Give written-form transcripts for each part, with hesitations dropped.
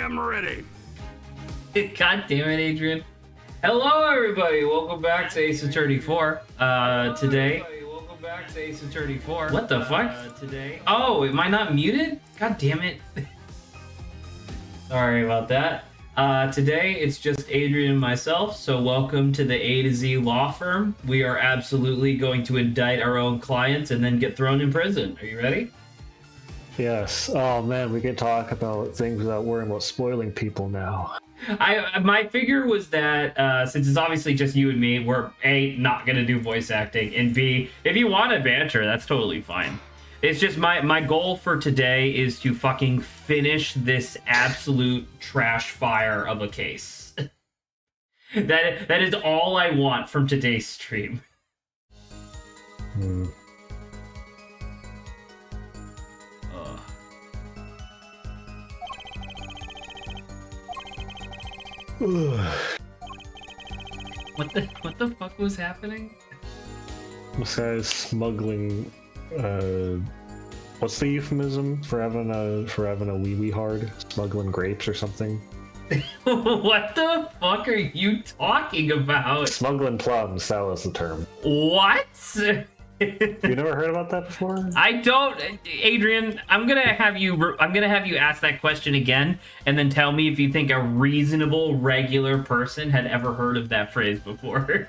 am ready. God damn it, Adrian. Hello, everybody. Welcome back to Ace Attorney 4. Today. Welcome back to Ace Attorney 4. What the fuck? Today. Oh, am I not muted? God damn it. Sorry about that. Today, it's just Adrian and myself, so welcome to the A to Z law firm. We are absolutely going to indict our own clients and then get thrown in prison. Are you ready? Yes. Oh man, we can talk about things without worrying about spoiling people now. My figure was that since it's obviously just you and me, we're A, not gonna do voice acting, and B, if you want to banter, that's totally fine. It's just my goal for today is to fucking finish this absolute trash fire of a case. That is all I want from today's stream. What the fuck was happening? This guy's smuggling. What's the euphemism for having a wee hard? Smuggling grapes or something? What the fuck are you talking about? Smuggling plums. That was the term. What? You never heard about that before? I don't, Adrian. I'm gonna have you ask that question again, and then tell me if you think a reasonable, regular person had ever heard of that phrase before.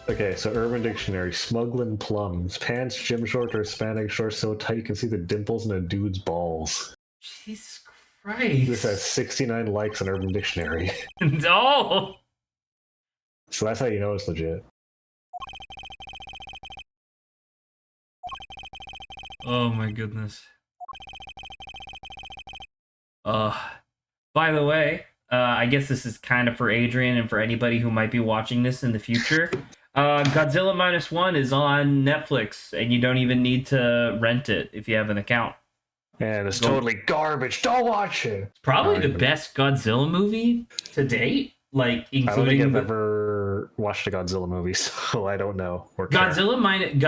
Okay, so Urban Dictionary: smuggling plums, pants, gym shorts, or spandex shorts so tight you can see the dimples in a dude's balls. Jesus Christ! This has 69 likes on Urban Dictionary. No. So that's how you know it's legit. Oh my goodness. By the way, I guess this is kind of for Adrian and for anybody who might be watching this in the future. Godzilla Minus One is on Netflix, and you don't even need to rent it if you have an account. And it's totally garbage. Don't watch it. It's probably the best Godzilla movie to date, like including. I don't think I've ever watched a Godzilla movie, so I don't know. Godzilla Minus.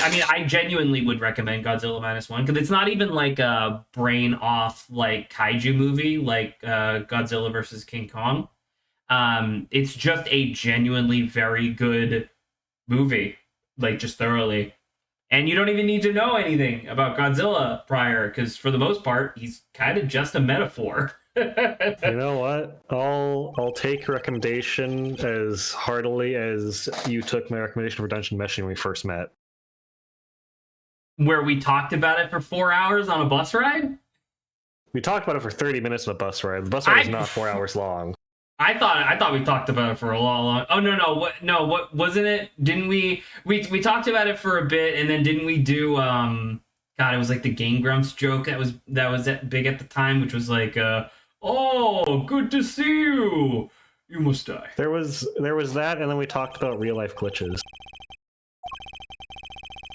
I mean, I genuinely would recommend Godzilla Minus One because it's not even like a brain off like kaiju movie like Godzilla versus King Kong. It's just a genuinely very good movie, like just thoroughly. And you don't even need to know anything about Godzilla prior, because for the most part, he's kind of just a metaphor. You know what? I'll take your recommendation as heartily as you took my recommendation for Dungeon Meshing when we first met. Where we talked about it for 4 hours on a bus ride? We talked about it for 30 minutes on a bus ride. The bus ride is not 4 hours long. I thought we talked about it for a long. Oh no! What wasn't it? Didn't we talked about it for a bit, and then didn't we do God? It was like the Game Grumps joke that was big at the time, which was like, "Oh, good to see you. You must die." There was that, and then we talked about real life glitches.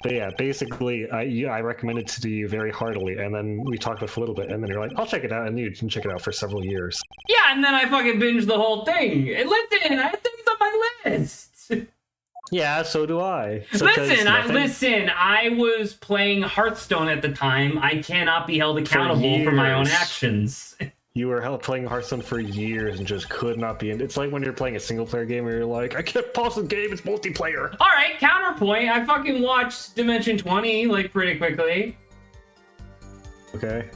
But yeah, basically, I recommended it to you very heartily, and then we talked about it for a little bit, and then you're like, "I'll check it out," and you didn't check it out for several years. Yeah, and then I fucking binged the whole thing. And listen, I had things on my list. Yeah, so do I. So Listen. I was playing Hearthstone at the time. I cannot be held accountable for my own actions. You were playing Hearthstone for years and just could not be in. It's like when you're playing a single player game where you're like, I can't pause the game, it's multiplayer. Alright, counterpoint. I fucking watched Dimension 20 like pretty quickly. Okay.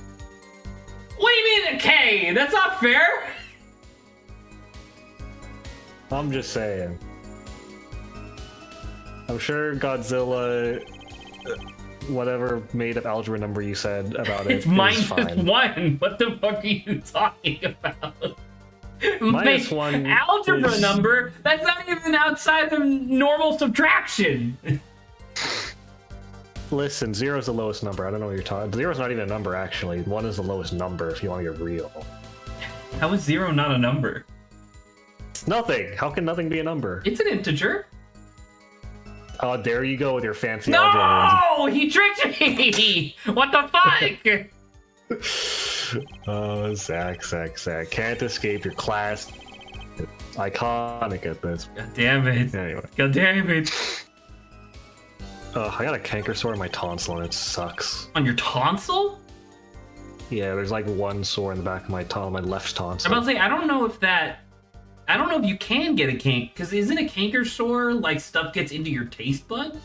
What do you mean, okay? That's not fair. I'm just saying. I'm sure Godzilla, whatever made up algebra number you said about it, it's -1. What the fuck are you talking about? -1 algebra is... number? That's not even outside of normal subtraction. Listen, 0 is the lowest number. I don't know what you're talking. 0 is not even a number, actually. 1 is the lowest number if you want to get real. How is 0 not a number? It's nothing. How can nothing be a number? It's an integer. Oh, there you go with your fancy algebra. No! He tricked me! What the fuck? Oh, Zach. Can't escape your class. It's iconic at this. God damn it. Anyway. God damn it. I got a canker sore on my tonsil and it sucks. On your tonsil? Yeah, there's like one sore in the back of my left tonsil. I'm about to say, I don't know if you can get a kink, because isn't a canker sore like stuff gets into your taste bud?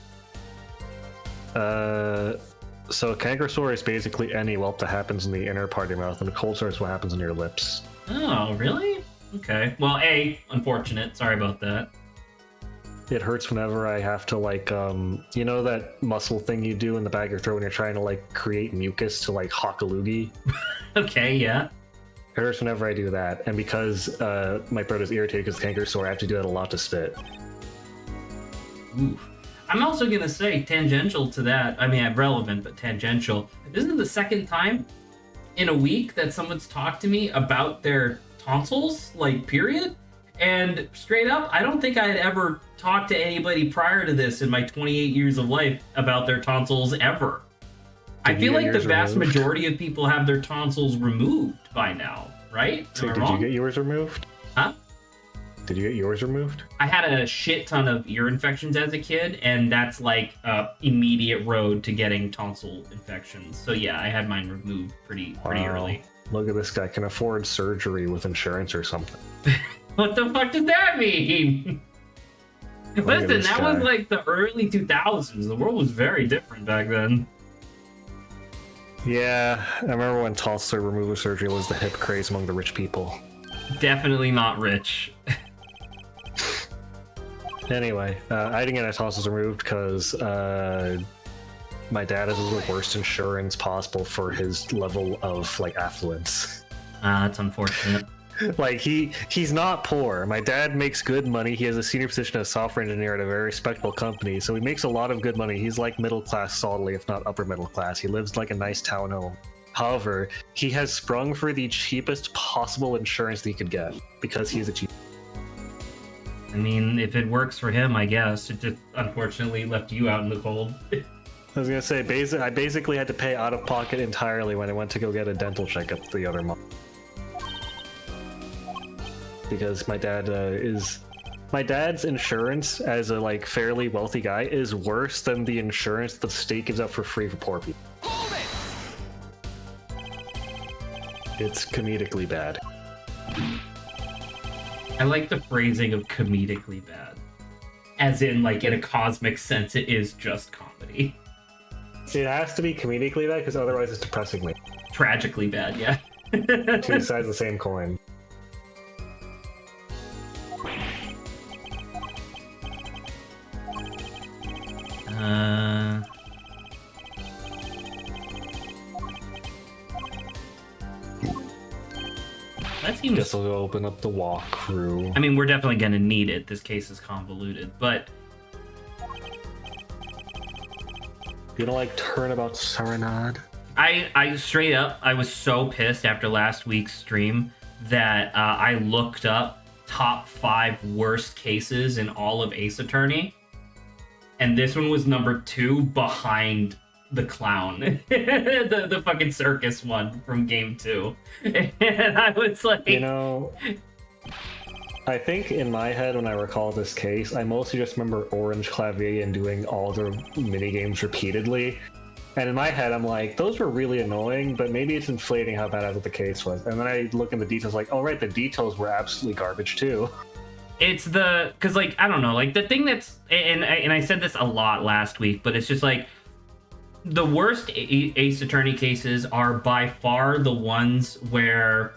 So a canker sore is basically any welt that happens in the inner part of your mouth, and a cold sore is what happens in your lips. Oh, really? Okay. Well, unfortunate. Sorry about that. It hurts whenever I have to like, you know that muscle thing you do in the back of your throat when you're trying to like create mucus to like hawk a loogie? Okay, yeah. It hurts whenever I do that, and because my throat is irritated because canker sore, I have to do that a lot to spit. Ooh. I'm also gonna say, tangential to that, I mean, relevant, but tangential. This is the second time in a week that someone's talked to me about their tonsils, like, period. And straight up, I don't think I had ever talked to anybody prior to this in my 28 years of life about their tonsils ever. I feel like the vast majority of people have their tonsils removed by now, right? So did you get yours removed? Huh? Did you get yours removed? I had a shit ton of ear infections as a kid, and that's like a immediate road to getting tonsil infections. So yeah, I had mine removed pretty early. Look at this guy, can afford surgery with insurance or something. What the fuck does that mean? Listen, that was like the early 2000s. The world was very different back then. Yeah, I remember when tonsil removal surgery was the hip craze among the rich people. Definitely not rich. Anyway, I didn't get my tonsils removed because my dad has the worst insurance possible for his level of like affluence. That's unfortunate. Like he's not poor. My dad makes good money. He has a senior position as a software engineer at a very respectable company, so he makes a lot of good money. He's like middle class solidly, if not upper middle class. He lives like a nice townhome. However, he has sprung for the cheapest possible insurance that he could get because he's a cheap. I mean, if it works for him, I guess. It just unfortunately left you out in the cold. I was gonna say, I basically had to pay out of pocket entirely when I went to go get a dental checkup the other month. Because my dad's insurance as a like fairly wealthy guy is worse than the insurance the state gives out for free for poor people. It's comedically bad. I like the phrasing of comedically bad. As in, like, in a cosmic sense, it is just comedy. It has to be comedically bad because otherwise it's depressingly. Tragically bad, yeah. Two sides of the same coin. That seems... Guess I'll go open up the walkthrough. I mean, we're definitely gonna need it. This case is convoluted, but... You don't like Turnabout Serenade? I straight up, I was so pissed after last week's stream that I looked up top 5 worst cases in all of Ace Attorney. And this one was number 2 behind the clown. the fucking circus one from game 2. And I was like... You know, I think in my head when I recall this case, I mostly just remember Orange Clavier and doing all the minigames repeatedly. And in my head, I'm like, those were really annoying, but maybe it's inflating how bad I thought the case was. And then I look in the details like, oh right, the details were absolutely garbage too. It's because like, I don't know, like the thing that's, and I said this a lot last week, but it's just like, the worst Ace Attorney cases are by far the ones where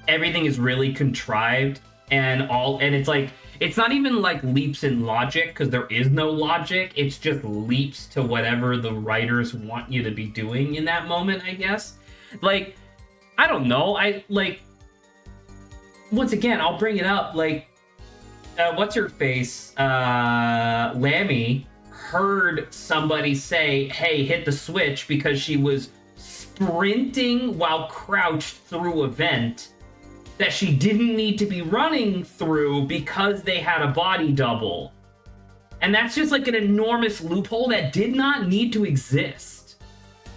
everything is really contrived and it's like, it's not even like leaps in logic because there is no logic. It's just leaps to whatever the writers want you to be doing in that moment, I guess. Like, I don't know. Once again, I'll bring it up. Like, what's her face? Lammy heard somebody say, hey, hit the switch because she was sprinting while crouched through a vent that she didn't need to be running through because they had a body double. And that's just like an enormous loophole that did not need to exist.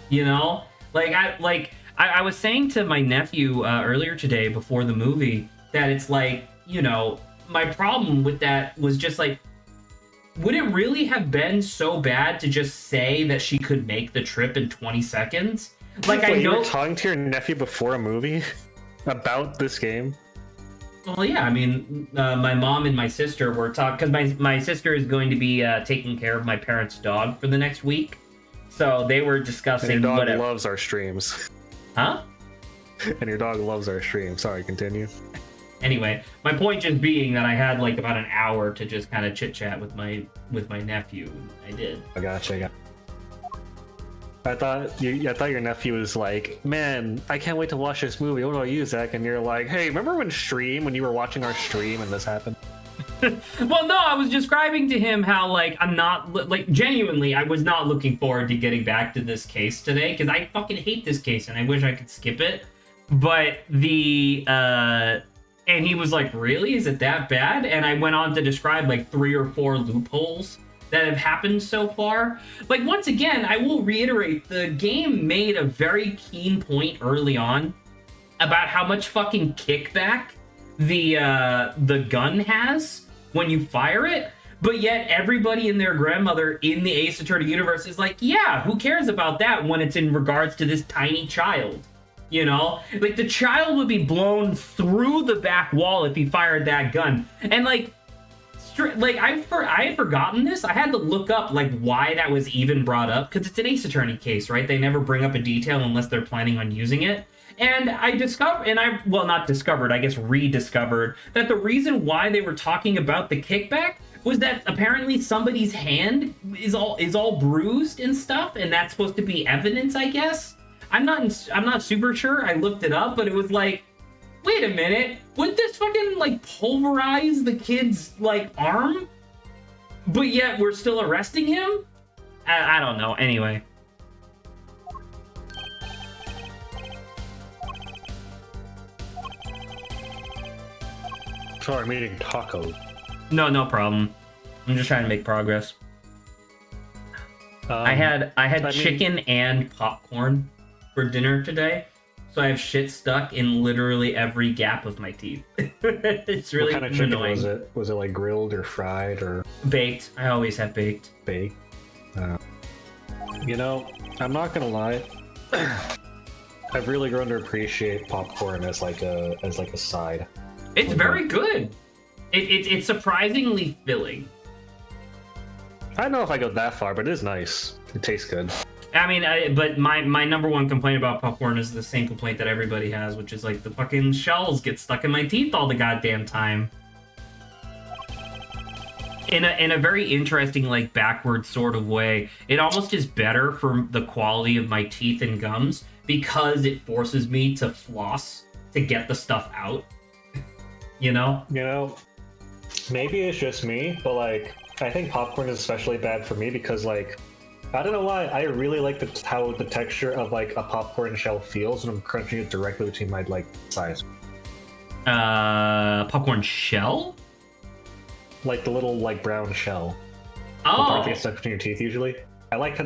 You know? I was saying to my nephew earlier today before the movie that it's like, you know, my problem with that was just like, would it really have been so bad to just say that she could make the trip in 20 seconds? Like, Wait, I you know. were talking to your nephew before a movie about this game? Well, yeah, I mean, my mom and my sister were talking because my sister is going to be taking care of my parents' dog for the next week, so they were And discussing your dog whatever. loves our streams. Huh? And your dog loves our stream. Sorry, continue. Anyway, my point just being that I had like about an hour to just kind of chit chat with my nephew. I did. I gotcha. I thought your nephew was like, man, I can't wait to watch this movie. What about you, Zach? And you're like, hey, remember when you were watching our stream and this happened? Well, no, I was describing to him how like I'm not like genuinely I was not looking forward to getting back to this case today because I fucking hate this case and I wish I could skip it. But and he was like, really? Is it that bad? And I went on to describe like 3 or 4 loopholes that have happened so far. Like, once again, I will reiterate, the game made a very keen point early on about how much fucking kickback the gun has when you fire it, but yet everybody and their grandmother in the Ace Attorney universe is like, yeah, who cares about that when it's in regards to this tiny child? You know, like the child would be blown through the back wall if he fired that gun. And like I had forgotten this. I had to look up like why that was even brought up because it's an Ace Attorney case, right? They never bring up a detail unless they're planning on using it. And I not discovered, I guess rediscovered that the reason why they were talking about the kickback was that apparently somebody's hand is all bruised and stuff, and that's supposed to be evidence, I guess. I'm not super sure. I looked it up, but it was like, wait a minute, wouldn't this fucking like pulverize the kid's like arm? But yet we're still arresting him? I don't know. Anyway. Sorry, I'm eating tacos. No problem. I'm just trying to make progress. I had chicken and popcorn for dinner today, so I have shit stuck in literally every gap of my teeth. It's really what kind of chicken annoying. was it? Was it like grilled or fried or Baked? I always have baked. baked? You know, I'm not gonna lie. I've really grown to appreciate popcorn as like a side. It's very good. It's surprisingly filling. I don't know if I go that far, but it is nice. It tastes good. I mean, but my number one complaint about popcorn is the same complaint that everybody has, which is like the fucking shells get stuck in my teeth all the goddamn time. In a very interesting, like, backward sort of way, it almost is better for the quality of my teeth and gums because it forces me to floss to get the stuff out. You know? You know, maybe it's just me, but like, I think popcorn is especially bad for me because like, I don't know why, I really like how the texture of like a popcorn shell feels when I'm crunching it directly between my like sides. Popcorn shell? Like the little like brown shell. The Oh, part that gets stuck between your teeth usually. I like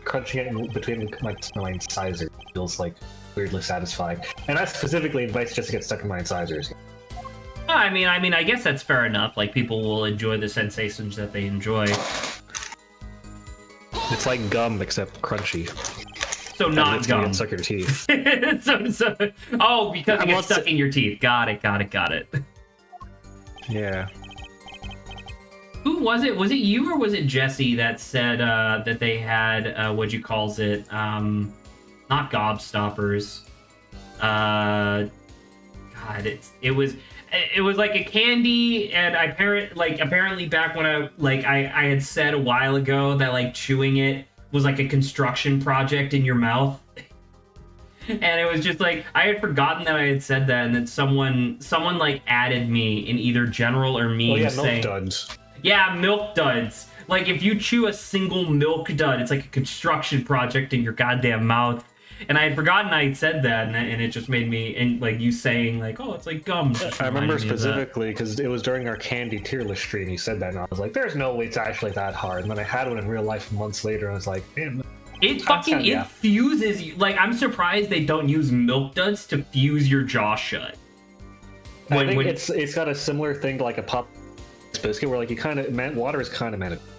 crunching it in between my incisors. It feels like weirdly satisfying. And that specifically invites just to get stuck in my incisors. I mean, I guess that's fair enough. Like, people will enjoy the sensations that they enjoy. It's like gum except crunchy. So not it's gonna gum. get stuck in your teeth. Oh, because it Yeah, gets stuck in your teeth. Got it. Yeah. Who was it? Was it you or was it Jesse that said that they had what'd you calls it? Not gobstoppers. God, it was like a candy, and apparently back when I had said a while ago that like chewing it was like a construction project in your mouth. And it was just like I had forgotten that I had said that, and then someone like added me in either general or meme Oh yeah, saying, milk duds. yeah, milk duds. Like if you chew a single milk dud, it's like a construction project in your goddamn mouth. And I had forgotten I had said that, and it just made me, and like you saying like, oh, it's like gum. I remember specifically because it was during our candy tier list stream. You said that, and I was like, "There's no way it's actually that hard." And then I had one in real life months later, and I was like, "Damn." It fuses you. Like, I'm surprised they don't use milk duds to fuse your jaw shut. I think it's got a similar thing to like a pop biscuit, where like you kind of water is kind of mandatory.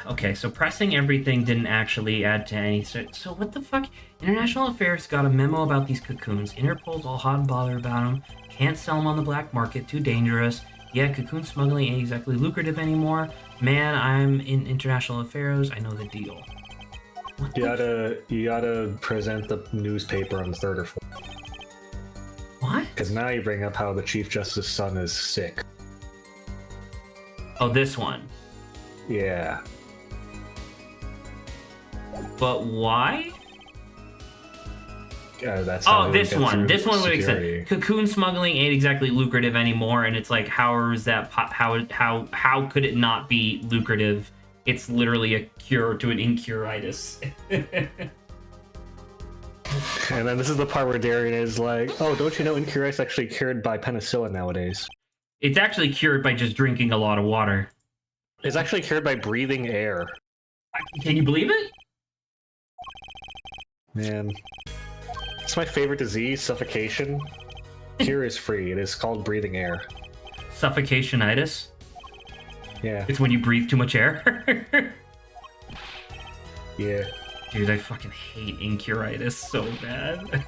Okay, so pressing everything didn't actually add to any. So what the fuck? International Affairs got a memo about these cocoons. Interpol's all hot and bothered about them. Can't sell them on the black market. Too dangerous. Yeah, cocoon smuggling ain't exactly lucrative anymore. Man, I'm in international affairs. I know the deal. You gotta present the newspaper on the 3rd or 4th. What? Because now you bring up how the Chief Justice's son is sick. Oh, this one. Yeah. But why? That's how this one. This one would security. make sense. Cocoon smuggling ain't exactly lucrative anymore, and it's like, how is that? How could it not be lucrative? It's literally a cure to an incuritis. And then this is the part where Darian is like, "Oh, don't you know incuritis is actually cured by penicillin nowadays? It's actually cured by just drinking a lot of water. It's actually cured by breathing air." Can you believe it? Man, it's my favorite disease, suffocation. Cure is free. It is called breathing air. Suffocationitis. Yeah. It's when you breathe too much air. Yeah. Dude, I fucking hate incuritis so bad.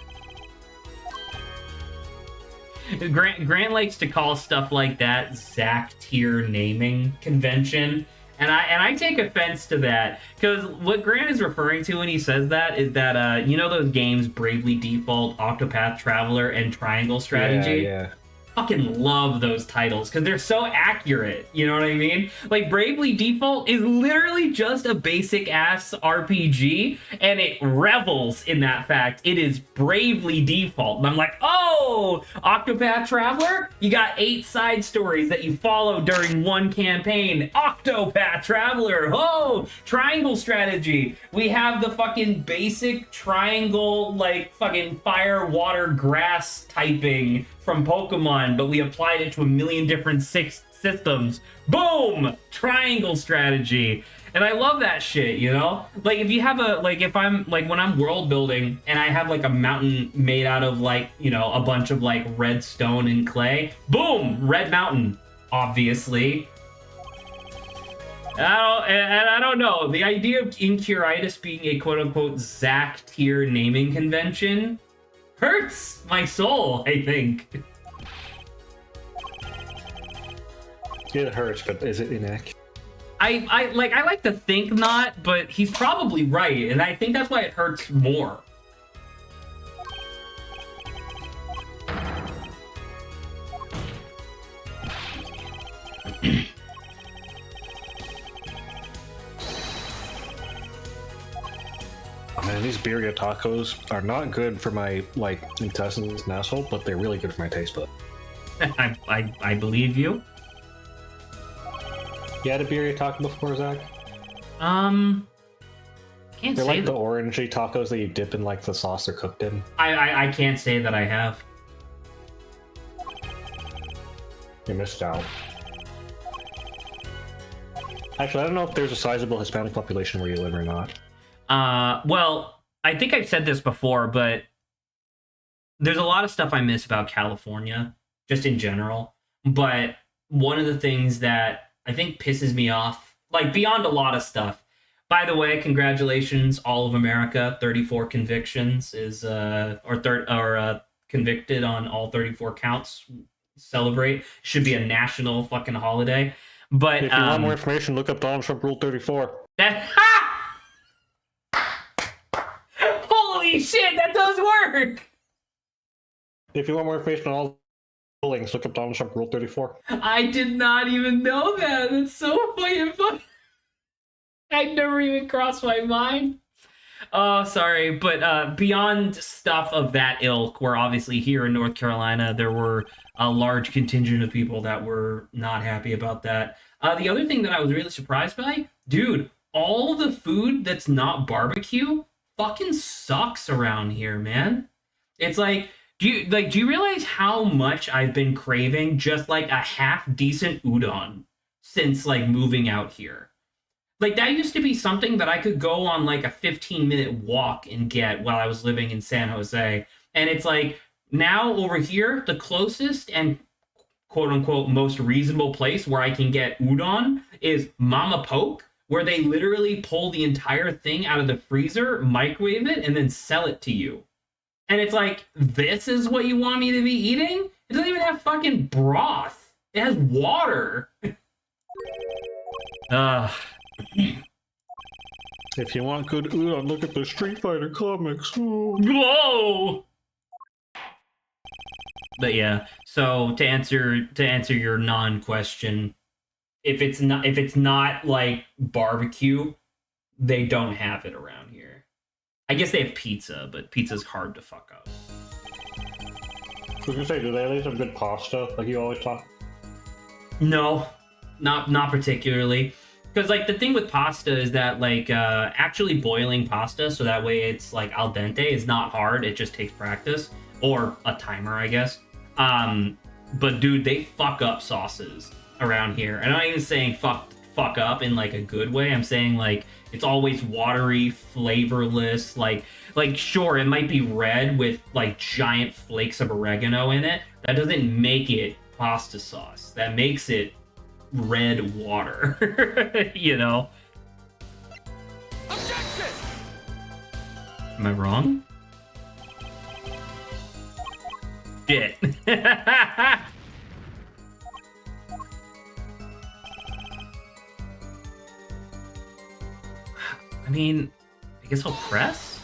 Grant likes to call stuff like that Zach tier naming convention, and I take offense to that, because what Grant is referring to when he says that is that you know those games Bravely Default, Octopath Traveler, and Triangle Strategy? Yeah. Fucking love those titles because they're so accurate. You know what I mean? Like Bravely Default is literally just a basic ass RPG, and it revels in that fact. It is Bravely Default, and I'm like, oh, Octopath Traveler, you got 8 side stories that you follow during one campaign. Octopath Traveler, oh, Triangle Strategy, we have the fucking basic triangle, like fucking fire, water, grass typing from Pokemon, but we applied it to a million different systems. Boom! Triangle strategy. And I love that shit, you know? Like, if you have if I'm, like, when I'm world building and I have, like, a mountain made out of, like, you know, a bunch of, like, red stone and clay, boom! Red mountain, obviously. I don't know. The idea of incuritis being a quote-unquote Zach tier naming convention hurts my soul, I think. It hurts, but is it inaccurate? I like to think not, but he's probably right, and I think that's why it hurts more. Man, these birria tacos are not good for my, like, intestines and asshole, but they're really good for my taste bud. I believe you. You had a birria taco before, Zach? Can't They're say like the orangey tacos that you dip in, like, the sauce they're cooked in. I can't say that I have. You missed out. Actually, I don't know if there's a sizable Hispanic population where you live or not. Well, I think I've said this before, but there's a lot of stuff I miss about California, just in general. But one of the things that I think pisses me off, like beyond a lot of stuff. By the way, congratulations, all of America, 34 convictions is convicted on all 34 counts. Celebrate. Should be a national fucking holiday. But if you want more information, look up Donald Trump Rule 34. Holy shit, that does work! If you want more information on all rulings, look up Donald Trump Rule 34. I did not even know that. That's so fucking funny. I never even crossed my mind. Oh, sorry. But beyond stuff of that ilk, where obviously here in North Carolina, there were a large contingent of people that were not happy about that. The other thing that I was really surprised by, dude, all the food that's not barbecue fucking sucks around here, man. It's like, do you realize how much I've been craving just like a half decent udon since like moving out here? Like that used to be something that I could go on like a 15-minute walk and get while I was living in San Jose. And it's like now over here, the closest and quote unquote most reasonable place where I can get udon is Mama Poke, where they literally pull the entire thing out of the freezer, microwave it, and then sell it to you. And it's like, this is what you want me to be eating? It doesn't even have fucking broth. It has water. If you want good udon, look at the Street Fighter comics. Whoa! But yeah, so to answer your non-question, if it's not like barbecue, they don't have it around here. I guess they have pizza, but pizza's hard to fuck up. I was gonna say, do they at least have good pasta, like you always talk? No, not particularly. Because like the thing with pasta is that like actually boiling pasta so that way it's like al dente is not hard. It just takes practice or a timer, I guess. But dude, they fuck up sauces around here. And I'm not even saying fuck up in like a good way. I'm saying like it's always watery, flavorless. Like sure, it might be red with like giant flakes of oregano in it. That doesn't make it pasta sauce. That makes it red water. You know? Objection! Am I wrong? Shit. I mean, I guess I'll press?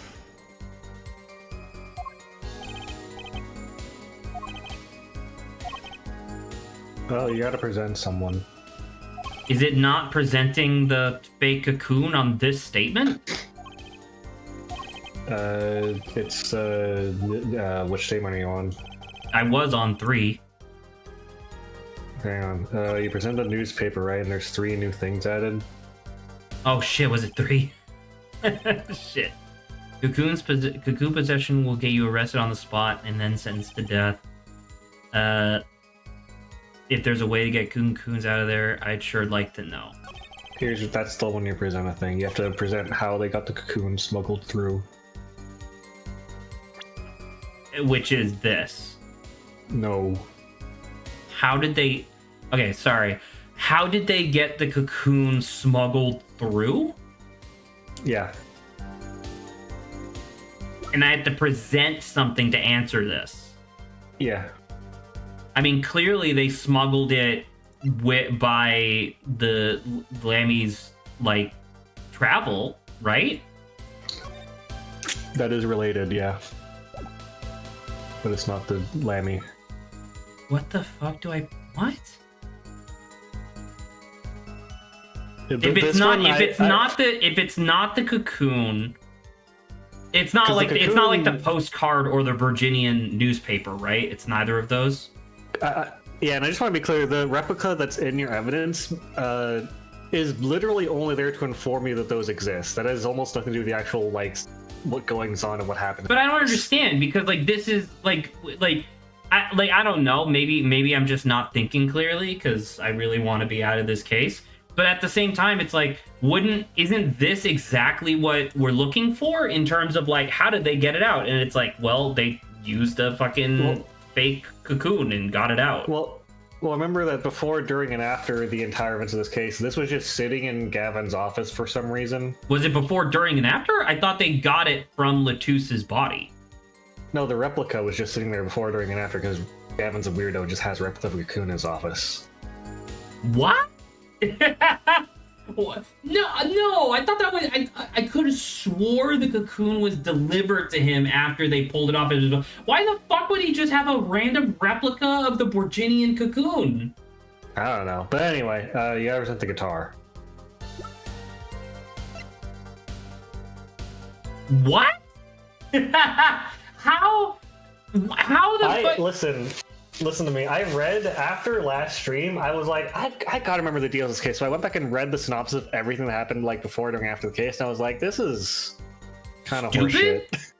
Well, you gotta present someone. Is it not presenting the fake cocoon on this statement? It's, which statement are you on? I was on 3. Hang on. You present the newspaper, right? And there's 3 new things added. Oh shit, was it 3? Shit. Cocoon possession will get you arrested on the spot and then sentenced to death. If there's a way to get cocoons out of there, I'd sure like to know. That's still when you present a thing. You have to present how they got the cocoon smuggled through. Which is this. No. How did they... Okay, sorry. How did they get the cocoon smuggled through? Yeah. And I have to present something to answer this. Yeah. I mean, clearly they smuggled it by the Lammy's, like, travel, right? That is related, yeah. But it's not the Lammy. What the fuck do I... What? If it's not the cocoon, it's not like it's not like the postcard or the Virginian newspaper, right? It's neither of those. Yeah, and I just want to be clear: the replica that's in your evidence is literally only there to inform you that those exist. That has almost nothing to do with the actual like what goings on and what happened. But I don't understand because like this is like I don't know. Maybe I'm just not thinking clearly because I really want to be out of this case. But at the same time, it's like, isn't this exactly what we're looking for in terms of like, how did they get it out? And it's like, well, they used a fucking fake cocoon and got it out. Well, remember that before, during, and after the entire events of this case, this was just sitting in Gavin's office for some reason. Was it before, during, and after? I thought they got it from Latouse's body. No, the replica was just sitting there before, during, and after because Gavin's a weirdo and just has a replica of a cocoon in his office. What? What? No, I thought that was... I could have swore the cocoon was delivered to him after they pulled it off. Why the fuck would he just have a random replica of the Borginian cocoon? I don't know. But anyway, you gotta present the guitar. What? How the fuck... Listen to me. I read after last stream. I was like, I gotta remember the deal of this case. So I went back and read the synopsis of everything that happened, like before, during, after the case, and I was like, this is kind of horseshit.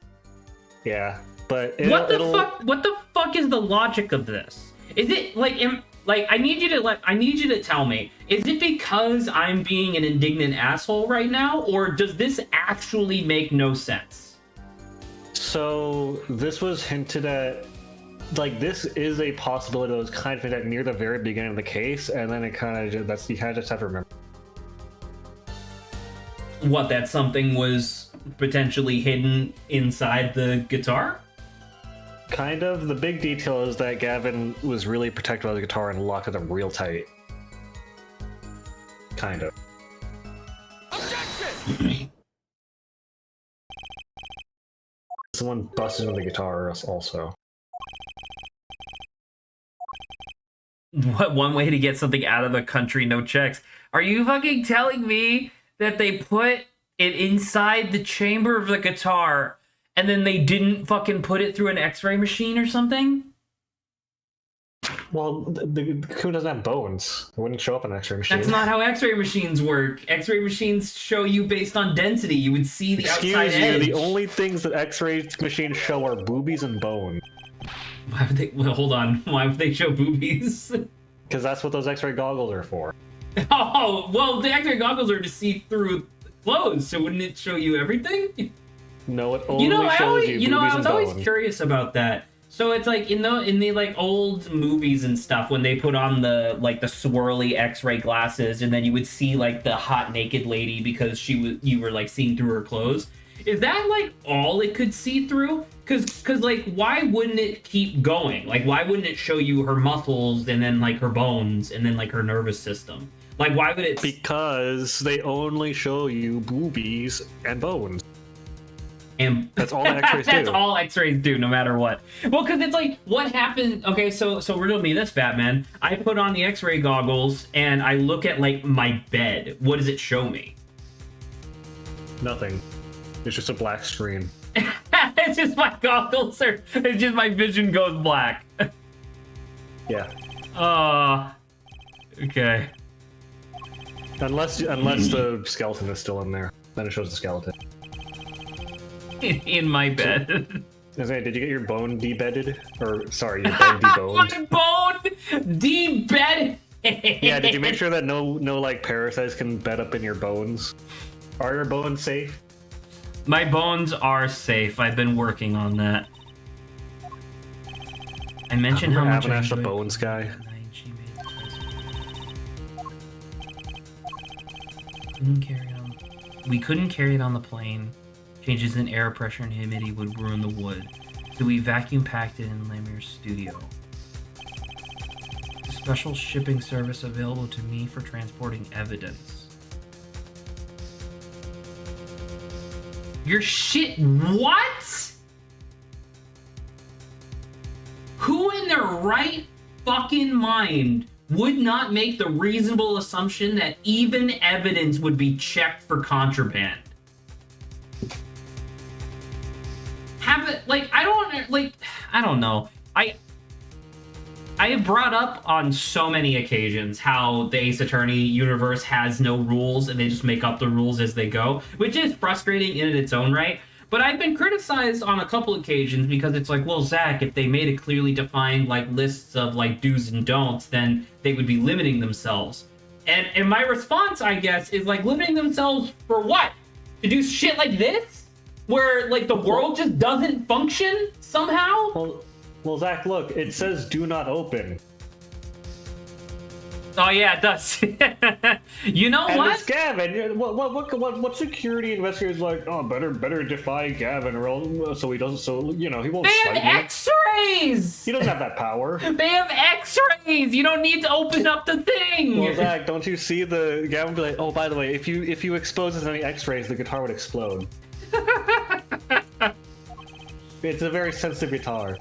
Yeah, but what the fuck is the logic of this? Is it like, I need you to tell me. Is it because I'm being an indignant asshole right now, or does this actually make no sense? So this was hinted at. Like, this is a possibility that was kind of hinted at near the very beginning of the case, and then it kind of just, you kind of just have to remember. What, that something was potentially hidden inside the guitar? Kind of. The big detail is that Gavin was really protective of the guitar and locked it up real tight. Kind of. Objection! Someone busted into the guitar also. What one way to get something out of the country, no checks? Are you fucking telling me that they put it inside the chamber of the guitar and then they didn't fucking put it through an x-ray machine or something? Well, the cocoon doesn't have bones. It wouldn't show up in an x-ray machine. That's not how x-ray machines work. X-ray machines show you based on density. You would see the outside edge. The only things that x-ray machines show are boobies and bone. Why would they... Well, hold on. Why would they show boobies? Because that's what those x-ray goggles are for. Oh, well, the x-ray goggles are to see through clothes, so wouldn't it show you everything? No, it only shows you boobies and I was always bones. curious about that. So it's like in the like old movies and stuff when they put on the swirly x-ray glasses and then you would see like the hot naked lady because you were like seeing through her clothes. Is that like all it could see through? Cause like why wouldn't it keep going? Like why wouldn't it show you her muscles and then like her bones and then like her nervous system? Like why would it? Because they only show you boobies and bones. And that's all x-rays do. That's all x-rays do, no matter what. Well, because it's like, what happened? Okay, so riddle me this, Batman. I put on the x-ray goggles and I look at like my bed. What does it show me? Nothing. It's just a black screen. It's just my goggles are. It's just my vision goes black. Yeah. Okay. Unless the skeleton is still in there, then it shows the skeleton. In my bed. Did you get your bone debedded? Or, sorry, your bone deboned? My bone debedded! Yeah, did you make sure that no like parasites can bed up in your bones? Are your bones safe? My bones are safe. I've been working on that. I mentioned how much I enjoyed the bones guy. We couldn't carry it on the plane. Changes in air pressure and humidity would ruin the wood, so we vacuum packed it in Lemir's studio. A special shipping service available to me for transporting evidence. Your shit, what? Who in their right fucking mind would not make the reasonable assumption that even evidence would be checked for contraband? Have it, like, I don't know. I have brought up on so many occasions how the Ace Attorney universe has no rules and they just make up the rules as they go, which is frustrating in its own right. But I've been criticized on a couple occasions because it's like, well, Zach, if they made a clearly defined like lists of like do's and don'ts, then they would be limiting themselves. And my response, I guess, is like limiting themselves for what? To do shit like this? Where like the world just doesn't function somehow? Well, Zach, look, it says "do not open." Oh yeah, it does. You know and what? It's Gavin. What security investigators like? Oh, better defy Gavin, or else, so he doesn't. So he won't. They slight have me. X-rays. He doesn't have that power. They have X-rays. You don't need to open up the thing. Well, Zach, don't you see the Gavin be like, oh, by the way, if you expose us to any X-rays, the guitar would explode. It's a very sensitive guitar.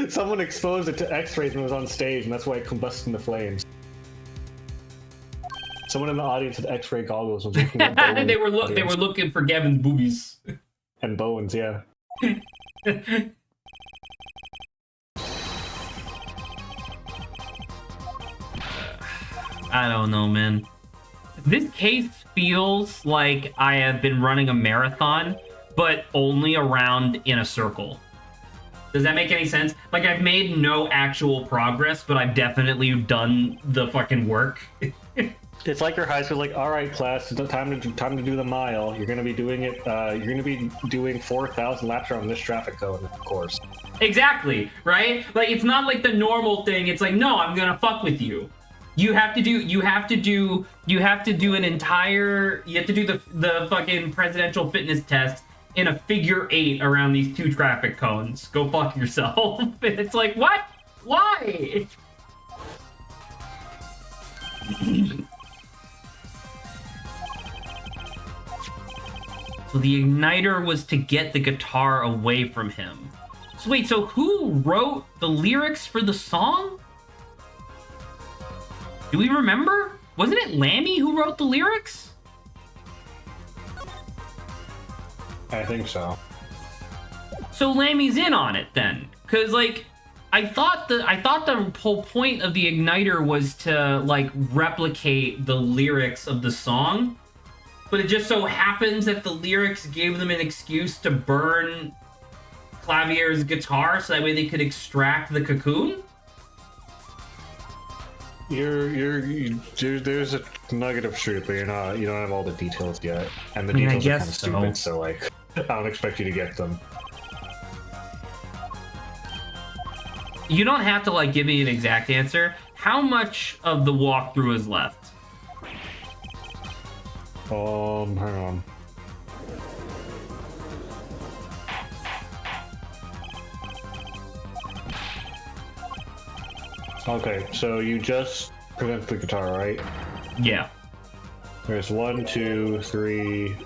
Someone exposed it to X-rays when it was on stage, and that's why it combusted into flames. Someone in the audience with X-ray goggles was looking at bones. They were looking for Gavin's boobies and bones. Yeah. I don't know, man. This case feels like I have been running a marathon, but only around in a circle. Does that make any sense? Like, I've made no actual progress, but I've definitely done the fucking work. It's like your high school, like, all right, class, it's time to do the mile. You're gonna be doing it. You're gonna be doing 4,000 laps around this traffic cone, of course. Exactly, right? Like, it's not like the normal thing. It's like, no, I'm gonna fuck with you. You have to do an entire, you have to do the fucking presidential fitness test in a figure 8 around these 2 traffic cones. Go fuck yourself. It's like, what? Why? So the igniter was to get the guitar away from him. So wait, so who wrote the lyrics for the song? Do we remember? Wasn't it Lammy who wrote the lyrics? I think so. So Lammy's in on it then, because like, I thought the whole point of the igniter was to like replicate the lyrics of the song, but it just so happens that the lyrics gave them an excuse to burn Clavier's guitar, so that way they could extract the cocoon. There's a nugget of truth, but you don't have all the details yet, and the I details are guess kind of stupid. So like, I don't expect you to get them. You don't have to like give me an exact answer. How much of the walkthrough is left? Hang on. Okay, so you just present the guitar, right? Yeah. There's 1, 2, 3.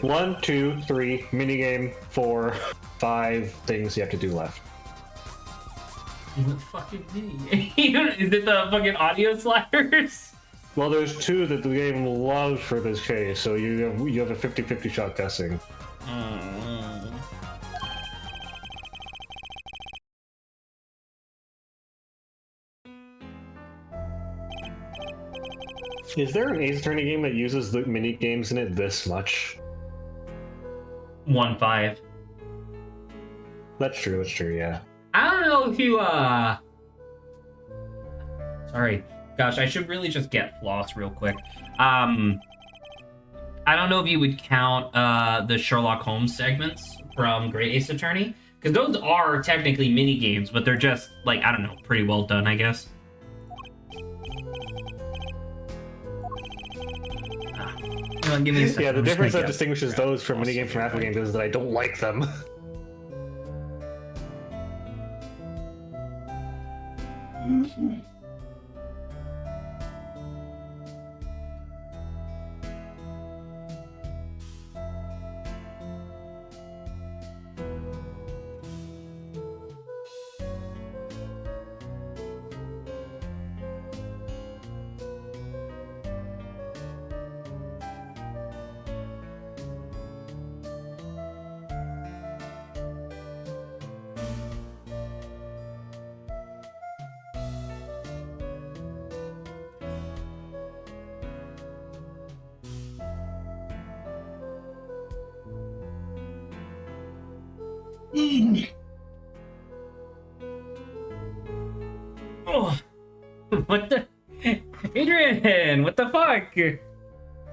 1, 2, 3. Minigame 4, 5 things you have to do left. What fucking minigame? Is it the fucking audio sliders? Well, there's 2 that the game loves for this case, so you have a 50-50 shot guessing. Is there an Ace Attorney game that uses the mini games in it this much? 1-5. That's true, yeah. I don't know if you, Sorry. Gosh, I should really just get floss real quick. I don't know if you would count, the Sherlock Holmes segments from Great Ace Attorney, because those are technically mini games, but they're just, like, I don't know, pretty well done, I guess. Give me a second. Yeah, the difference that distinguishes those from minigames from Apple games is that I don't like them. Oh, what the? Adrian, what the fuck?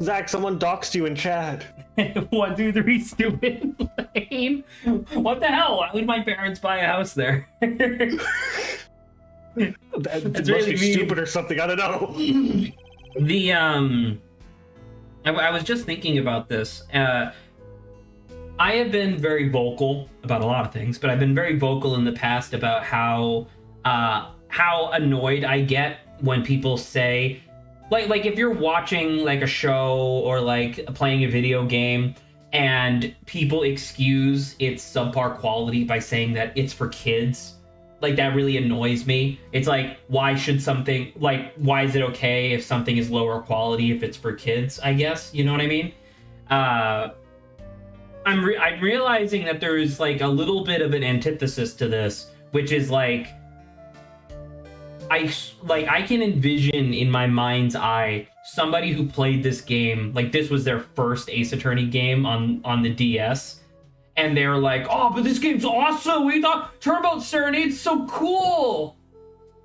Zach, someone doxed you in chat. 1, 2, 3, stupid lane. What the hell? Why would my parents buy a house there? That must really be mean. stupid or something, I don't know. I was just thinking about this. I have been very vocal about a lot of things, but I've been very vocal in the past about how annoyed I get when people say, like if you're watching like a show or like playing a video game and people excuse its subpar quality by saying that it's for kids, like that really annoys me. It's like, why is it okay if something is lower quality if it's for kids, I guess, you know what I mean? I'm realizing that there's like a little bit of an antithesis to this, which is like I can envision in my mind's eye somebody who played this game, like this was their first Ace Attorney game on the DS, and they're like, oh, but this game's awesome, we thought Turbo Serenade's so cool.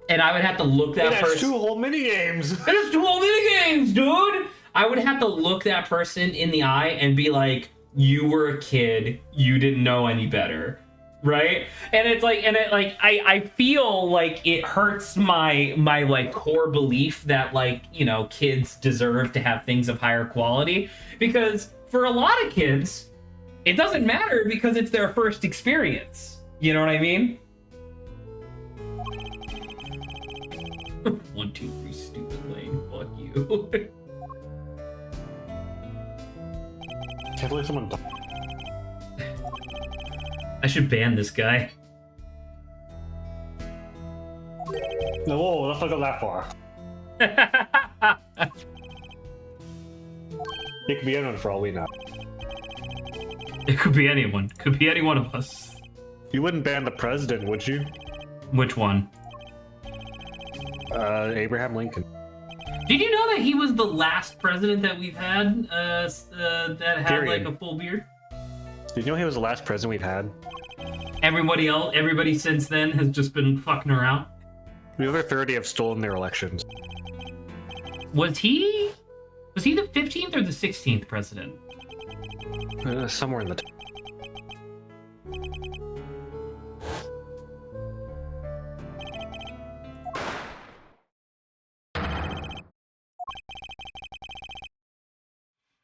And I would have to look that person. That's 2 whole minigames. It is 2 whole minigames, dude. I would have to look that person in the eye and be like, you were a kid, you didn't know any better. right? And it's like, I feel like it hurts my like core belief that, like, you know, kids deserve to have things of higher quality, because for a lot of kids it doesn't matter because it's their first experience, you know what I mean? 1 2 3 stupid lane, fuck you. Can't believe someone died. I should ban this guy. No, whoa, let's not go that far. It could be anyone for all we know. It could be anyone. Could be any one of us. You wouldn't ban the president, would you? Which one? Abraham Lincoln. Did you know that he was the last president that we've had that had Period. like a full beard? Did you know he was the last president we've had? Everybody since then has just been fucking around. The other 30 have stolen their elections. Was he the 15th or the 16th president? Somewhere in the...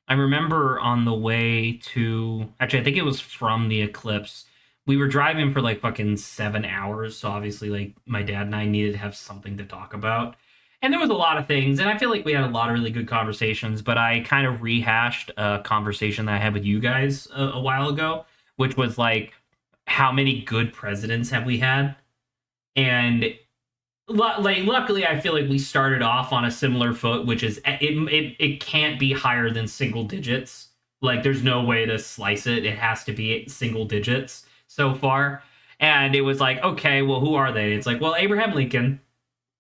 I remember on the way to... Actually, I think it was from the eclipse. We were driving for like fucking 7 hours, so obviously like my dad and I needed to have something to talk about. And there was a lot of things, and I feel like we had a lot of really good conversations, but I kind of rehashed a conversation that I had with you guys a while ago, which was like, how many good presidents have we had? And like, luckily, I feel like we started off on a similar foot, which is it can't be higher than single digits. Like, there's no way to slice it. It has to be single digits so far. And it was like, okay, well, who are they? It's like, well, Abraham Lincoln,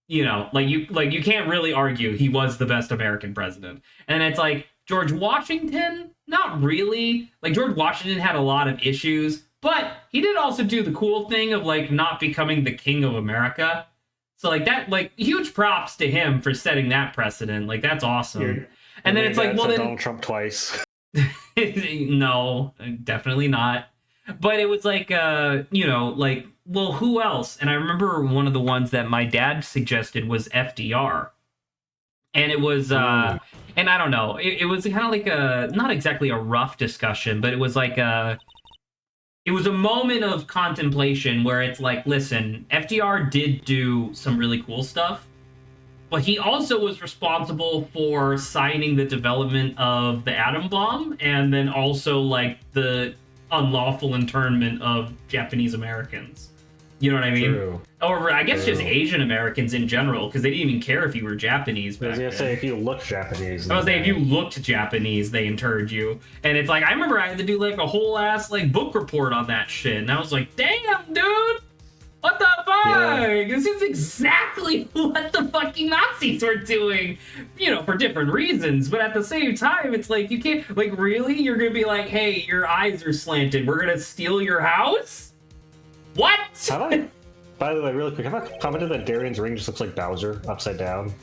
you know, like you can't really argue he was the best American president. And it's like George Washington, not really. Like, George Washington had a lot of issues, but he did also do the cool thing of like not becoming the king of America. So like that, like, huge props to him for setting that precedent. Like, that's awesome. And then it's like, well, then Donald Trump twice. No, definitely not. But it was like, you know, like, well, who else? And I remember one of the ones that my dad suggested was FDR. And it was, and I don't know, it was kind of like not exactly a rough discussion, but it was like it was a moment of contemplation where it's like, listen, FDR did do some really cool stuff, but he also was responsible for signing the development of the atom bomb, and then also like the unlawful internment of Japanese Americans. You know what I mean? True. Or I guess True. just Asian Americans in general, because they didn't even care if you were Japanese back I was gonna then. say, if you look Japanese. I was saying, if you looked Japanese, they interred you. And it's like, I remember I had to do like a whole ass like book report on that shit. And I was like, damn, dude! What the fuck? Yeah. This is exactly what the fucking Nazis were doing, you know, for different reasons. But at the same time, it's like, you can't, like, really? You're gonna be like, hey, your eyes are slanted. We're gonna steal your house? What? By the way, really quick, have I commented that Darian's ring just looks like Bowser upside down?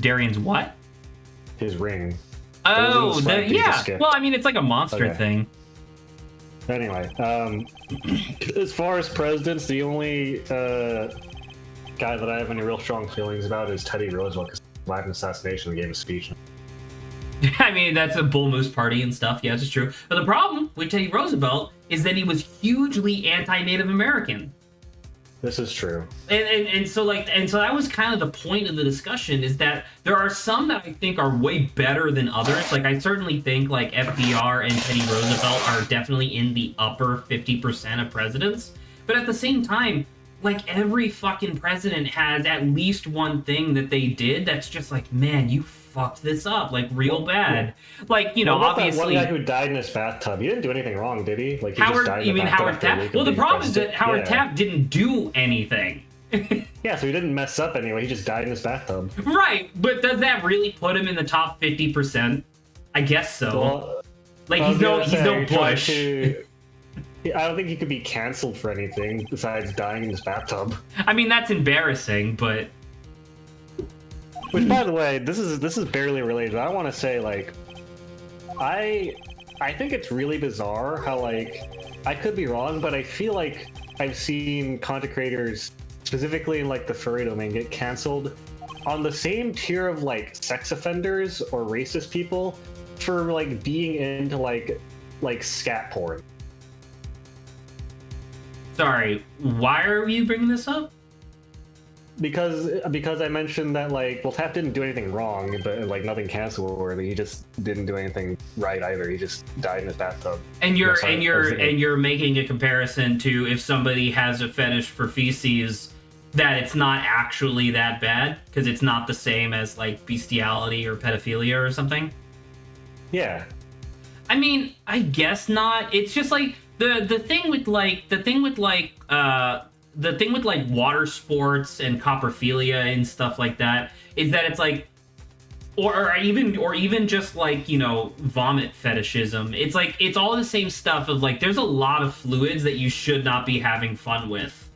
Darian's what? His ring. Oh, yeah. Well, I mean, it's like a monster thing. Anyway, as far as presidents, the only guy that I have any real strong feelings about is Teddy Roosevelt, because he survived an assassination and gave a speech. I mean, that's a bull moose party and stuff. Yeah, it's true. But the problem with Teddy Roosevelt is that he was hugely anti-Native American. This is true. And so that was kind of the point of the discussion, is that there are some that I think are way better than others. Like, I certainly think like FDR and Teddy Roosevelt are definitely in the upper 50% of presidents. But at the same time, like, every fucking president has at least one thing that they did that's just like, man, you fucked this up, like, real bad. Like, you know, obviously, that one guy who died in his bathtub, he didn't do anything wrong, did he? Like, he Howard, just died you in the mean Howard Taft? Well, the problem is that Howard Taft didn't do anything. Yeah, so he didn't mess up anyway. He just died in his bathtub. Right, but does that really put him in the top 50%? I guess so. Well, like, he's no Bush. I don't think he could be canceled for anything besides dying in his bathtub. I mean, that's embarrassing, but... Which, by the way, this is barely related. I want to say, like, I think it's really bizarre how, like, I could be wrong, but I feel like I've seen content creators, specifically in like the furry domain, get canceled on the same tier of like sex offenders or racist people for like being into like scat porn. Sorry, why are you bringing this up? Because I mentioned that like, well, Taft didn't do anything wrong, but like nothing cancel worthy. He just didn't do anything right either. He just died in his bathtub. And you're making a comparison to if somebody has a fetish for feces, that it's not actually that bad because it's not the same as like bestiality or pedophilia or something. Yeah. I mean, I guess not. It's just like the thing with water sports and coprophilia and stuff like that is that it's like, or even just like, you know, vomit fetishism. It's like, it's all the same stuff of like, there's a lot of fluids that you should not be having fun with.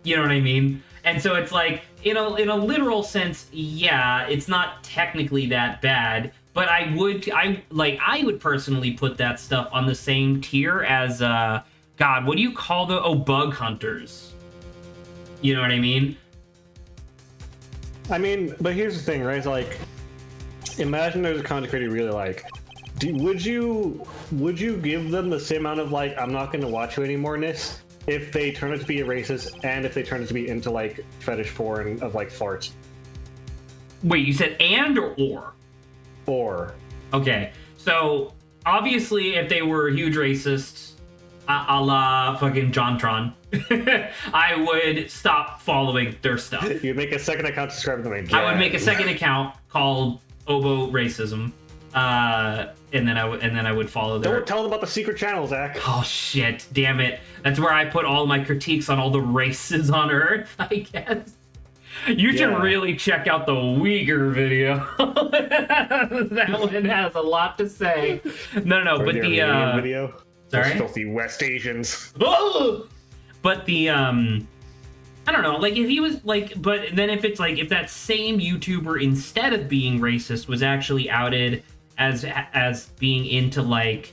You know what I mean? And so it's like, in a literal sense, yeah, it's not technically that bad, but I would personally put that stuff on the same tier as God, what do you call bug hunters? You know what I mean? I mean, but here's the thing, right? It's like, imagine there's a content creator you really like. Would you give them the same amount of like, I'm not going to watch you anymore-ness if they turn out to be a racist and if they turn out to be into like fetish porn of like farts? Wait, you said and or? Or. Okay, so obviously if they were huge racists, a la fucking JonTron, I would stop following their stuff. You'd make a second account to subscribe to them again. I would make a second account called Obo Racism, and then I would follow their... Don't tell them about the secret channel, Zach. Oh shit, damn it. That's where I put all my critiques on all the races on Earth, I guess. You should really check out the Uyghur video. That one has a lot to say. No, but the video. Sorry? Filthy West Asians. Oh! But the I don't know, like if he was like, but then if it's like if that same YouTuber instead of being racist was actually outed as being into like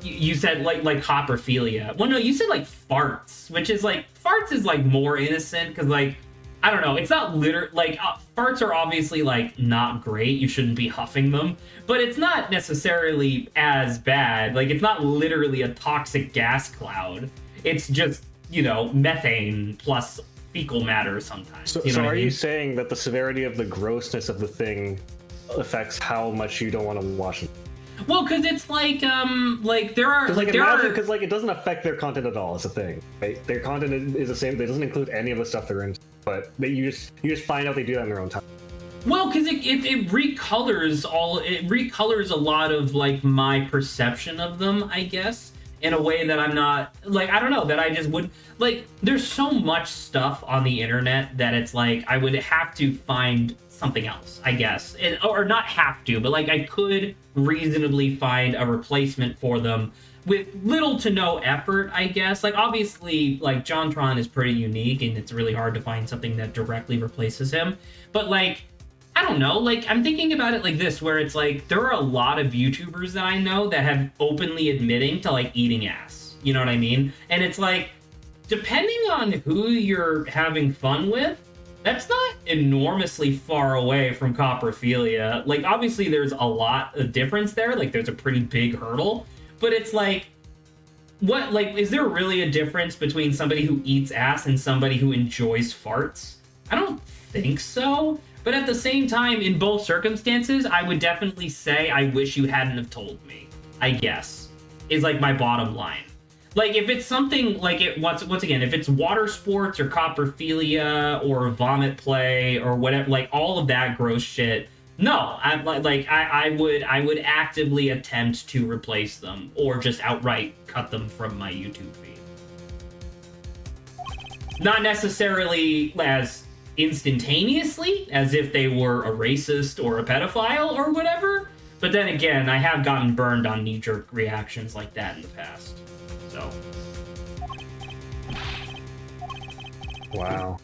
you said like coprophilia. Well, no, you said like farts, which is like farts is like more innocent because like I don't know, it's not farts are obviously like not great. You shouldn't be huffing them, but it's not necessarily as bad. Like it's not literally a toxic gas cloud. It's just, you know, methane plus fecal matter sometimes. So, you know are you saying that the severity of the grossness of the thing affects how much you don't want to watch it? Well, because it's like there are because like it doesn't affect their content at all. It's a thing, right? Their content is the same. It doesn't include any of the stuff they're into, but you just find out they do that in their own time. Well, because it recolors a lot of like my perception of them, I guess, in a way that I'm not like, I don't know, that I just wouldn't like. There's so much stuff on the internet that it's like I would have to find something else, I guess, or not have to, but like I could reasonably find a replacement for them with little to no effort, I guess. Like obviously, like JonTron is pretty unique, and it's really hard to find something that directly replaces him. But like, I don't know, like I'm thinking about it like this, where it's like there are a lot of YouTubers that I know that have openly admitting to like eating ass. You know what I mean? And it's like, depending on who you're having fun with, that's not enormously far away from coprophilia. Like, obviously, there's a lot of difference there. Like, there's a pretty big hurdle. But it's like, what, like, is there really a difference between somebody who eats ass and somebody who enjoys farts? I don't think so. But at the same time, in both circumstances, I would definitely say I wish you hadn't have told me, I guess, is like my bottom line. Like, if it's something like it, once again, if it's water sports or coprophilia or vomit play or whatever, like all of that gross shit, no, I would actively attempt to replace them or just outright cut them from my YouTube feed. Not necessarily as instantaneously as if they were a racist or a pedophile or whatever, but then again, I have gotten burned on knee-jerk reactions like that in the past. So. Wow.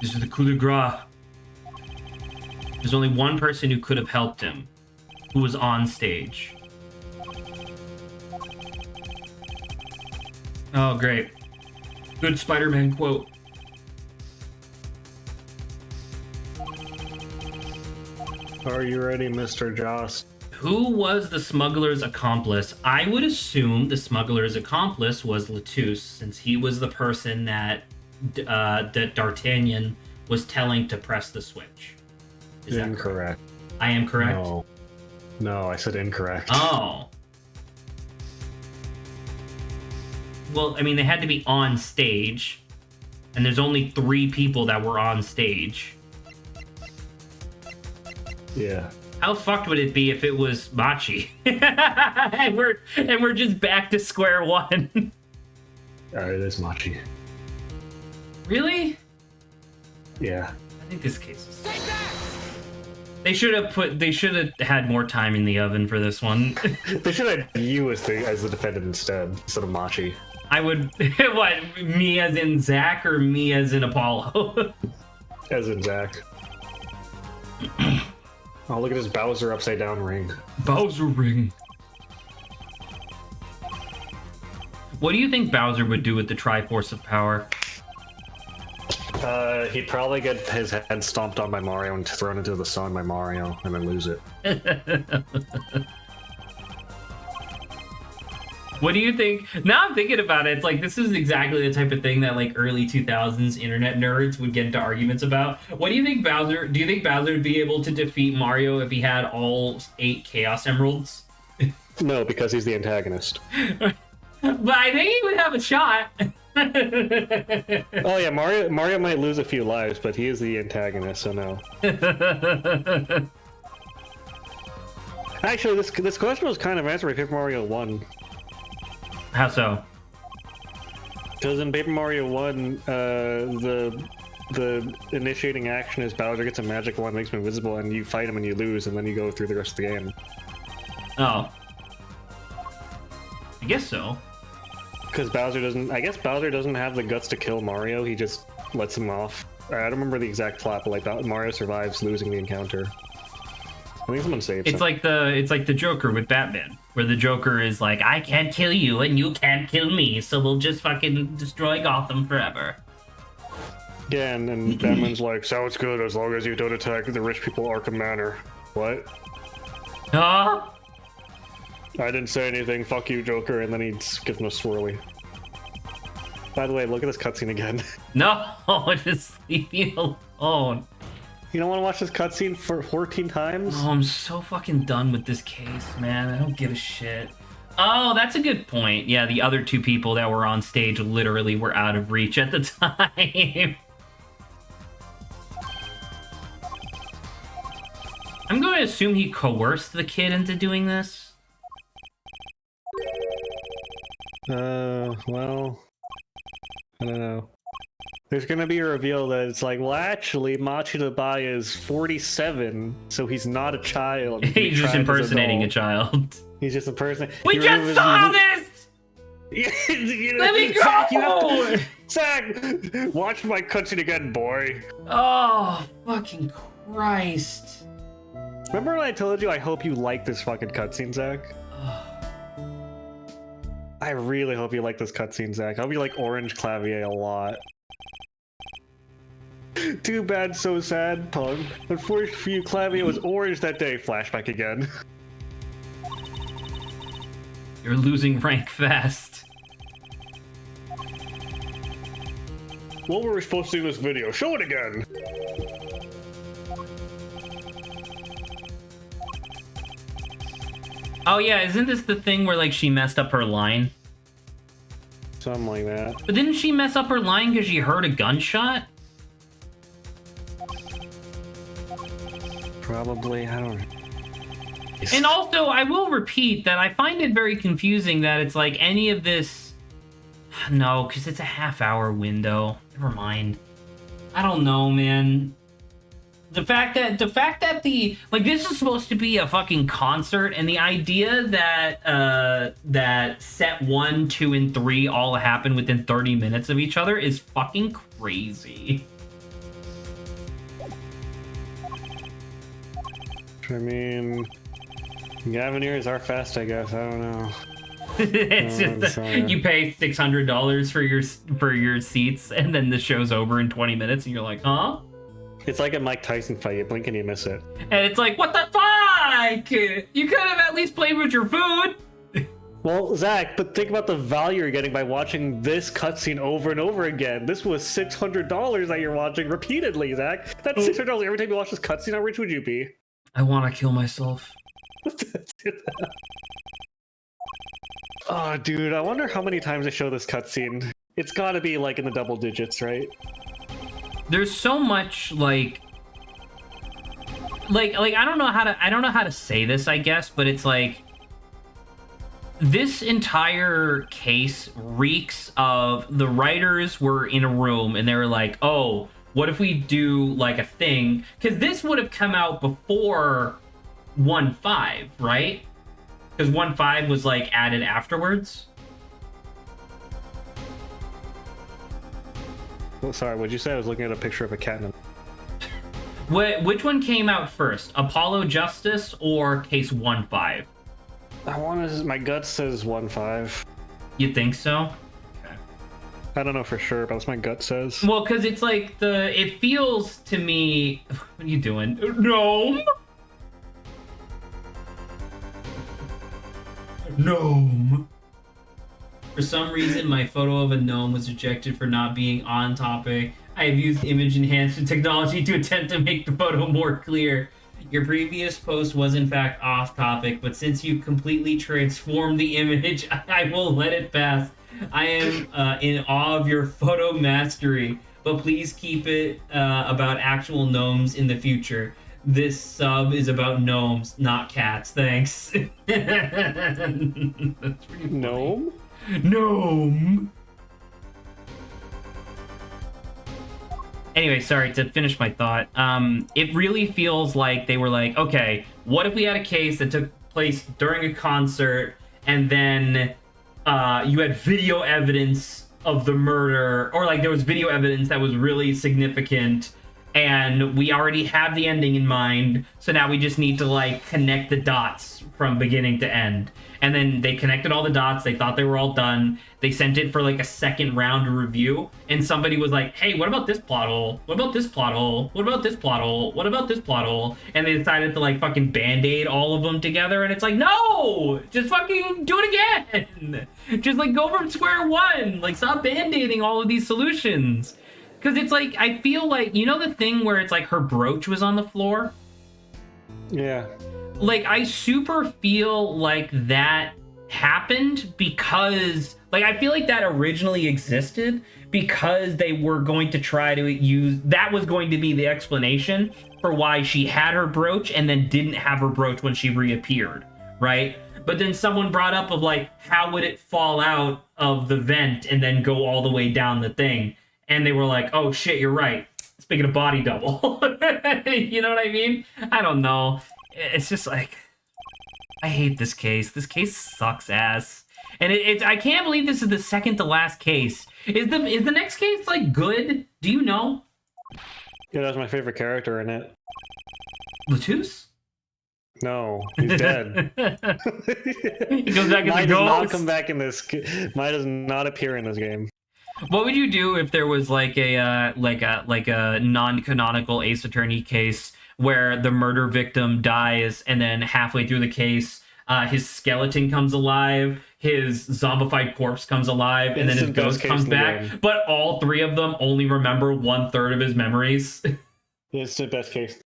This is the coup de grace. There's only one person who could have helped him, who was on stage. Oh, great. Good Spider-Man quote. Are you ready, Mr. Joss? Who was the smuggler's accomplice? I would assume the smuggler's accomplice was Latouche, since he was the person that that D'Artagnan was telling to press the switch. Is that incorrect? I am correct? No, I said incorrect. Oh. Well, I mean, they had to be on stage, and there's only 3 people that were on stage. Yeah. How fucked would it be if it was Machi? and we're just back to square one. Alright, it is Machi. Really? Yeah. I think this case is... They should have had more time in the oven for this one. They should have you as the defendant instead of Machi. I would... What? Me as in Zach or me as in Apollo? As in Zach. Oh, look at this Bowser upside down ring. Bowser ring. What do you think Bowser would do with the Triforce of Power? He'd probably get his head stomped on by Mario and thrown into the sun by Mario, and then lose it. What do you think? Now I'm thinking about it, it's like this is exactly the type of thing that like early 2000s internet nerds would get into arguments about. What do you think Bowser? Do you think Bowser would be able to defeat Mario if he had all 8 Chaos Emeralds? No, because he's the antagonist. But I think he would have a shot. Oh yeah, Mario might lose a few lives, but he is the antagonist, so no. Actually, this question was kind of answered by Paper Mario 1. How so? Because in Paper Mario 1, the initiating action is Bowser gets a magic wand, makes him invisible, and you fight him and you lose, and then you go through the rest of the game. Oh. I guess so. Because I guess Bowser doesn't have the guts to kill Mario, he just lets him off. I don't remember the exact plot, but like Mario survives losing the encounter. I think someone saves him. It's like the Joker with Batman, where the Joker is like, I can't kill you and you can't kill me, so we'll just fucking destroy Gotham forever. Yeah, and Batman's like, sounds good as long as you don't attack the rich people Arkham Manor. What? Huh? I didn't say anything, fuck you, Joker, and then he gives him a swirly. By the way, look at this cutscene again. No, just leave me alone. You don't want to watch this cutscene for 14 times? Oh, I'm so fucking done with this case, man. I don't give a shit. Oh, that's a good point. Yeah, the other 2 people that were on stage literally were out of reach at the time. I'm going to assume he coerced the kid into doing this. Well, I don't know. There's gonna be a reveal that it's like, well, actually, Machi Tabaya is 47, so he's not a child. He's just impersonating a child. He's just impersonating. We just saw this! Let me go! Zach, watch my cutscene again, boy. Oh, fucking Christ. Remember when I told you I hope you like this fucking cutscene, Zach? I really hope you like this cutscene, Zach. I hope you like Orange Clavier a lot. Too bad, so sad, Pug. Unfortunately for you, Clavier was orange that day. Flashback again. You're losing rank fast. What were we supposed to do in this video? Show it again! Oh yeah, isn't this the thing where like she messed up her line? Something like that. But didn't she mess up her line because she heard a gunshot? Probably, I don't know. And also, I will repeat that I find it very confusing that it's like any of this... No, because it's a half-hour window. Never mind. I don't know, man. The fact that the like this is supposed to be a fucking concert, and the idea that that set 1, 2, and 3 all happen within 30 minutes of each other is fucking crazy. I mean, Gavin is our fast, I guess. I don't know. It's just you pay $600 for your seats, and then the show's over in 20 minutes, and you're like, huh? It's like a Mike Tyson fight. You blink and you miss it. And it's like, what the fuck? You could have at least played with your food. Well, Zach, but think about the value you're getting by watching this cutscene over and over again. This was $600 that you're watching repeatedly, Zach. That's $600 every time you watch this cutscene. How rich would you be? I want to kill myself. Oh, dude, I wonder how many times they show this cutscene. It's got to be like in the double digits, right? There's so much like I don't know how to say this, I guess, but it's like this entire case reeks of the writers were in a room and they were like, oh, what if we do like a thing? Because this would have come out before 1.5, right? Because 1.5 was like added afterwards. Well, sorry, what'd you say? I was looking at a picture of a cat. Which one came out first? Apollo Justice or Case 1.5? I want to. My gut says 1.5. You think so? Okay. I don't know for sure, but that's my gut says. Well, because it's like it feels to me. What are you doing? Gnome? Gnome. For some reason, my photo of a gnome was rejected for not being on topic. I have used image enhancement technology to attempt to make the photo more clear. Your previous post was in fact off topic, but since you completely transformed the image, I will let it pass. I am in awe of your photo mastery, but please keep it about actual gnomes in the future. This sub is about gnomes, not cats. Thanks. That's pretty funny. Gnome? Gnome. Anyway, sorry, to finish my thought, it really feels like they were like, okay, what if we had a case that took place during a concert and then you had video evidence of the murder, or like there was video evidence that was really significant and we already have the ending in mind, so now we just need to like connect the dots from beginning to end. And then they connected all the dots, they thought they were all done, they sent it for like a second round of review, and somebody was like, hey, what about this plot hole? What about this plot hole? What about this plot hole? What about this plot hole? And they decided to like fucking band-aid all of them together, and it's like, no! Just fucking do it again! Just like go from square one! Like stop band-aiding all of these solutions. Because it's like, I feel like, you know the thing where it's like her brooch was on the floor? Yeah. Like, I super feel like that happened because, like, I feel like that originally existed because they were going to try to use, that was going to be the explanation for why she had her brooch and then didn't have her brooch when she reappeared, right? But then someone brought up of, like, how would it fall out of the vent and then go all the way down the thing? And they were like, oh shit, you're right. Speaking of body double. You know what I mean? I don't know. It's just like, I hate this case. This case sucks ass. And it's I can't believe this is the second to last case. Is the next case like good? Do you know? Yeah, that's my favorite character in it. Latus? No, he's dead. He goes back as a Mine does ghost. not come back in this. Mine does not appear in this game. What would you do if there was like a non-canonical Ace Attorney case where the murder victim dies and then halfway through the case, his skeleton comes alive, his zombified corpse comes alive, and then his ghost comes back, but all three of them only remember 1/3 of his memories? It's the best case.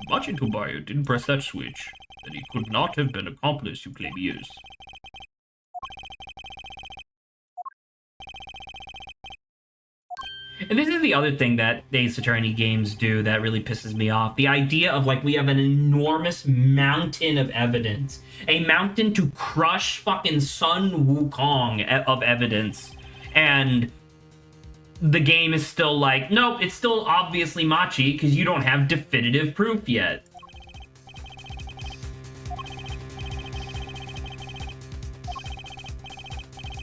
Machi Tobayo didn't press that switch, then he could not have been accomplice you claim he is. And this is the other thing that Ace Attorney games do that really pisses me off. The idea of, like, we have an enormous mountain of evidence. A mountain to crush fucking Sun Wukong of evidence. And the game is still like, nope, it's still obviously Machi because you don't have definitive proof yet.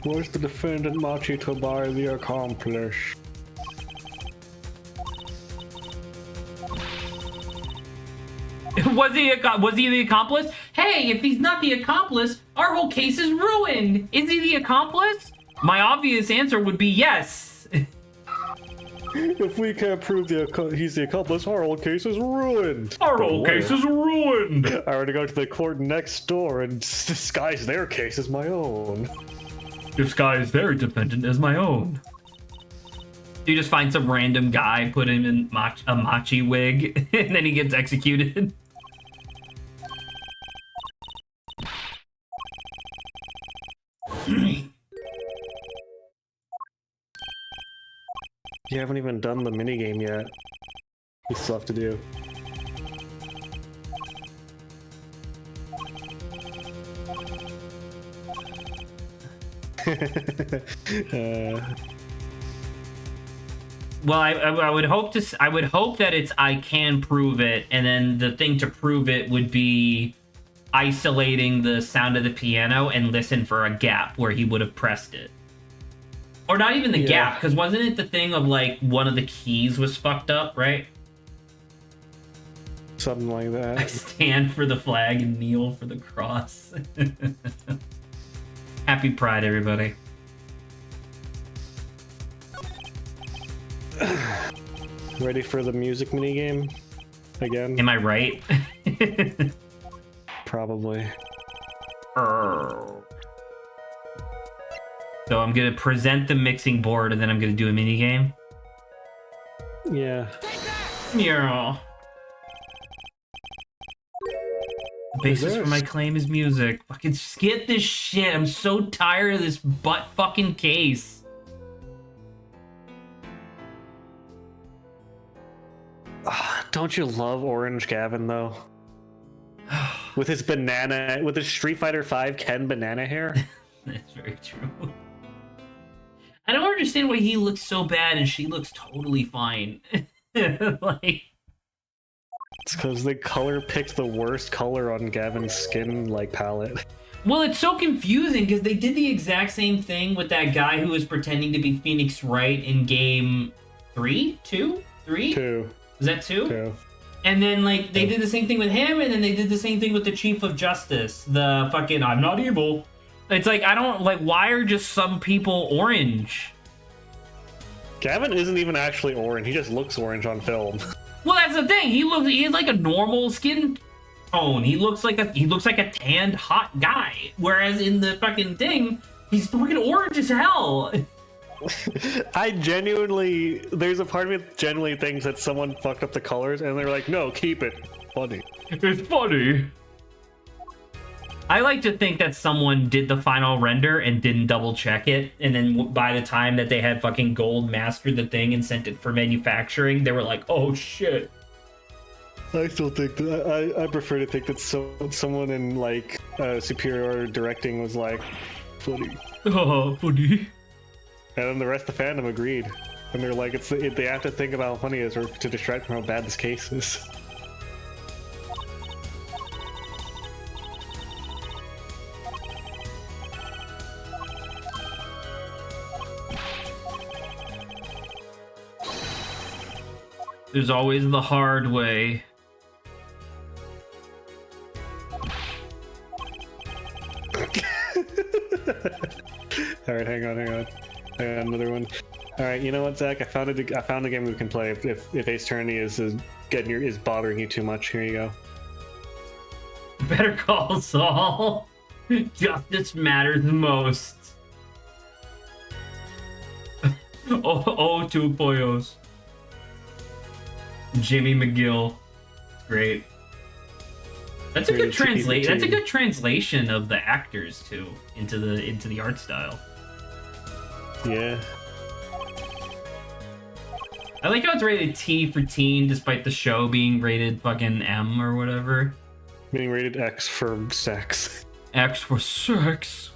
Where's the defendant Machi Tobai the accomplice? Was he the accomplice? Hey, if he's not the accomplice, our whole case is ruined. Is he the accomplice? My obvious answer would be yes. If we can't prove he's the accomplice, our whole case is ruined. Our whole case is ruined. I already go to the court next door and disguise their case as my own. Disguise their defendant as my own. You just find some random guy, put him in a machi wig, and then he gets executed. You haven't even done the minigame yet. You still have to do. Well, I would hope that it's I can prove it, and then the thing to prove it would be isolating the sound of the piano and listen for a gap where he would have pressed it. Or not even the gap, because wasn't it the thing of like one of the keys was fucked up, right? Something like that. I stand for the flag and kneel for the cross. Happy Pride, everybody. Ready for the music minigame again? Am I right? Probably. So I'm gonna present the mixing board and then I'm gonna do a mini game. Yeah. Yeah. The basis for my claim is music. Fucking skip this shit. I'm so tired of this butt fucking case. Don't you love Orange Gavin though? With his Street Fighter V Ken banana hair? That's very true. I don't understand why he looks so bad and she looks totally fine. Like, it's because they picked the worst color on Gavin's skin palette. Well, it's so confusing because they did the exact same thing with that guy who was pretending to be Phoenix Wright in game 3? 2? 3? 2. Was that 2? 2. And then, like, they did the same thing with him, and then they did the same thing with the Chief of Justice. The fucking, I'm not evil. It's like, I don't, like, why are just some people orange? Gavin isn't even actually orange. He just looks orange on film. Well, that's the thing. He has, like, a normal skin tone. He looks like a tanned, hot guy. Whereas in the fucking thing, he's fucking orange as hell. There's a part of me that genuinely thinks that someone fucked up the colors and they're like, no, keep it. Funny. It's funny. I like to think that someone did the final render and didn't double check it, and then by the time that they had fucking gold mastered the thing and sent it for manufacturing, they were like, oh shit. I still think that I prefer to think that someone in superior directing was like, funny. Oh, funny. And then the rest of the fandom agreed. And they're like, they have to think about how funny it is or to distract from how bad this case is. There's always the hard way. Alright, hang on. I got another one. Alright, you know what, Zach? I found a game we can play if Ace Attorney is bothering you too much. Here you go. Better Call Saul. Justice matters most. Oh, two pollos. Jimmy McGill. Great. That's a good translation. That's a good translation of the actors too into the art style. Yeah. I like how it's rated T for teen, despite the show being rated fucking M or whatever. Being rated X for sex. X for sex.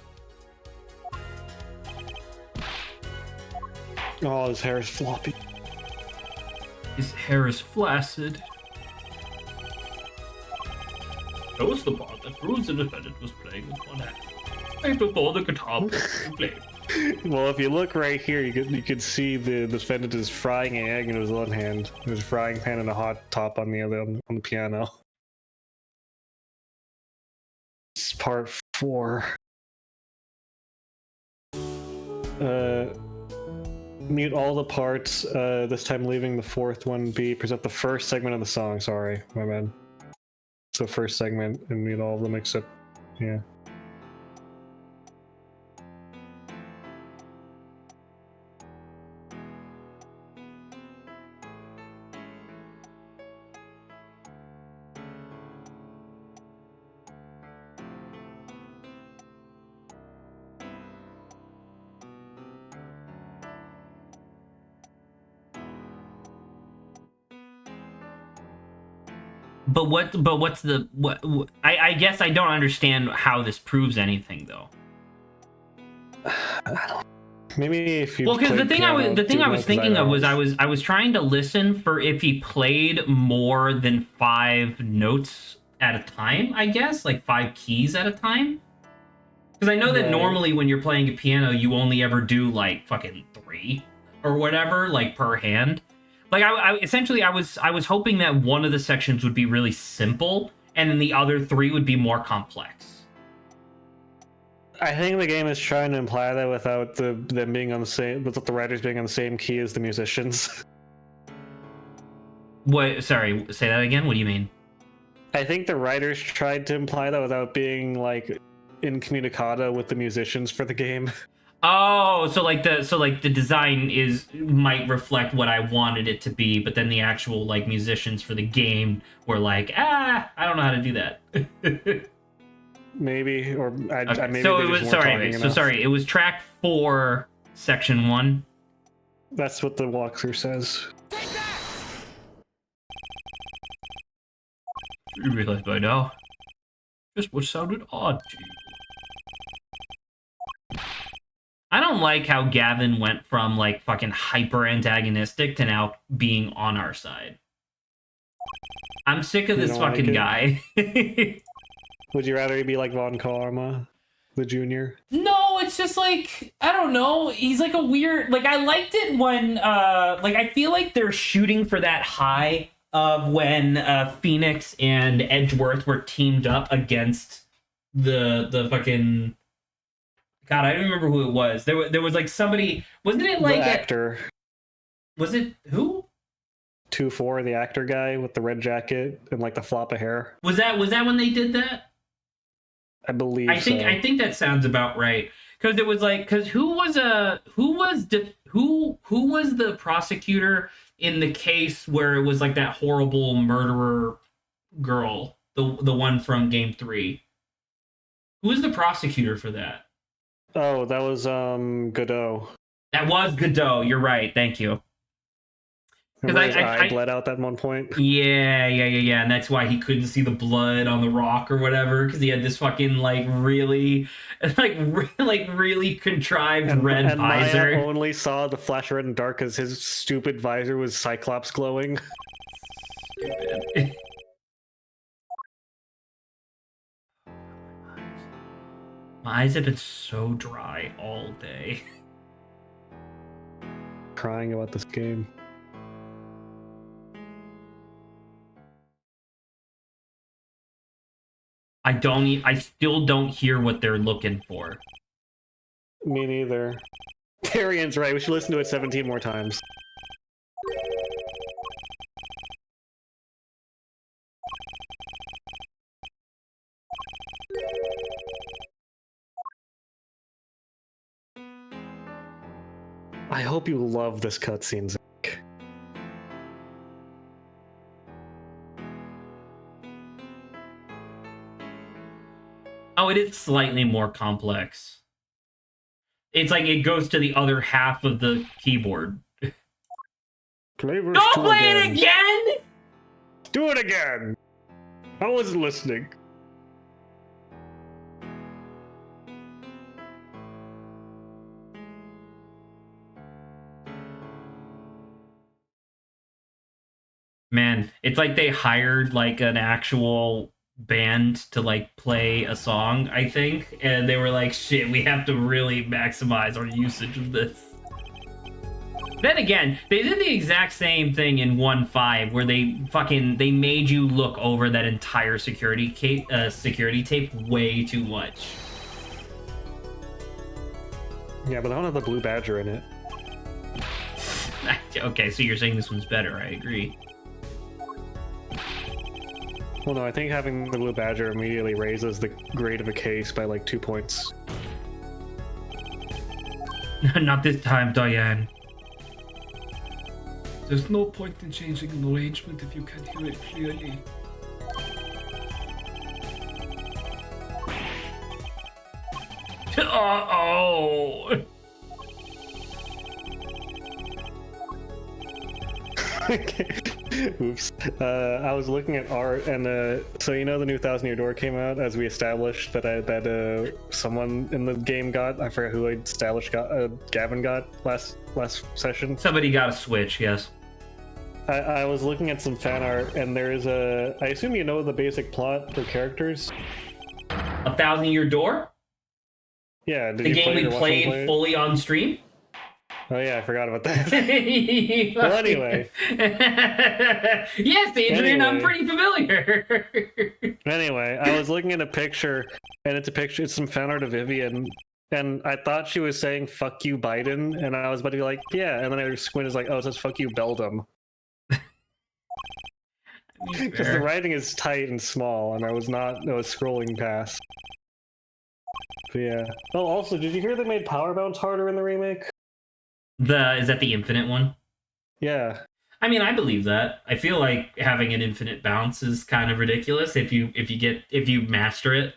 Oh, his hair is floppy. His hair is flaccid. Shows the part that proves the defendant was playing with one hand. Right before the guitar was played. Well, if you look right here, you could see the defendant is frying an egg in his one hand. There's a frying pan and a hot top on the other on the piano. part 4. Mute all the parts, this time leaving the 4th one be. Present the first segment of the song. Sorry, my bad. So first segment and mute all of them except, yeah. But what's the what? I guess I don't understand how this proves anything though. Maybe if you. Well, because the thing I was thinking of was I was trying to listen for if he played more than 5 notes at a time. I guess like 5 keys at a time. Because I know that normally when you're playing a piano, you only ever do like fucking 3 or whatever, like per hand. Like I essentially I was hoping that one of the sections would be really simple, and then the other 3 would be more complex. I think the game is trying to imply that without them being on the same, without the writers being on the same key as the musicians. What? Sorry, say that again. What do you mean? I think the writers tried to imply that without being like incommunicado with the musicians for the game. Oh, so the design might reflect what I wanted it to be, but then the actual like musicians for the game were like, I don't know how to do that. Maybe, or okay. maybe so it was sorry. It was track 4, section 1. That's what the walkthrough says. You realize by now just what sounded odd to you. I don't like how Gavin went from like fucking hyper antagonistic to now being on our side. I'm sick of this fucking guy. Would you rather he be like Von Karma, the junior? No, it's just like, I don't know. He's like a weird, like I liked it when like I feel like they're shooting for that high of when Phoenix and Edgeworth were teamed up against the fucking, God, I don't remember who it was. There was like somebody, wasn't it like the actor? Was it who? 2-4, the actor guy with the red jacket and like the flop of hair. Was that when they did that? I believe. I think that sounds about right. Because it was like, because who was the prosecutor in the case where it was like that horrible murderer girl, the one from Game 3? Who was the prosecutor for that? Oh, that was Godot. That was Godot. You're right. Thank you. Because I bled out at one point. Yeah, and that's why he couldn't see the blood on the rock or whatever, because he had this fucking like really contrived red visor. Maya only saw the flash red and dark because his stupid visor was Cyclops glowing. Stupid. My eyes have been so dry all day. Crying about this game. I still don't hear what they're looking for. Me neither. Tyrian's right, we should listen to it 17 more times. I hope you love this cutscene, Zach. Oh, it is slightly more complex. It's like it goes to the other half of the keyboard. Don't play it again! Do it again! I wasn't listening. Man, it's like they hired like an actual band to like play a song, I think, and they were like, shit, we have to really maximize our usage of this. Then again, they did the exact same thing in 1.5 where they made you look over that entire security tape way too much. Yeah, but I don't have the blue badger in it. Okay, so you're saying this one's better. I agree. Well, no, I think having the blue badger immediately raises the grade of a case by like 2 points. Not this time, Diane. There's no point in changing an arrangement if you can't hear it clearly. Uh-oh! Okay. Oops. I was looking at art, and so you know the new 1,000-Year Door came out, as we established that someone in the game got. I forgot who I established Gavin got last session. Somebody got a Switch, yes. I was looking at some fan art, and there is I assume you know the basic plot or characters. 1,000-Year Door? Yeah. The game we played fully on stream? Oh yeah, I forgot about that. Well, anyway. Yes, Adrian, I'm pretty familiar. Anyway, I was looking at a picture, and it's some fan art of Vivian, and I thought she was saying "fuck you, Biden," and I was about to be like, "Yeah," and then I squinted, like, "Oh, it says "fuck you, Beldam," because the writing is tight and small, and I was scrolling past. But yeah. Oh, also, did you hear they made Power Bounce harder in the remake? Is that the infinite one? Yeah. I mean, I believe that. I feel like having an infinite bounce is kind of ridiculous if you master it.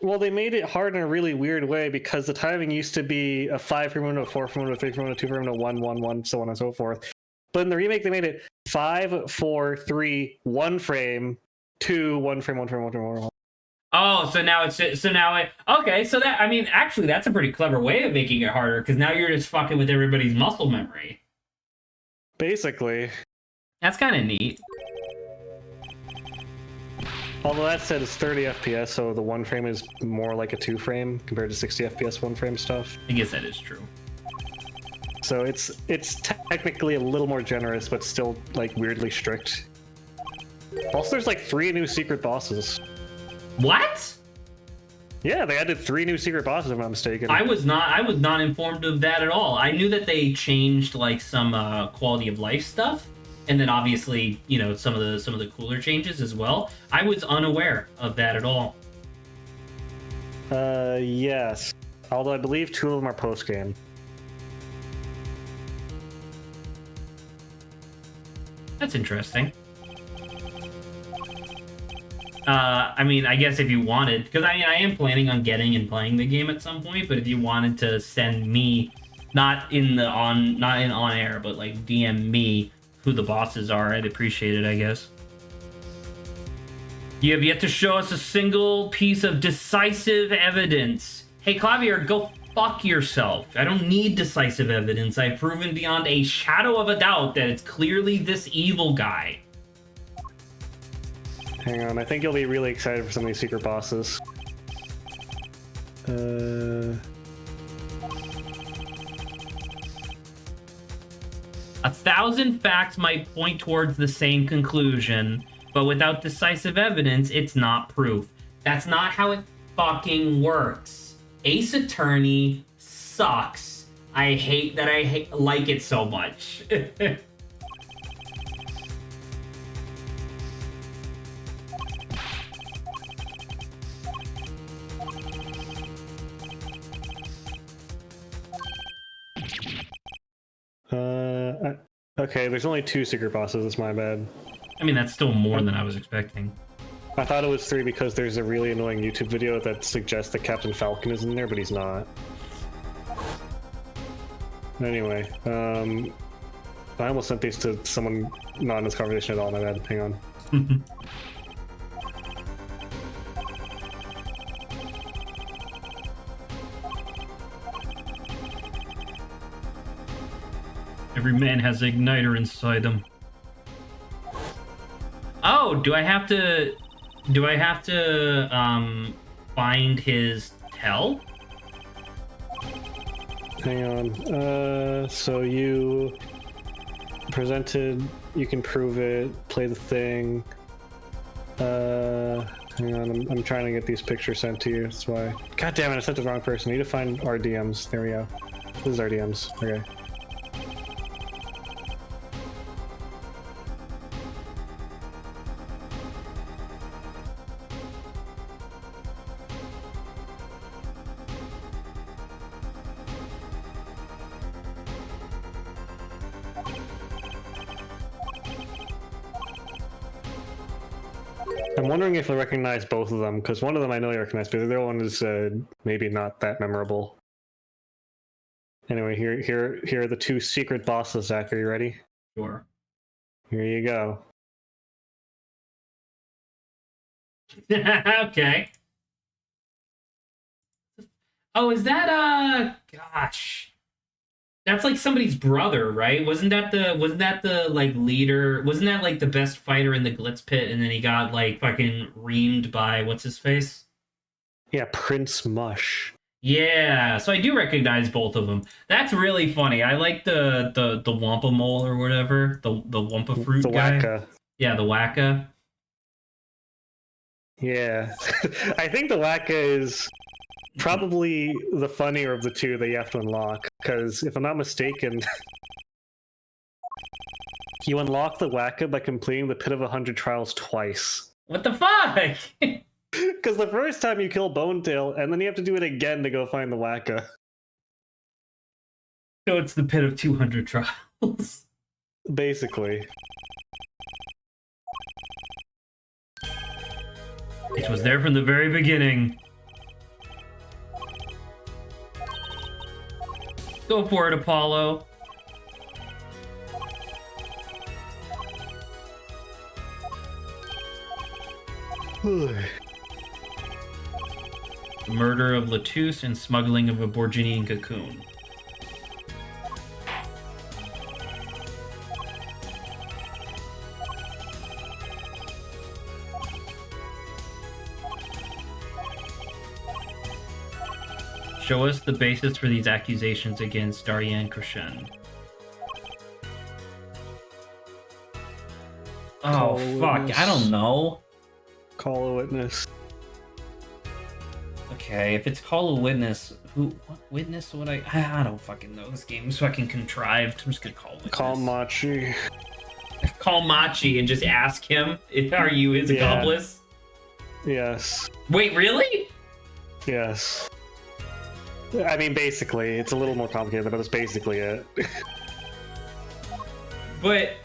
Well, they made it hard in a really weird way because the timing used to be a 5-frame window, a 4-frame window, a 3-frame window, 2-frame window, 1, 1, 1, so on and so forth. But in the remake, they made it 5, 4, 3, 1 frame, 2, 1 frame, 1 frame, 1 frame, 1 frame. Oh, so now okay, so that, I mean, actually that's a pretty clever way of making it harder, because now you're just fucking with everybody's muscle memory. Basically. That's kind of neat. Although that said, it's 30 FPS, so the 1 frame is more like a 2 frame compared to 60 FPS 1 frame stuff. I guess that is true. So it's technically a little more generous, but still like weirdly strict. Also, there's like 3 new secret bosses. What? Yeah, they added 3 new secret bosses, if I'm not mistaken. I was not informed of that at all. I knew that they changed like some quality of life stuff, and then obviously, you know, some of the cooler changes as well. I was unaware of that at all. Yes. Although I believe 2 of them are post game. That's interesting. I mean, I guess if you wanted, because I mean, I am planning on getting and playing the game at some point, but if you wanted to send me, not in on air, but like DM me who the bosses are, I'd appreciate it, I guess. You have yet to show us a single piece of decisive evidence. Hey, Clavier, go fuck yourself. I don't need decisive evidence. I've proven beyond a shadow of a doubt that it's clearly this evil guy. Hang on, I think you'll be really excited for some of these secret bosses. 1,000 facts might point towards the same conclusion, but without decisive evidence, it's not proof. That's not how it fucking works. Ace Attorney sucks. I hate that I like it so much. Okay, there's only 2 secret bosses, that's my bad. I mean, that's still more than I was expecting. I thought it was 3 because there's a really annoying YouTube video that suggests that Captain Falcon is in there, but he's not. Anyway, I almost sent these to someone not in this conversation at all, my bad. Hang on. Every man has an igniter inside them. Oh, do I have to find his tell? Hang on. So you presented, you can prove it, play the thing. Hang on, I'm trying to get these pictures sent to you, that's why. God damn it, I sent the wrong person. I need to find our DMs. There we go. This is our DMs. Okay. I'm wondering if I recognize both of them, because one of them I know I recognize, but the other one is maybe not that memorable. Anyway, here are the two secret bosses, Zach. Are you ready? Sure. Here you go. Okay. Oh, is that gosh. That's like somebody's brother, right? Wasn't that the like leader? Wasn't that like the best fighter in the Glitz pit, and then he got like fucking reamed by what's his face? Yeah, Prince Mush. Yeah, so I do recognize both of them. That's really funny. I like the Wampa mole or whatever, the Wampa fruit guy. Wacka. Yeah, the Wacka. Yeah, I think the Wacka is probably the funnier of the two that you have to unlock, because if I'm not mistaken, you unlock the Wacka by completing the Pit of 100 Trials twice. What the fuck? Because the first time you kill Bonetail, and then you have to do it again to go find the Wacka. So it's the Pit of 200 Trials. Basically. It was there from the very beginning. Go for it, Apollo. The murder of Latouche and smuggling of a Borginian cocoon. Show us the basis for these accusations against Darien Crescent. Oh, fuck. I don't know. Call a witness. Okay, if it's call a witness, what witness would I don't fucking know. This game's fucking contrived. I'm just gonna call witness. Call Machi. Call Machi and just ask him, are you his accomplice? Yes. Wait, really? Yes. I mean, basically, it's a little more complicated, but that's basically it. But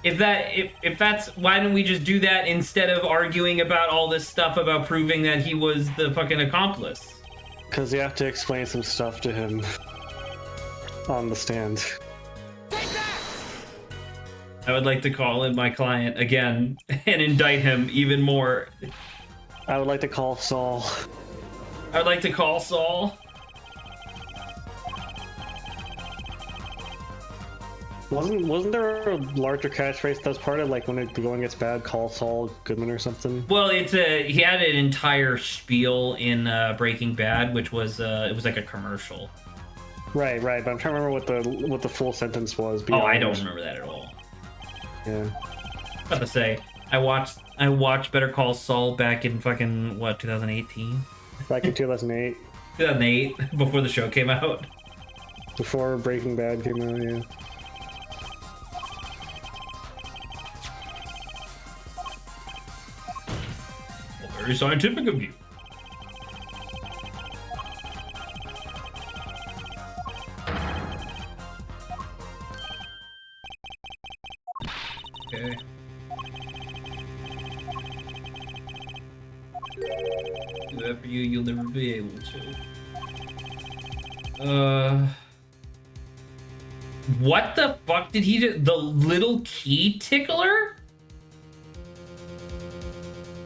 if that's, why don't we just do that instead of arguing about all this stuff about proving that he was the fucking accomplice? Because you have to explain some stuff to him on the stand. I would like to call in my client again and indict him even more. I would like to call Saul. I would like to call Saul. Wasn't there a larger catchphrase that was part of, like, when the going gets bad, call Saul Goodman or something? Well, he had an entire spiel in Breaking Bad, which was it was like a commercial. Right, but I'm trying to remember what the full sentence was. Oh, I don't remember that at all. Yeah. I was about to say, I watched Better Call Saul back in fucking 2018? Back in 2008. 2008, before the show came out. Before Breaking Bad came out, yeah. Very scientific of you. Okay. Do that for you, you'll never be able to. What the fuck did he do? The little key tickler?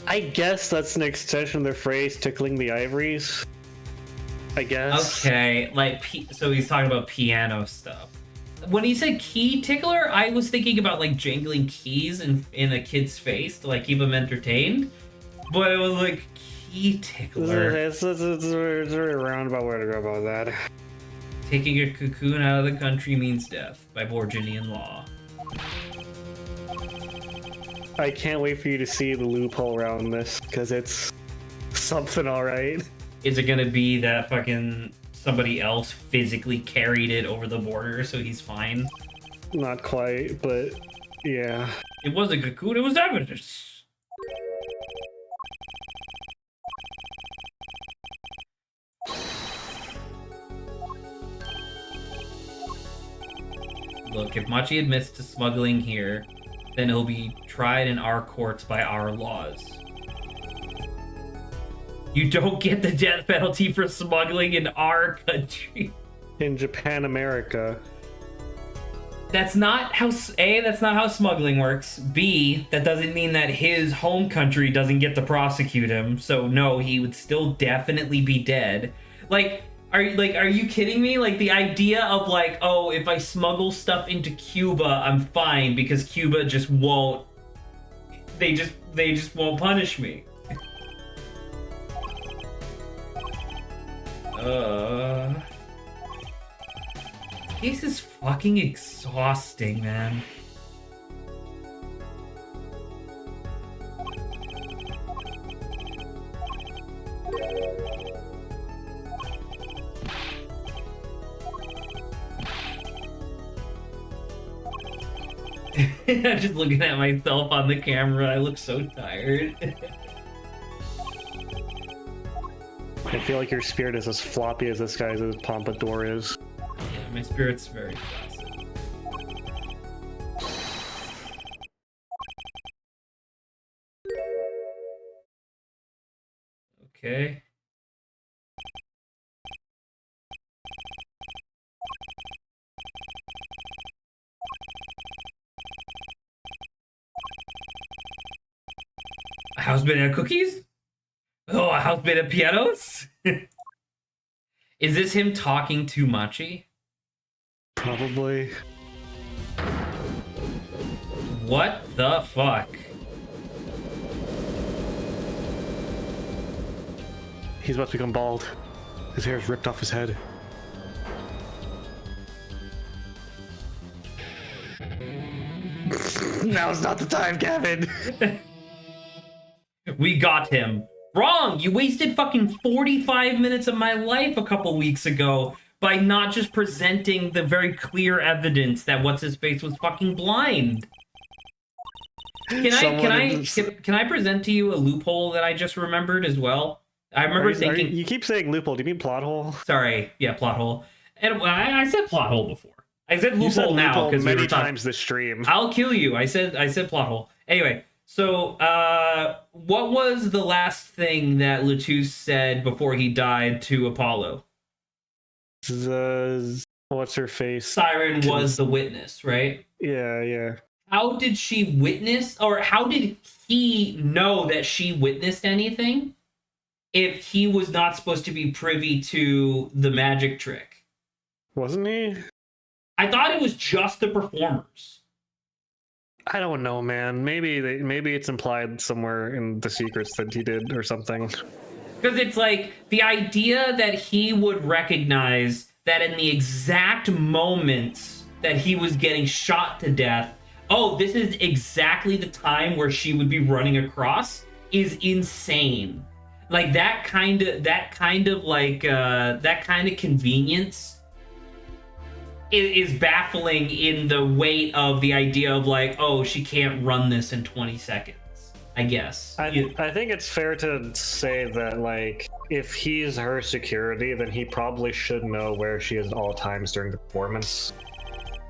I guess that's an extension of the phrase tickling the ivories. I guess. Okay, like, so he's talking about piano stuff. When he said key tickler, I was thinking about like jangling keys in a kid's face to like keep him entertained. But it was like key tickler. It's a very roundabout way to go about that. Taking a cocoon out of the country means death by Borgianian law. I can't wait for you to see the loophole around this, because it's something alright. Is it gonna be that fucking somebody else physically carried it over the border so he's fine? Not quite, but yeah. It was a cocoon, it was evidence. Look, if Machi admits to smuggling here, then he'll be tried in our courts by our laws. You don't get the death penalty for smuggling in our country. In Japan, America. That's not how, A, that's not how smuggling works. B, that doesn't mean that his home country doesn't get to prosecute him. So no, he would still definitely be dead. Like, are you kidding me? Like, the idea of like, oh, if I smuggle stuff into Cuba, I'm fine because Cuba just won't, they just won't punish me. This case is fucking exhausting, man. I'm just looking at myself on the camera. I look so tired. I feel like your spirit is as floppy as this guy's pompadour is. Yeah, my spirit's very fast. Okay. A house made of cookies? Oh, a house made of pianos? Is this him talking to Machi? Probably. What the fuck? He's about to become bald. His hair is ripped off his head. Now's not the time, Gavin! We got him. Wrong! You wasted fucking 45 minutes of my life a couple weeks ago by not just presenting the very clear evidence that what's-his-face was fucking blind. Can I present to you a loophole that I just remembered as well? I remember thinking... You keep saying loophole, do you mean plot hole? Sorry, yeah, plot hole. And I said plot hole before. I said loophole now because many times this stream. I'll kill you. I said plot hole. Anyway, so what was the last thing that Latouche said before he died to Apollo? What's her face? Siren was the witness, right? Yeah. How did she witness, or how did he know that she witnessed anything if he was not supposed to be privy to the magic trick? Wasn't he? I thought it was just the performers. I don't know, man. Maybe it's implied somewhere in the secrets that he did or something. Because it's like the idea that he would recognize that in the exact moments that he was getting shot to death, oh, this is exactly the time where she would be running across, is insane. Like that kind of convenience is baffling in the weight of the idea of like, oh, she can't run this in 20 seconds. I guess. I think it's fair to say that, like, if he's her security, then he probably should know where she is at all times during the performance.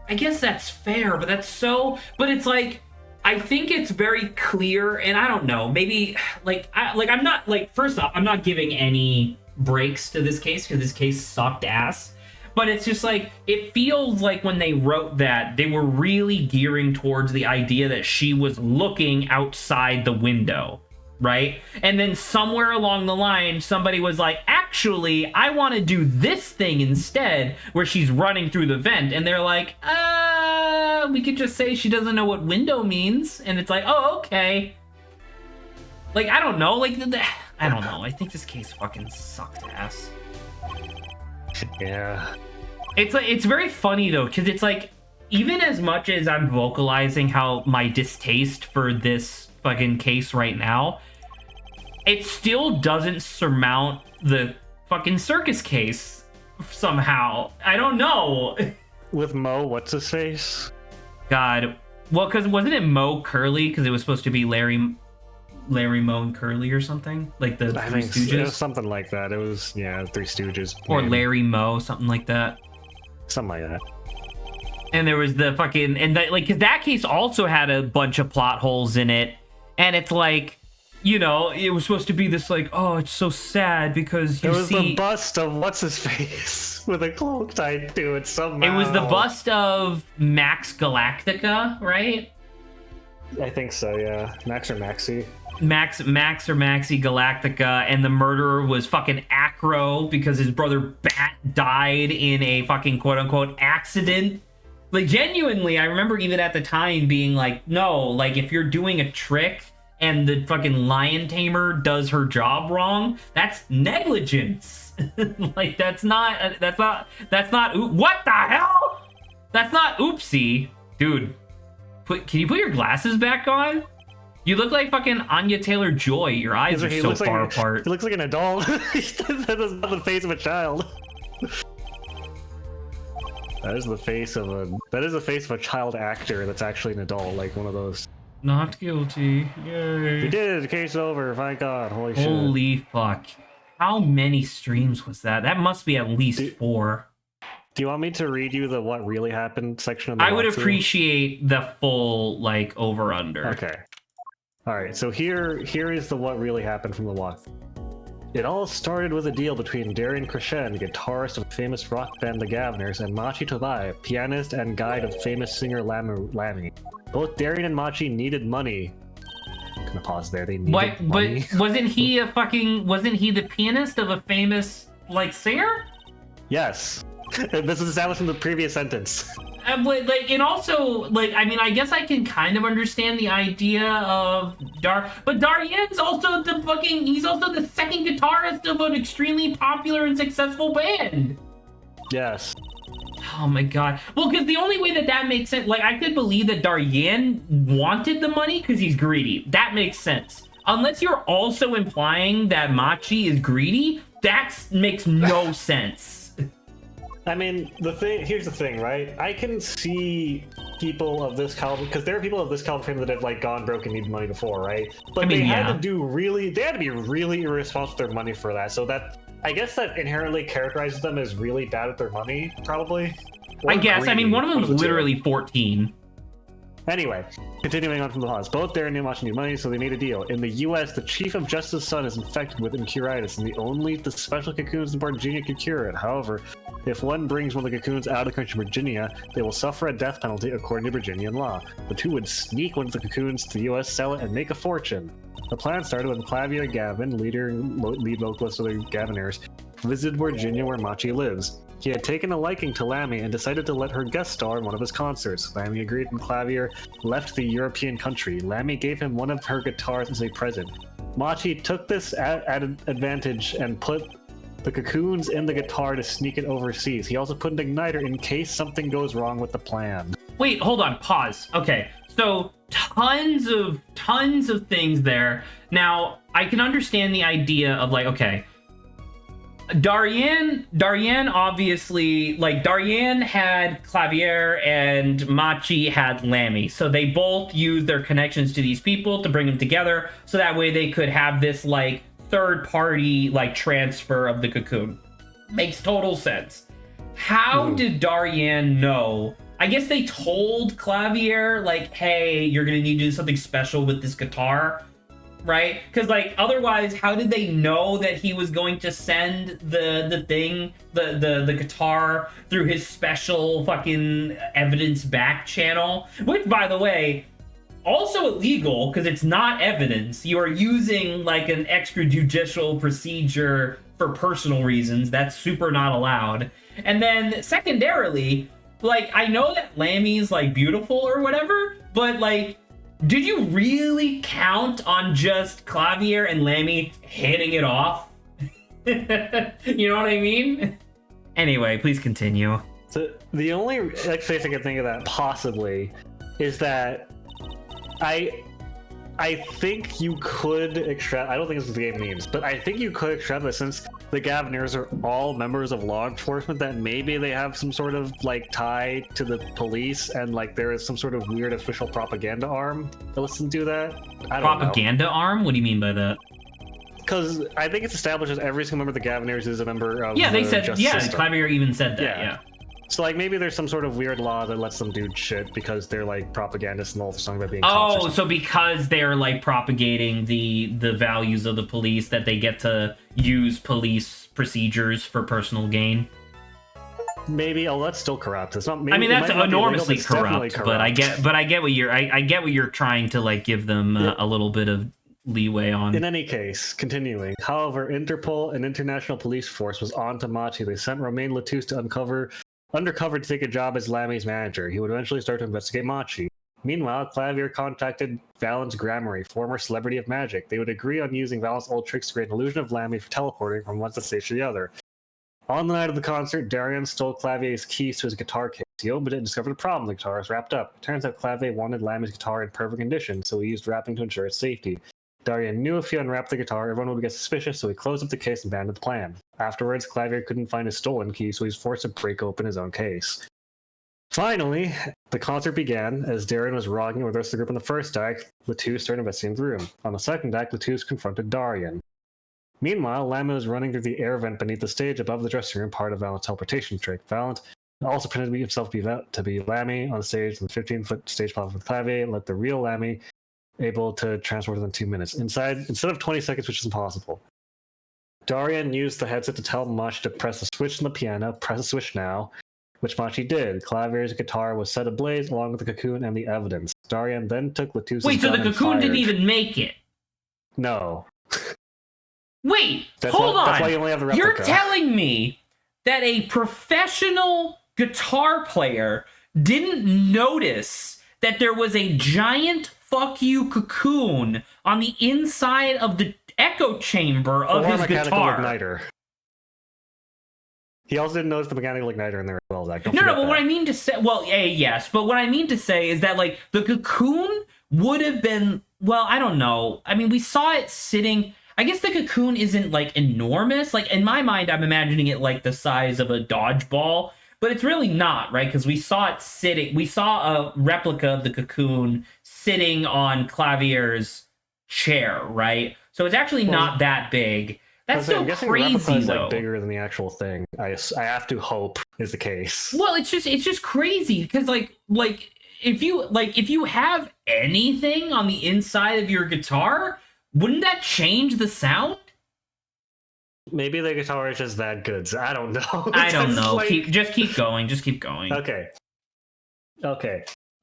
I guess that's fair, but it's like, I think it's very clear, and I don't know, maybe, I'm not, like, first off, I'm not giving any breaks to this case, because this case sucked ass. But it's just like, it feels like when they wrote that, they were really gearing towards the idea that she was looking outside the window, right? And then somewhere along the line, somebody was like, actually, I want to do this thing instead, where she's running through the vent. And they're like, we could just say she doesn't know what window means. And it's like, oh, okay. Like, I don't know. Like, I don't know. I think this case fucking sucked ass. Yeah. It's like, it's very funny though, because it's like, even as much as I'm vocalizing how my distaste for this fucking case right now, it still doesn't surmount the fucking circus case somehow. I don't know. With Mo, what's his face? God. Well, because wasn't it Mo Curly? Because it was supposed to be Larry, Mo, and Curly or something? Like the I Three think Stooges? it was something like that. It was, yeah, Three Stooges. Or maybe. Larry Mo, something like that. Something like that. And there was the fucking, and that, like, because that case also had a bunch of plot holes in it. And it's like, you know, it was supposed to be this like, oh, it's so sad because you It was see... the bust of what's his face with a cloak tied to it somehow. It was the bust of Max Galactica, right? I think so, yeah. Max or Maxi. Max or Maxi Galactica, and the murderer was fucking Acro because his brother Bat died in a fucking quote-unquote accident. Like, genuinely, I remember even at the time being like, no, like, if you're doing a trick and the fucking lion tamer does her job wrong, that's negligence. Like, that's not, what the hell? That's not oopsie. Dude, can you put your glasses back on? You look like fucking Anya Taylor-Joy. Your eyes are so far apart. He looks like an adult. That is not the face of a child. That is the face of a child actor that's actually an adult, like one of those. Not guilty. Yay. We did it. Case over. Thank God. Holy shit. Holy fuck. How many streams was that? That must be at least 4. Do you want me to read you the what really happened section of the I would walkthrough? appreciate the full, like, over-under. Okay. Alright, so here is the what really happened from the walkthrough. It all started with a deal between Darian Crescent, guitarist of famous rock band The Gavners, and Machi Tobai, pianist and guide of famous singer Lammy. Both Darian and Machi needed money. I'm gonna pause there. They needed money. But wasn't he the pianist of a famous, like, singer? Yes. This is established in the previous sentence. Like, and also, like, I mean, I guess I can kind of understand the idea of but Darian's also he's also the second guitarist of an extremely popular and successful band. Yes. Oh my god. Well, because the only way that makes sense, like, I could believe that Darian wanted the money because he's greedy. That makes sense. Unless you're also implying that Machi is greedy, that makes no sense. I mean, here's the thing, right? I can see people of this caliber, because there are people of this caliber that have, like, gone broke and needed money before, right? But they had to be really irresponsible with their money for that. So that, I guess that inherently characterizes them as really bad at their money, probably. I guess. I mean, one of them's literally 14. Anyway, continuing on from the pause. Both Darren and Machi need money, so they made a deal. In the US, the Chief of Justice's son is infected with incuritis, and only the special cocoons in Virginia can cure it. However, if one brings one of the cocoons out of the country Virginia, they will suffer a death penalty according to Virginian law. The two would sneak one of the cocoons to the US, sell it, and make a fortune. The plan started when Clavier Gavin, lead vocalist of the Gavinaires, visited Virginia where Machi lives. He had taken a liking to Lammy and decided to let her guest star in one of his concerts. Lammy agreed and Clavier left the European country. Lammy gave him one of her guitars as a present. Machi took this added advantage and put the cocoons in the guitar to sneak it overseas. He also put an igniter in case something goes wrong with the plan. Wait, hold on, pause. Okay, so tons of things there. Now, I can understand the idea of, like, okay, Darian obviously, like, Darian had Clavier and Machi had Lammy, so they both used their connections to these people to bring them together, so that way they could have this, like, third party, like, transfer of the cocoon. Makes total sense. How did Darian know? I guess they told Clavier, like, hey, you're gonna need to do something special with this guitar, right? Because, like, otherwise, how did they know that he was going to send the guitar through his special fucking evidence back channel? Which, by the way, also illegal because it's not evidence. You are using, like, an extrajudicial procedure for personal reasons. That's super not allowed. And then secondarily, like, I know that Lammy's, like, beautiful or whatever, but, like, did you really count on just Clavier and Lammy hitting it off? You know what I mean? Anyway, please continue. So the only explanation I can think of that possibly is that I think you could extract. I don't think this is what the game means, but I think you could extract that since the Gaviniers are all members of law enforcement, that maybe they have some sort of like tie to the police, and like there is some sort of weird official propaganda arm that lets them do that. I don't Propaganda arm? What do you mean by that? Because I think it's established that every single member of the Gaviniers is a member of they the said, justice system. Clavier even said that, yeah. So like maybe there's some sort of weird law that lets them do shit because they're like propagandists and all the song about being cops or something. So because they're like propagating the values of the police, that they get to use police procedures for personal gain. Maybe that's still corrupt. It's not. Maybe, I mean, that's enormously corrupt, but I get what you're trying to like give them a little bit of leeway on. In any case, continuing. However, Interpol and International Police Force was on to Machi. They sent Romain Latouche to undercover to take a job as Lammy's manager. He would eventually start to investigate Machi. Meanwhile, Clavier contacted Valence Gramarye, former celebrity of magic. They would agree on using Valence's old tricks to create an illusion of Lammy for teleporting from one stage to the other. On the night of the concert, Darian stole Clavier's keys to his guitar case. He opened it and discovered a problem. The guitar was wrapped up. It turns out Clavier wanted Lammy's guitar in perfect condition, so he used wrapping to ensure its safety. Darian knew if he unwrapped the guitar, everyone would get suspicious, so he closed up the case and abandoned the plan. Afterwards, Clavier couldn't find his stolen key, so he was forced to break open his own case. Finally, the concert began. As Darian was rocking with the rest of the group in the first act, Latouche started investigating the room. On the second act, Latouche confronted Darian. Meanwhile, Lammy was running through the air vent beneath the stage above the dressing room, part of Valence's teleportation trick. Valence also pretended himself to be Lammy on stage on the 15-foot stage platform with Clavier and let the real Lammy able to transport within 2 minutes. Instead of 20 seconds, which is impossible. Darian used the headset to tell Machi to press the switch on the piano, press the switch now, which Machi did. Clavier's guitar was set ablaze along with the cocoon and the evidence. Darian then took Latouche's gun. Wait, so the cocoon didn't even make it? No. Wait, hold on. That's why you only have the replica. You're telling me that a professional guitar player didn't notice that there was a giant fuck you cocoon on the inside of the echo chamber of his guitar? Igniter. He also didn't notice the mechanical igniter in there as well, Zach. What I mean to say, yes, but what I mean to say is that like the cocoon would have been, well, I don't know. I mean, we saw it sitting. I guess the cocoon isn't like enormous. Like in my mind, I'm imagining it like the size of a dodgeball, but it's really not, right? Because we saw it sitting. We saw a replica of the cocoon sitting on Clavier's chair, right? So it's actually not that big. That's still crazy, the is, though. Like, bigger than the actual thing. I have to hope is the case. Well, it's just crazy because like if you have anything on the inside of your guitar, wouldn't that change the sound? Maybe the guitar is just that good. So I don't know. I don't know. Like... Keep going. Just keep going. Okay.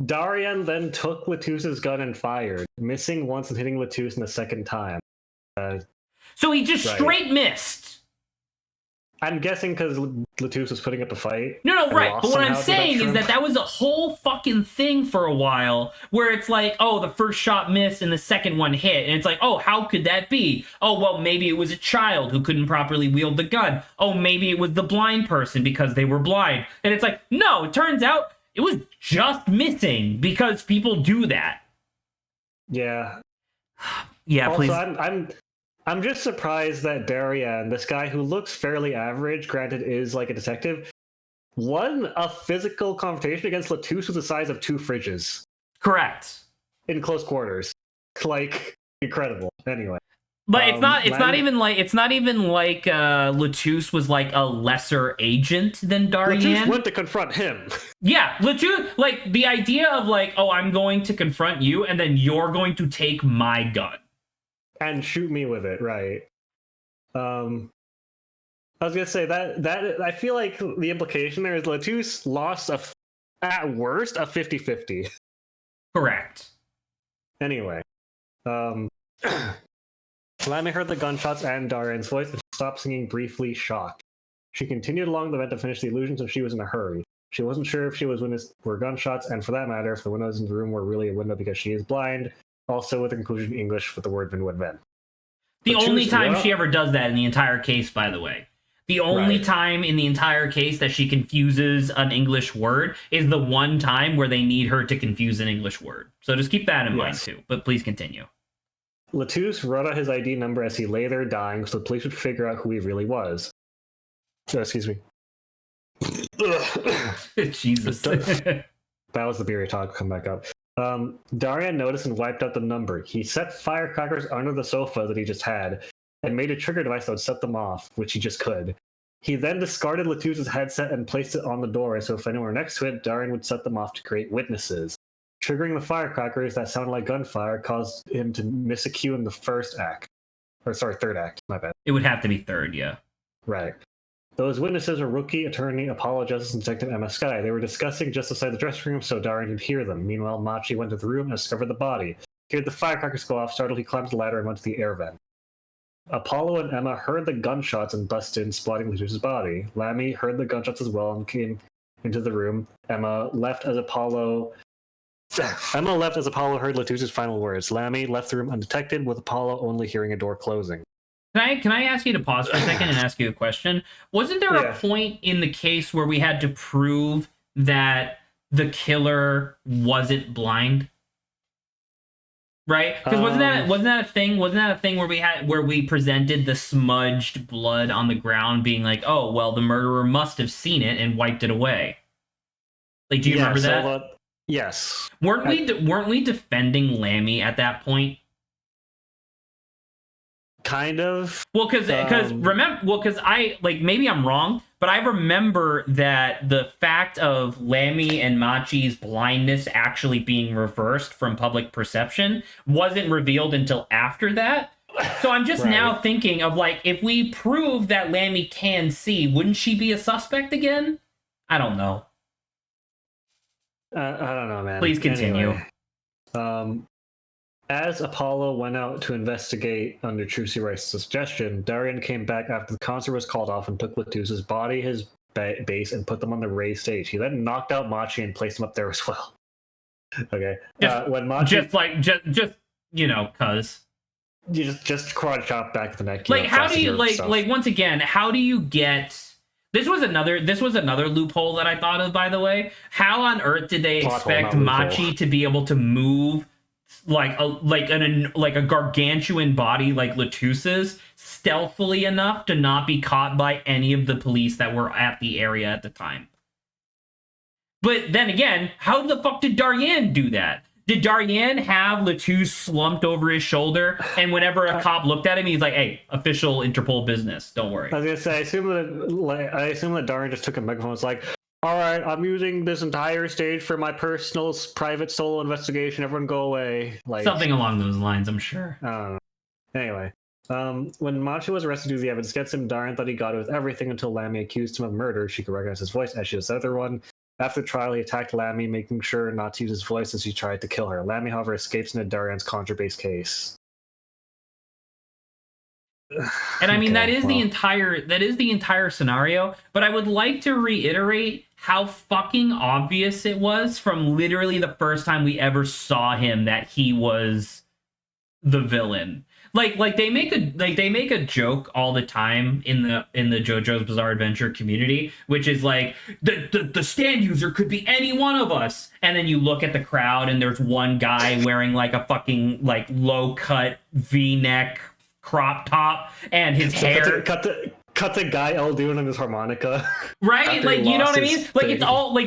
Darian then took Latouche's gun and fired, missing once and hitting Latouche in the second time. So he just straight missed. I'm guessing because Latouche was putting up a fight. No, right. But what I'm saying is that was a whole fucking thing for a while, where it's like, oh, the first shot missed and the second one hit. And it's like, oh, how could that be? Oh, well, maybe it was a child who couldn't properly wield the gun. Oh, maybe it was the blind person because they were blind. And it's like, no, it turns out it was just missing because people do that. Yeah. Yeah, also, please. I'm just surprised that Darian, this guy who looks fairly average, granted is like a detective, won a physical confrontation against Latouche with the size of 2 fridges. Correct. In close quarters. Like, incredible. Anyway. But it's not even like Latouche was like a lesser agent than Darian. Latouche went to confront him. Yeah, Latouche, like the idea of like, oh, I'm going to confront you and then you're going to take my gun. And shoot me with it, right? I was gonna say that I feel like the implication there is Latouche lost at worst a 50-50. Correct. Anyway, Lammy heard the gunshots and Darian's voice, and she stopped singing briefly, shocked. She continued along the vent to finish the illusion, so she was in a hurry. She wasn't sure if she were gunshots, and for that matter, if the windows in the room were really a window because she is blind. Also with the inclusion in English with the word vent. The only time she ever does that in the entire case, by the way. The only Right. time in the entire case that she confuses an English word is the one time where they need her to confuse an English word. So just keep that in mind Yes. too. But please continue. Latouche wrote out his ID number as he lay there dying so the police would figure out who he really was. Excuse me. Jesus. That was the beer talk. Come back up. Darian noticed and wiped out the number. He set firecrackers under the sofa that he just had and made a trigger device that would set them off, which he just could. He then discarded Latouche's headset and placed it on the door, so if anyone were next to it, Darian would set them off to create witnesses. Triggering the firecrackers that sounded like gunfire caused him to miss a cue in the third act. My bad. It would have to be third, yeah. Right. Those witnesses were rookie attorney Apollo Justice and Detective Emma Skye. They were discussing just outside the dressing room, so Darian could hear them. Meanwhile, Machi went to the room and discovered the body. He heard the firecrackers go off. Startled, he climbed the ladder and went to the air vent. Apollo and Emma heard the gunshots and busted in, spotting Latouche's body. Lammy heard the gunshots as well and came into the room. Emma left as Apollo heard Latouche's final words. Lammy left the room undetected, with Apollo only hearing a door closing. Can I ask you to pause for a second and ask you a question? Wasn't there a point in the case where we had to prove that the killer wasn't blind? Right? Because wasn't that a thing? Wasn't that a thing where we presented the smudged blood on the ground, being like, oh well, the murderer must have seen it and wiped it away. Like, do you remember that? Yes. Weren't we defending Lammy at that point? Kind of. Well, because I, like, maybe I'm wrong, but I remember that the fact of Lammy and Machi's blindness actually being reversed from public perception wasn't revealed until after that. So I'm just now thinking of, like, if we prove that Lammy can see, wouldn't she be a suspect again? I don't know. I don't know, man. Please continue. Anyway, as Apollo went out to investigate under Trucy Rice's suggestion, Darian came back after the concert was called off and took Latouche's body, his base, and put them on the raised stage. He then knocked out Machi and placed him up there as well. Okay. When Machi... Just you know, cuz... You just karate chop back the neck. Like, how do you, like, once again, how do you get... This was another loophole that I thought of, by the way. How on earth did they expect Machi to be able to move like a gargantuan body like Latouche's stealthily enough to not be caught by any of the police that were at the area at the time? But then again, how the fuck did Darian do that? Did Darian have Latouche slumped over his shoulder, and whenever a cop looked at him, he's like, "Hey, official Interpol business, don't worry." I was gonna say, I assume that Darian just took a microphone. It's like, "All right, I'm using this entire stage for my personal, private, solo investigation. Everyone, go away." Like something along those lines, I'm sure. I don't know. Anyway, when Machi was arrested due to the evidence against him, Darian thought he got it with everything until Lammy accused him of murder. She could recognize his voice, as she does the other one. After the trial, he attacked Lammy, making sure not to use his voice as he tried to kill her. Lammy, however, escapes into Darian's contra-based case. And I mean, that is the entire scenario, but I would like to reiterate how fucking obvious it was from literally the first time we ever saw him that he was the villain. Like they make a joke all the time in the JoJo's Bizarre Adventure community, which is like the stand user could be any one of us, and then you look at the crowd and there's one guy wearing like a fucking like low cut V-neck crop top and his hair cut the guy L doing on his harmonica. Right? Like, you know what I mean? Like,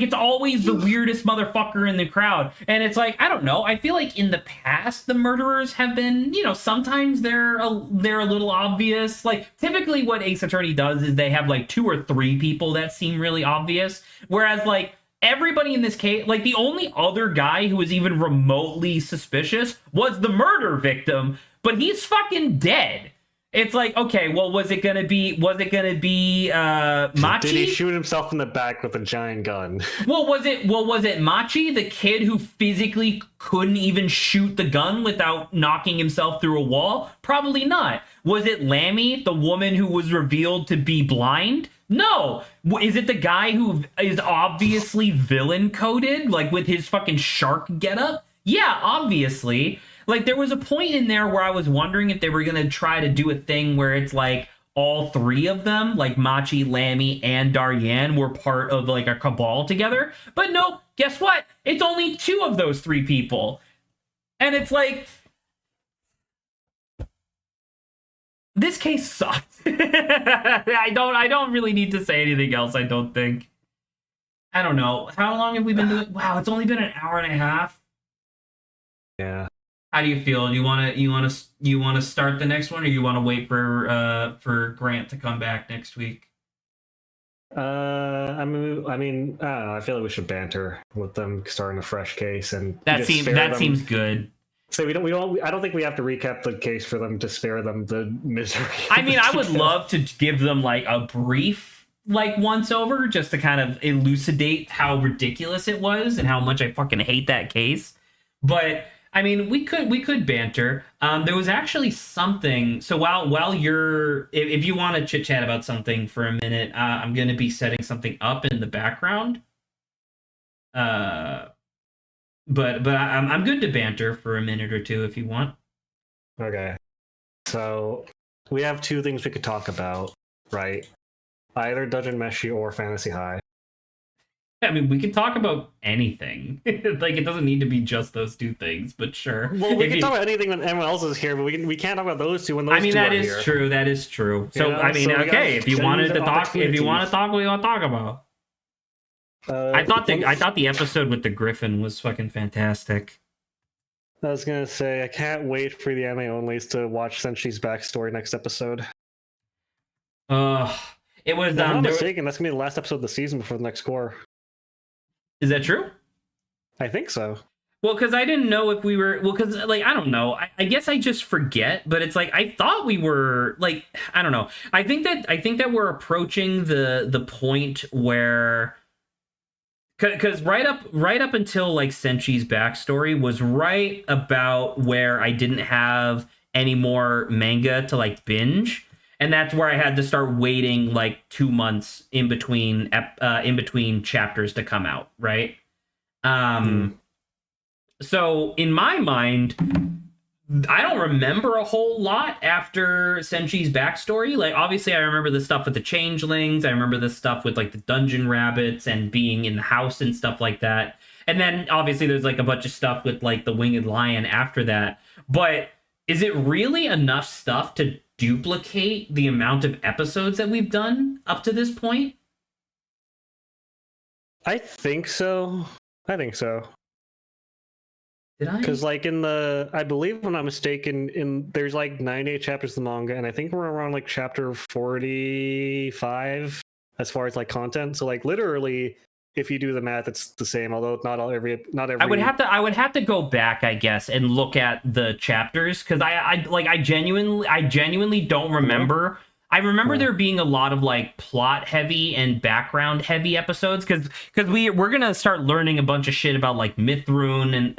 it's always the weirdest motherfucker in the crowd. And it's like, I don't know. I feel like in the past, the murderers have been, you know, sometimes they're a little obvious. Like, typically what Ace Attorney does is they have like 2 or 3 people that seem really obvious. Whereas, like, everybody in this case, like, the only other guy who was even remotely suspicious was the murder victim, but he's fucking dead. It's like, okay, well, was it gonna be Machi? Did he shoot himself in the back with a giant gun? Was it Machi, the kid who physically couldn't even shoot the gun without knocking himself through a wall? Probably not. Was it Lammy, the woman who was revealed to be blind? No. Is it the guy who is obviously villain coded, like with his fucking shark getup? Yeah, obviously. Like, there was a point in there where I was wondering if they were going to try to do a thing where it's like, all three of them, like Machi, Lammy, and Daryan, were part of like a cabal together. But no, guess what? It's only two of those three people. And it's like, this case sucks. I don't really need to say anything else, I don't think. I don't know. How long have we been doing? Wow, it's only been an hour and a half. Yeah. How do you feel? You want to start the next one, or you want to wait for Grant to come back next week? I mean, I don't know. I feel like we should banter with them starting a fresh case, and That seems good. So we don't. I don't think we have to recap the case for them to spare them the misery. I mean, I would love to give them like a brief like once over, just to kind of elucidate how ridiculous it was and how much I fucking hate that case. But I mean, we could banter. There was actually something. So while you're, if you want to chit chat about something for a minute, I'm going to be setting something up in the background. But I'm good to banter for a minute or two if you want. Okay. So we have two things we could talk about, right? Either Dungeon Meshi or Fantasy High. I mean, we can talk about anything. Like, it doesn't need to be just those two things, but sure. Well, we can talk about anything when everyone else is here, but we can't talk about those two when those two are here. That is true. That is true. So, you know, I mean, so okay, if you wanted to talk, if you want to talk, what do you want to talk about? I thought the episode with the Griffin was fucking fantastic. I was gonna say, I can't wait for the anime onlys to watch Senshi's backstory next episode. It was. If I'm not mistaken, that's gonna be the last episode of the season before the next core. Is that true? I think so. Well, because I didn't know if we were. Well, because like I don't know. I guess I just forget. But it's like I thought we were like I don't know. I think that we're approaching the point where. Because right up until like Senshi's backstory was right about where I didn't have any more manga to like binge, and that's where I had to start waiting like 2 months in between chapters to come out, right? So in my mind, I don't remember a whole lot after Senshi's backstory. Like, obviously, I remember the stuff with the changelings. I remember the stuff with, like, the dungeon rabbits and being in the house and stuff like that. And then, obviously, there's, like, a bunch of stuff with, like, the winged lion after that. But is it really enough stuff to duplicate the amount of episodes that we've done up to this point? I think so. Because like I believe, if I'm not mistaken, there's like 98 chapters of the manga, and I think we're around like chapter 45 as far as like content. So like literally, if you do the math, it's the same. Although not every. I would have to go back, I guess, and look at the chapters because I genuinely don't remember. I remember there being a lot of like plot heavy and background heavy episodes because we're gonna start learning a bunch of shit about like Mithrun and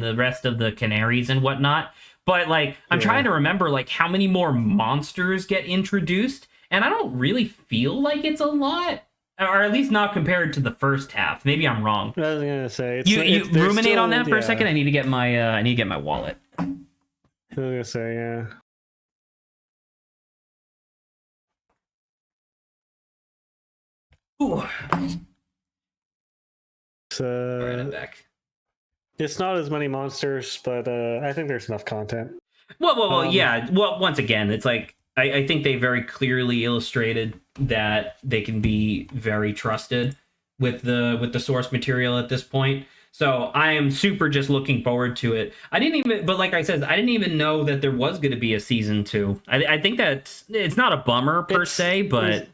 the rest of the Canaries and whatnot. But like I'm trying to remember like how many more monsters get introduced, and I don't really feel like it's a lot, or at least not compared to the first half. Maybe I'm wrong. I was gonna say you ruminate on that for a second. I need to get my wallet. I was gonna say yeah. Ooh. So it's not as many monsters, but I think there's enough content. Well, yeah. Well, once again, it's like I think they very clearly illustrated that they can be very trusted with the source material at this point. So I am super just looking forward to it. But like I said, I didn't even know that there was going to be a season 2. I think that it's not a bummer per se, but.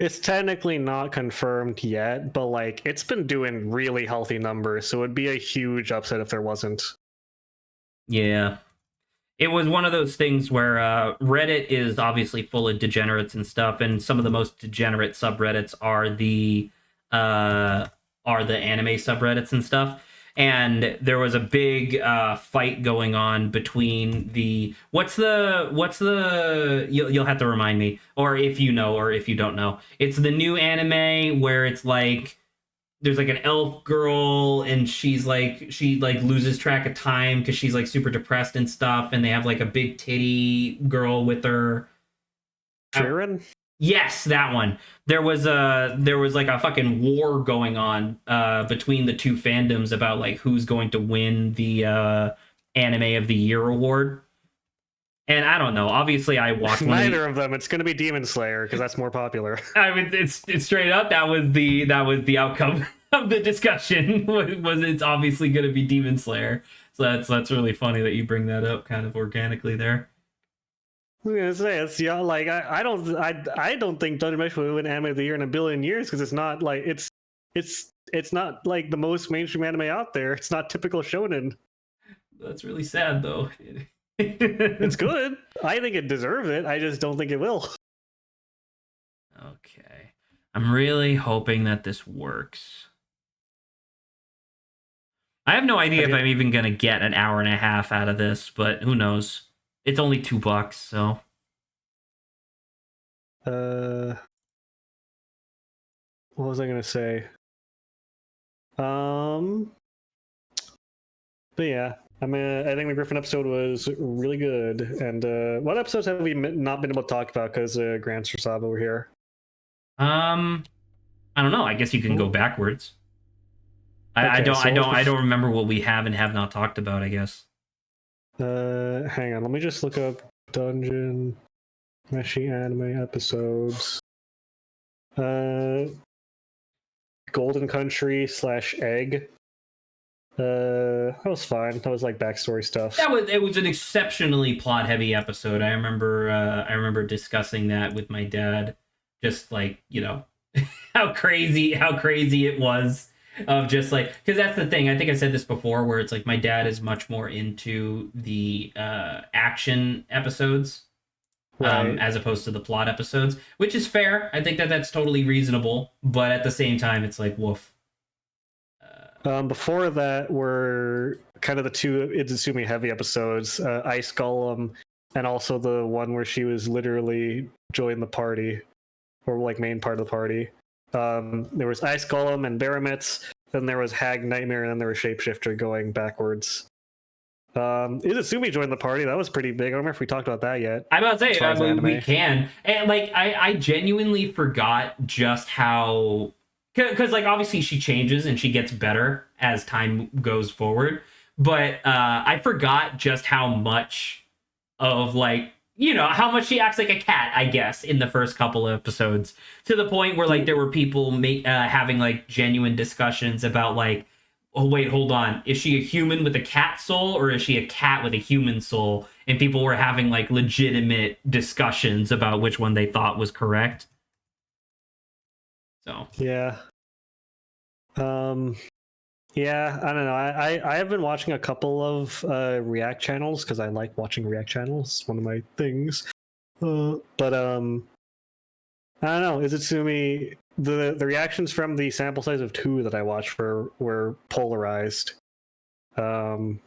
It's technically not confirmed yet, but like it's been doing really healthy numbers, so it'd be a huge upset if there wasn't. Yeah. It was one of those things where Reddit is obviously full of degenerates and stuff, and some of the most degenerate subreddits are the anime subreddits and stuff. And there was a big fight going on between the what's the you'll have to remind me, or if you know or if you don't know, it's the new anime where it's like there's like an elf girl and she loses track of time because she's like super depressed and stuff, and they have like a big titty girl with her. Frieren? Yes, that one. There was like a fucking war going on between the two fandoms about like who's going to win the anime of the year award. And I don't know. Obviously, I watched one Neither of them. It's going to be Demon Slayer because that's more popular. I mean, it's straight up. That was the outcome of the discussion. Was it's obviously going to be Demon Slayer. So that's really funny that you bring that up, kind of organically there. I was gonna say it's like I don't think Dungeon Mesh will win Anime of the Year in a billion years because it's not like it's not like the most mainstream anime out there. It's not typical shonen. That's really sad, though. It's good. I think it deserves it. I just don't think it will. Okay. I'm really hoping that this works. I have no idea if I'm even going to get an hour and a half out of this, but who knows? It's only $2, so. What was I going to say? But yeah, I mean, I think the Griffin episode was really good. And what episodes have we not been able to talk about because Grants or Saba were here? I don't know. I guess you can go backwards. I don't remember what we have and have not talked about, I guess. Hang on, let me just look up Dungeon Meshi anime episodes. Golden Country / Egg. That was fine. That was like backstory stuff. It was an exceptionally plot heavy episode. I remember discussing that with my dad. Just like, you know, how crazy it was. Of just like, because that's the thing. I think I said this before, where it's like my dad is much more into the action episodes, right, as opposed to the plot episodes, which is fair. I think that's totally reasonable, but at the same time, it's like woof. Before that were kind of the two Izumi heavy episodes, Ice Golem, and also the one where she was literally joined the party, or like main part of the party. There was Ice Golem and Barometz, then there was Hag Nightmare, and then there was Shapeshifter going backwards. Izumi joined the party. That was pretty big. I don't remember if we talked about that yet. I'm about to say, we can. And like, I genuinely forgot just how... Because like, obviously she changes and she gets better as time goes forward. But I forgot just how much of like... You know, how much she acts like a cat, I guess, in the first couple of episodes. To the point where, like, there were people having, like, genuine discussions about, like, oh, wait, hold on. Is she a human with a cat soul, or is she a cat with a human soul? And people were having, like, legitimate discussions about which one they thought was correct. So. Yeah. Yeah, I don't know. I have been watching a couple of React channels because I like watching React channels. It's one of my things. But I don't know. Izumi, the reactions from the sample size of 2 that I watched were polarized. But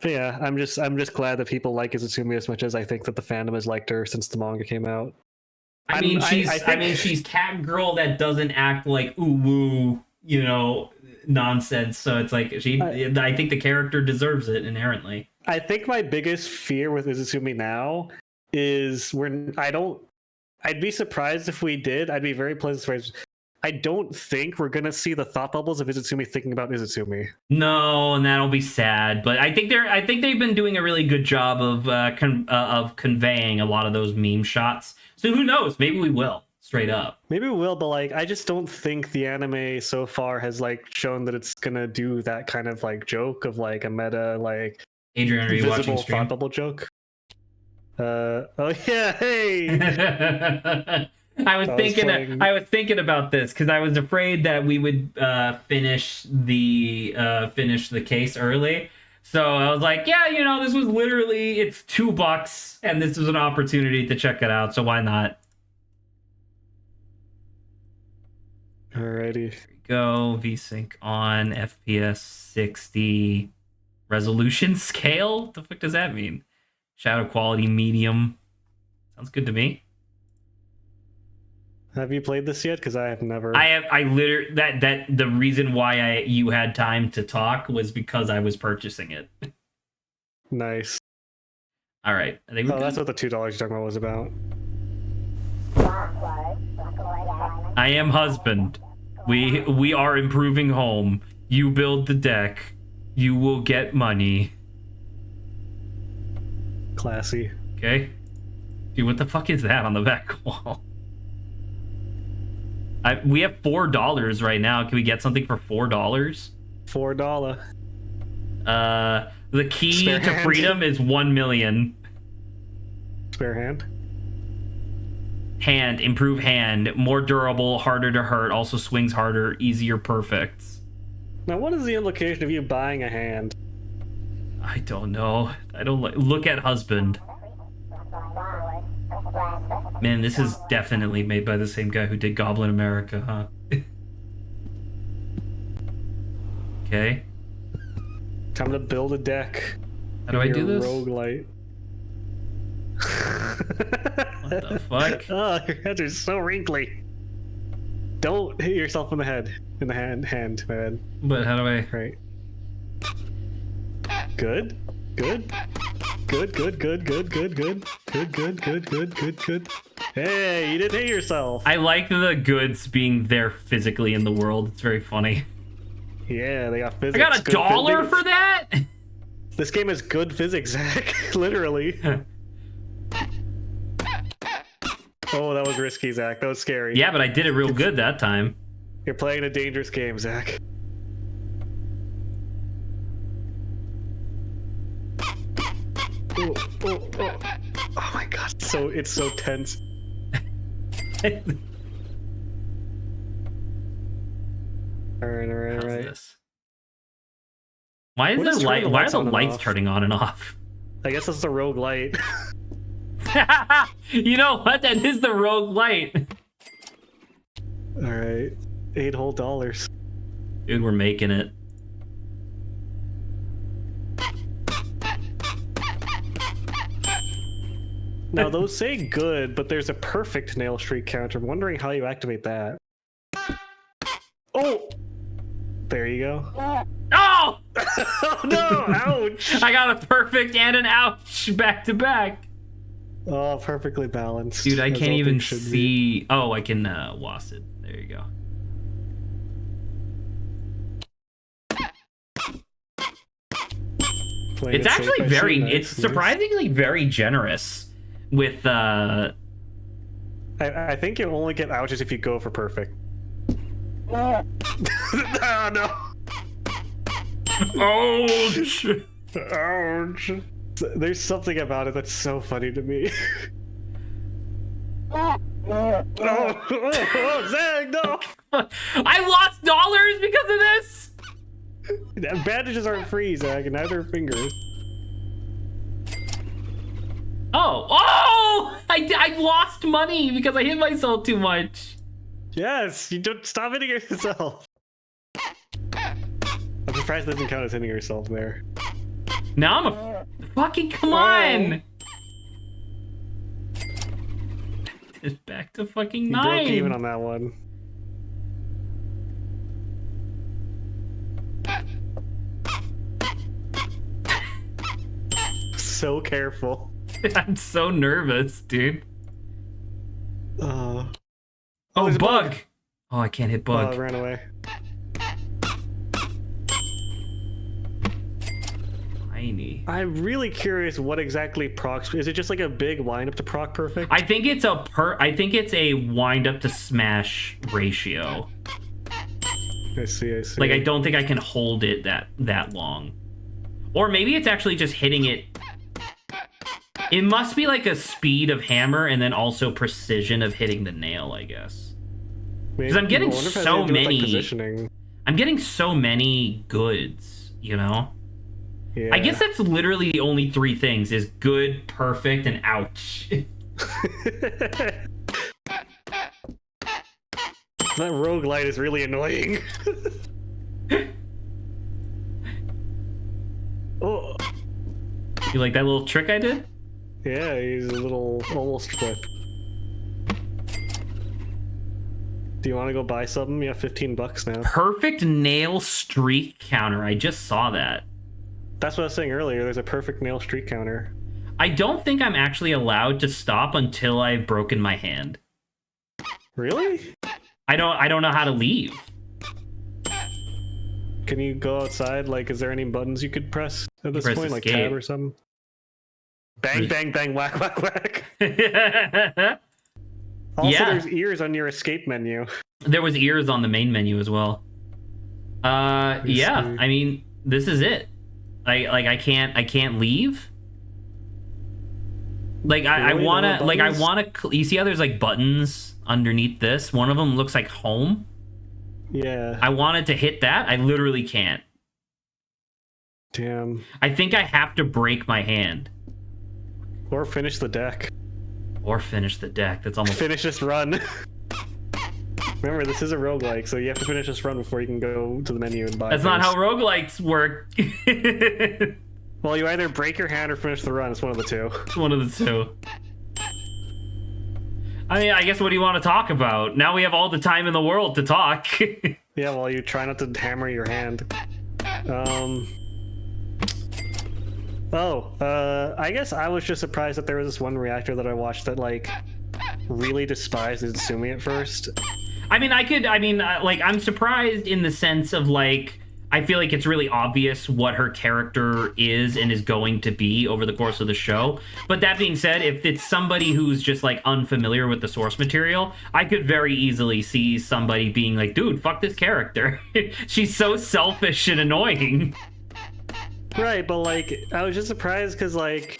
yeah, I'm just glad that people like Izumi as much as I think that the fandom has liked her since the manga came out. I mean, she's cat girl that doesn't act like ooh woo, you know, nonsense. So it's like I think the character deserves it inherently. I think my biggest fear with Izumi now is I'd be surprised if we did. I'd be very pleasantly surprised. I don't think we're gonna see the thought bubbles of Izumi thinking about Izumi. No, and that'll be sad. But I think they've been doing a really good job of conveying a lot of those meme shots. So who knows? Maybe we will. Straight up. Maybe we will, but like I just don't think the anime so far has like shown that it's gonna do that kind of like joke of like a meta like Adrian, are you watching stream? Thought bubble joke. Oh yeah, hey. I was thinking about this because I was afraid that we would finish the case early. So I was like, yeah, you know, this was literally, it's $2 and this was an opportunity to check it out. So why not? Alrighty. There we go. VSync on FPS 60 resolution scale. What the fuck does that mean? Shadow quality medium. Sounds good to me. Have you played this yet? Because I have never. I literally that the reason why you had time to talk was because I was purchasing it. Nice. All right. I think we're Oh, good. that's what the $2 you're talking about was about. I am husband. We are improving home. You build the deck. You will get money. Classy. Okay. Dude, what the fuck is that on the back wall? We have $4 right now. Can we get something for $4? $4. The key Spare to hand. freedom is 1 million. Spare hand. Hand, improve hand, more durable, harder to hurt, also swings harder, easier perfects. Now, what is the implication of you buying a hand? I don't know. I don't look at husband. Man, this is definitely made by the same guy who did Goblin America, huh? Okay. Time to build a deck. How do I do this? Roguelite. What the fuck? Oh, your hands are so wrinkly. Don't hit yourself in the head. In the hand, man. But how do I? Right. Good. Good. Good. Good. Good. Good. Good. Good. Good. Good. Good. Good. Good. Good. Hey, you didn't hit yourself. I like the goods being there physically in the world. It's very funny. Yeah, they got physics. I got $1 for that? This game is good physics, Zach. Literally. Oh, that was risky, Zach. That was scary. Yeah, but I did it real good that time. You're playing a dangerous game, Zach. Oh, oh, oh. Oh my god, it's so tense. Alright, How's alright. this? Why is What is there light? turning the Why are lights the on and lights off? turning on and off? I guess that's the rogue light. You know what? That is the rogue light. Alright. $8 whole. Dude, we're making it. Now, those say good, but there's a perfect nail streak counter. I'm wondering how you activate that. Oh! There you go. Oh! Oh no! Ouch! I got a perfect and an ouch back to back. Oh, perfectly balanced. Dude, I as can't all even things should be. see. Oh, I can WAS it. There you go. Playing It's it safe, actually I very. see. Nice, It's nice. surprisingly very generous with. I think you only get ouches if you go for perfect. Oh no! Ouch! Ouch! There's something about it that's so funny to me. Oh, Zach, no! I lost dollars because of this. Bandages aren't free, Zach, and neither are fingers. Oh! I lost money because I hit myself too much. Yes, you don't stop hitting yourself. I'm surprised it doesn't count as hitting yourself there. Now I'm a fucking come on. It's back to fucking You 9. broke even on that one. So careful. I'm so nervous, dude. Oh, Oh, there's a bug. Oh, I can't hit it bug. ran away. Tiny. I'm really curious what exactly procs. Is it just like a big wind up to proc perfect? I think it's a wind up to smash ratio. I see. Like I don't think I can hold it that long. Or maybe it's actually just hitting it. It must be like a speed of hammer and then also precision of hitting the nail, I guess. Because I'm getting so many. Positioning. I'm getting so many goods, you know? Yeah. I guess that's literally the only 3 things is good, perfect, and ouch. That rogue light is really annoying. Oh. You like that little trick I did? Yeah, he's a little almost flip. Do you want to go buy something? You have $15 now. Perfect nail streak counter. I just saw that. That's what I was saying earlier. There's a perfect nail streak counter. I don't think I'm actually allowed to stop until I've broken my hand. Really? I don't know how to leave. Can you go outside? Like, is there any buttons you could press at this Press point? Like escape. tab or something? Bang, bang, bang, whack, whack, whack. Also, Yeah. there's ears on your escape menu. There was ears on the main menu as well. Yeah. see. I mean, this is it. I can't leave. Like I Really? wanna No like I buttons? wanna. You see how there's like buttons underneath this? One of them looks like home. Yeah. I wanted to hit that. I literally can't. Damn. I think I have to break my hand Or finish the deck. or finish the deck. That's almost. Finish this run. Remember, this is a roguelike, so you have to finish this run before you can go to the menu and buy That's not things. how roguelikes work. Well, you either break your hand or finish the run. It's one of the two. One of the two. I mean, I guess what do you want to talk about? Now we have all the time in the world to talk. Yeah, well, you try not to hammer your hand. I guess I was just surprised that there was this one reactor that I watched that, like, really despised Izumi at first. I mean, I'm surprised in the sense of, like, I feel like it's really obvious what her character is and is going to be over the course of the show. But that being said, if it's somebody who's just, like, unfamiliar with the source material, I could very easily see somebody being like, dude, fuck this character. She's so selfish and annoying. Right, but, like, I was just surprised because, like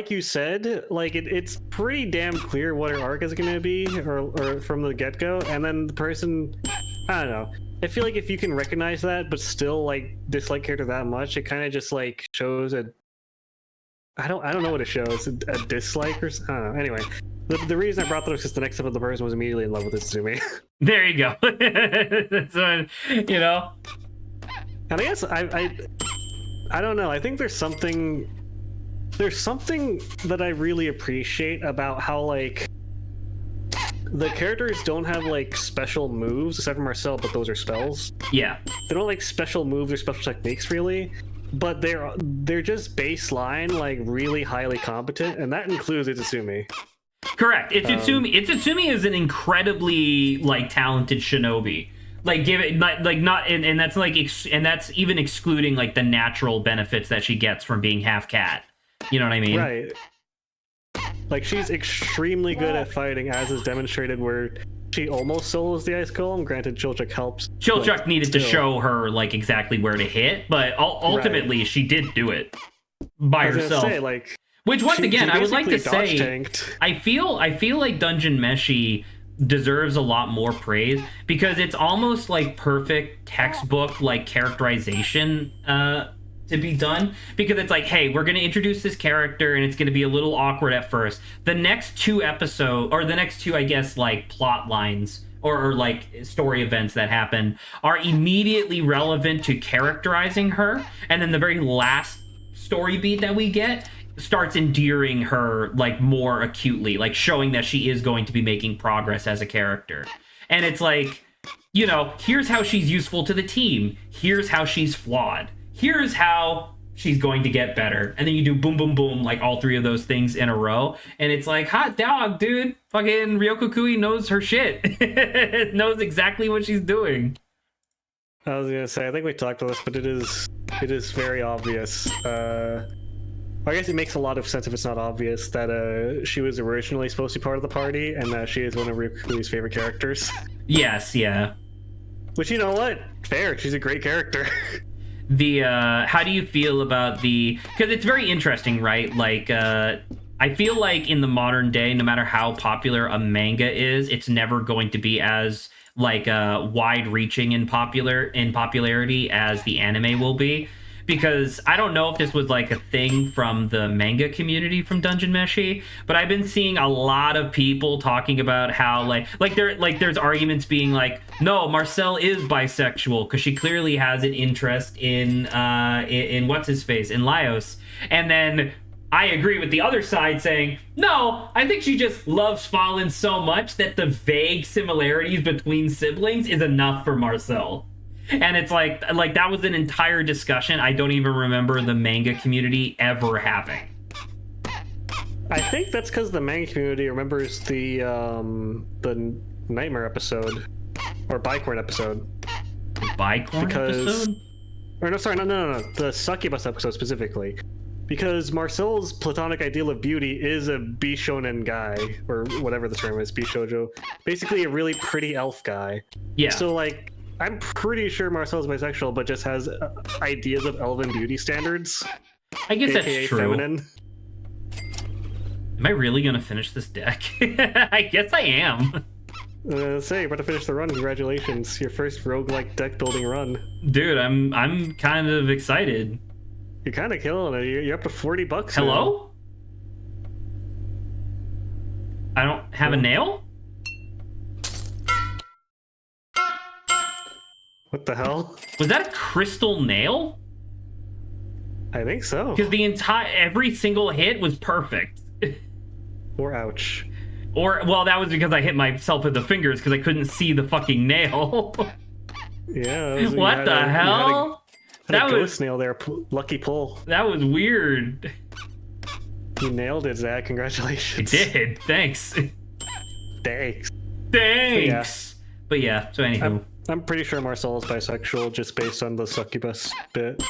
you said, like, it's pretty damn clear what her arc is going to be, or from the get-go, and then the person, I don't know. I feel like if you can recognize that, but still, like, dislike character that much, it kind of just, like, shows I don't know what it shows, a dislike or I don't know. Anyway, the reason I brought that up is because the next step of the person was immediately in love with Izumi. There you go. That's what, you know. And I guess I don't know. I think there's something that I really appreciate about how, like, the characters don't have, like, special moves except for Marcel, but those are spells. Yeah. They don't have, like, special moves or special techniques really, but they're just baseline, like, really highly competent, and that includes Izumi. Correct. Itsumi is an incredibly, like, talented shinobi. Like, give it, like, not, and that's like, and that's even excluding, like, the natural benefits that she gets from being half cat. You know what I mean? Right. Like, she's extremely good at fighting, as is demonstrated where she almost solos the ice golem. Granted, Chilchuk helps. Chilchuk needed to show her, like, exactly where to hit, but ultimately she did do it by herself. Say, like, which, once again, I would like to say, tanked. I feel like Dungeon Meshi deserves a lot more praise because it's almost like perfect textbook, like, characterization to be done, because it's like, hey, we're going to introduce this character and it's going to be a little awkward at first. The next two, I guess, like, plot lines or like story events that happen are immediately relevant to characterizing her, and then the very last story beat that we get starts endearing her, like, more acutely, like, showing that she is going to be making progress as a character. And it's like, you know, here's how she's useful to the team, here's how she's flawed, here's how she's going to get better. And then you do boom, boom, boom, like, all three of those things in a row. And it's like, hot dog, dude. Fucking Ryoko Kui knows her shit. Knows exactly what she's doing. I was gonna say, I think we talked about this, but it is very obvious. I guess it makes a lot of sense if it's not obvious that she was originally supposed to be part of the party, and that she is one of Ryoko Kui's favorite characters. Yes, yeah. Which, you know what? Fair. She's a great character. How do you feel about because it's very interesting, right? Like, I feel like in the modern day, no matter how popular a manga is, it's never going to be as, like, wide-reaching in popularity as the anime will be. Because I don't know if this was, like, a thing from the manga community from Dungeon Meshi, but I've been seeing a lot of people talking about how, there's arguments being like, no, Marcel is bisexual because she clearly has an interest in what's his face, in Laios. And then I agree with the other side saying, no, I think she just loves Fallen so much that the vague similarities between siblings is enough for Marcel. And it's like that was an entire discussion I don't even remember the manga community ever having. I think that's because the manga community remembers the Nightmare episode or Bicorn episode. Bicorn episode? Or no, sorry, no. The Succubus episode specifically. Because Marcel's platonic ideal of beauty is a Bishonen guy, or whatever the term is, Bishoujo. Basically a really pretty elf guy. Yeah. So, like, I'm pretty sure Marcel's bisexual, but just has ideas of elven beauty standards. I guess AKA that's true. Feminine. Am I really gonna finish this deck? I guess I am. Say, you're about to finish the run. Congratulations. Your first roguelike deck building run. Dude, I'm kind of excited. You're kind of killing it. You're up to $40. Hello? Now. I don't have a nail? What the hell? Was that a crystal nail? I think so. Because every single hit was perfect. Or ouch. Or, well, that was because I hit myself with the fingers because I couldn't see the fucking nail. Yeah. What the hell? That was ghost nail there. Lucky pull. That was weird. You nailed it, Zach. Congratulations. I did. Thanks. Thanks. But yeah, so anywho. I'm pretty sure Marcel is bisexual just based on the succubus bit.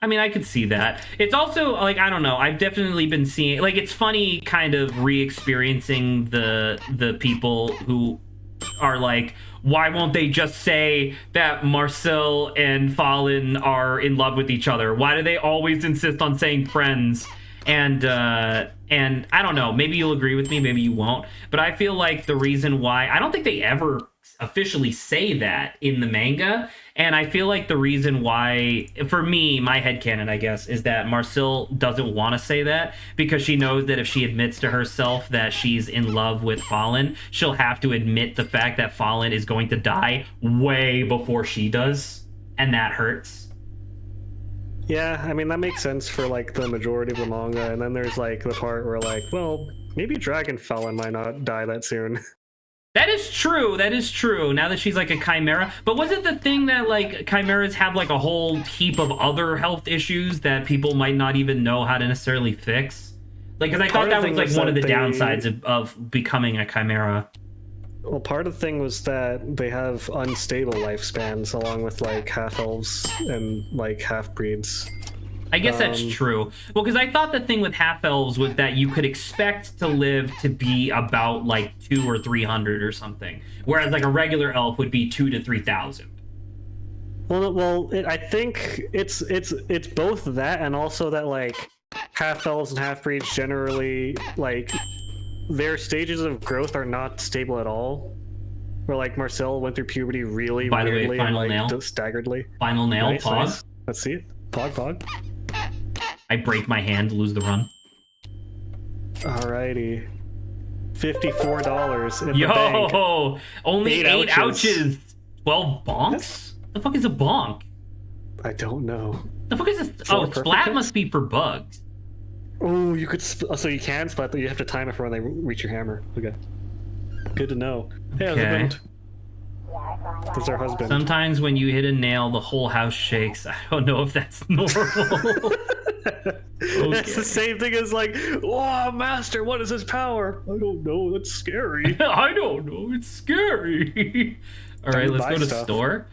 I mean, I could see that. It's also, like, I don't know. I've definitely been seeing... Like, it's funny kind of re-experiencing the people who are like, why won't they just say that Marcel and Fallen are in love with each other? Why do they always insist on saying friends? And I don't know. Maybe you'll agree with me. Maybe you won't. But I feel like the reason why... I don't think they ever officially say that in the manga. And I feel like the reason why, for me, my headcanon, I guess, is that Marcel doesn't want to say that because she knows that if she admits to herself that she's in love with Fallen, she'll have to admit the fact that Fallen is going to die way before she does. And that hurts. Yeah, I mean, that makes sense for, like, the majority of the manga. And then there's, like, the part where, like, well, maybe Dragon Fallen might not die that soon. That is true. That is true. Now that she's like a chimera. But was it the thing that like chimeras have like a whole heap of other health issues that people might not even know how to necessarily fix? Like, because I thought that was like one of the downsides of becoming a chimera. Well, part of the thing was that they have unstable lifespans along with like half-elves and like half-breeds. I guess that's true. Well, because I thought the thing with half-elves was that you could expect to live to be about like 200 or 300 or something, whereas like a regular elf would be 2,000 to 3,000. I think it's both that and also that like half-elves and half-breeds generally like their stages of growth are not stable at all. Where like Marcel went through puberty really weirdly and like staggeredly. Final nail, nice, pog. Nice. Let's see it. Pog. I break my hand, lose the run. Alrighty. $54 in the bank. Yo! Only 8 ouches. 12 bonks? That's... The fuck is a bonk? I don't know. The fuck is this? Oh, splat hits? Must be for bugs. Oh, you could... so you can splat, but you have to time it for when they reach your hammer. Okay. Good to know. Hey, okay. That's our husband. Sometimes when you hit a nail, the whole house shakes. I don't know if that's normal. Okay. That's the same thing as like, oh, master, what is his power? I don't know. That's scary. I don't know. It's scary. All right, let's go to store.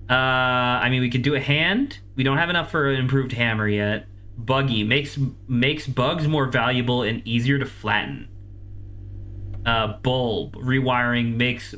I mean, we could do a hand. We don't have enough for an improved hammer yet. Buggy makes bugs more valuable and easier to flatten. Bulb rewiring makes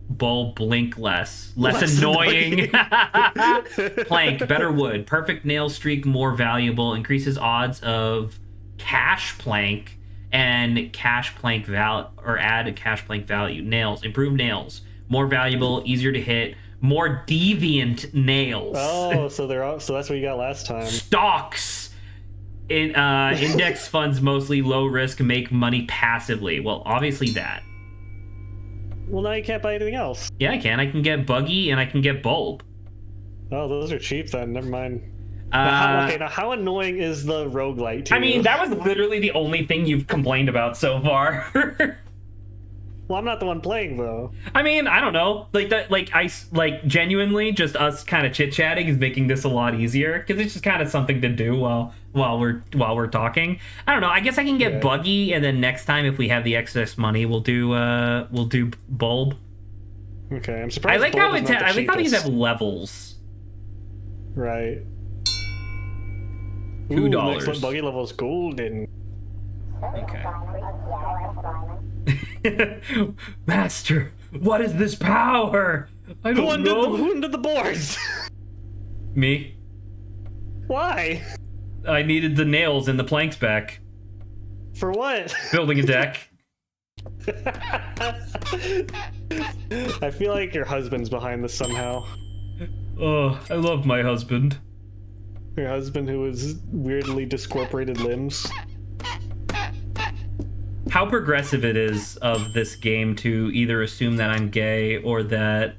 bulb blink less annoying. Plank, better wood, perfect nail streak more valuable, increases odds of cash plank and cash plank add a cash plank value. Nails, improved nails, more valuable, easier to hit, more deviant nails. Oh, so that's what you got last time. Stocks. Index funds mostly low risk, make money passively. Well, obviously that. Well, now you can't buy anything else. Yeah, I can. I can get Buggy and I can get Bulb. Oh, those are cheap then. Never mind. Now how annoying is the roguelite to you? I mean, that was literally the only thing you've complained about so far. Well, I'm not the one playing though. I mean, I don't know. Like that, like genuinely, just us kind of chit chatting is making this a lot easier because it's just kind of something to do while we're talking. I don't know. I guess I can get Buggy, and then next time if we have the excess money, we'll do Bulb. Okay, I'm surprised. I like how these have levels. Right. $2. Next Buggy level's golden. Okay. Master, what is this power? I don't know. Who undid the boards? Me. Why? I needed the nails and the planks back. For what? Building a deck. I feel like your husband's behind this somehow. Oh, I love my husband. Your husband who has weirdly discorporated limbs. How progressive it is of this game to either assume that I'm gay or that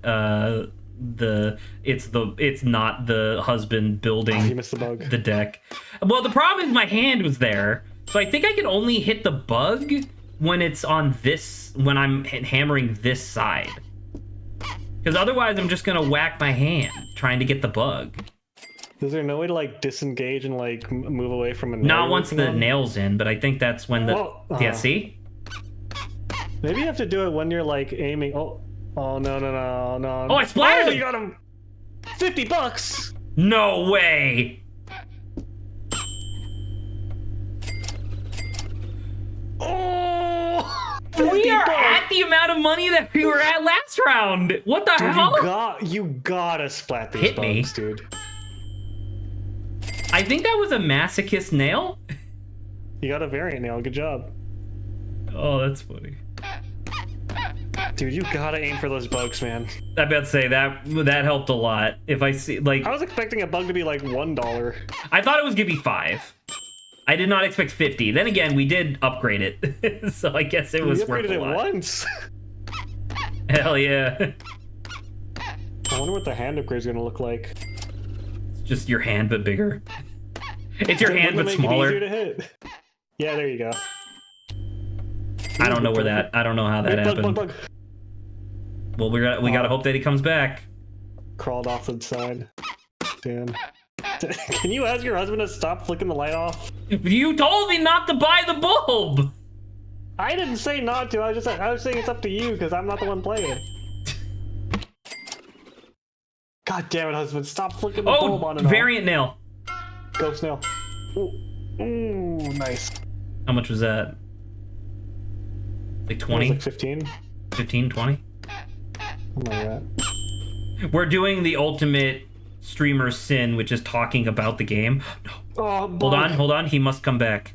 it's not the husband building You missed the bug. the deck. Well, the problem is my hand was there, so I think I can only hit the bug when it's on this, when I'm hammering this side. Because otherwise I'm just gonna whack my hand trying to get the bug. Is there no way to like disengage and like move away from a nail? Not once the nail's in, but I think that's when the yeah, see? Maybe you have to do it when you're like aiming. Oh no. Oh, I splattered him! You got him. $50. No way! Oh! We are at the amount of money that we were at last round. What the hell? You gotta splat these bugs, dude. I think that was a masochist nail. You got a variant nail. Good job. Oh, that's funny. Dude, you gotta aim for those bugs, man. I bet to say that helped a lot. If I see like, I was expecting a bug to be like $1. I thought it was gonna be 5. I did not expect 50. Then again, we did upgrade it, so I guess it was worth a lot. You upgraded it once. Hell yeah. I wonder what the hand upgrade's gonna look like. Just your hand, but bigger. It's your hand, but smaller. Easier to hit. Yeah, there you go. I don't know where that. I don't know how that happened. Bug. Well, we gotta hope that he comes back. Crawled off the side. Dan. Can you ask your husband to stop flicking the light off? You told me not to buy the bulb. I didn't say not to. I was saying it's up to you because I'm not the one playing. God damn it, husband! Stop flicking the bulb on and variant nail. Ghost nail. Ooh, nice. How much was that? Like 20? Like 15? 15, 20? Something like that. We're doing the ultimate streamer sin, which is talking about the game. No. Oh, hold on. He must come back.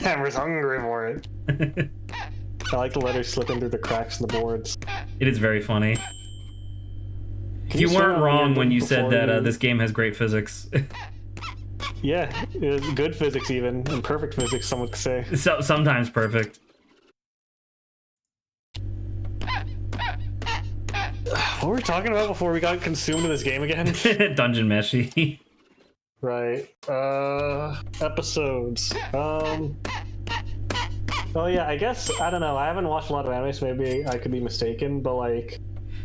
Hammer's hungry for it. I like the letters slipping through the cracks in the boards. It is very funny. You weren't wrong when you said that this game has great physics. Yeah, it was good physics even, and perfect physics, some would say. So, sometimes perfect. What were we talking about before we got consumed in this game again? Dungeon Meshy. Right. Episodes. Oh yeah, I guess, I don't know, I haven't watched a lot of anime, so maybe I could be mistaken, but like...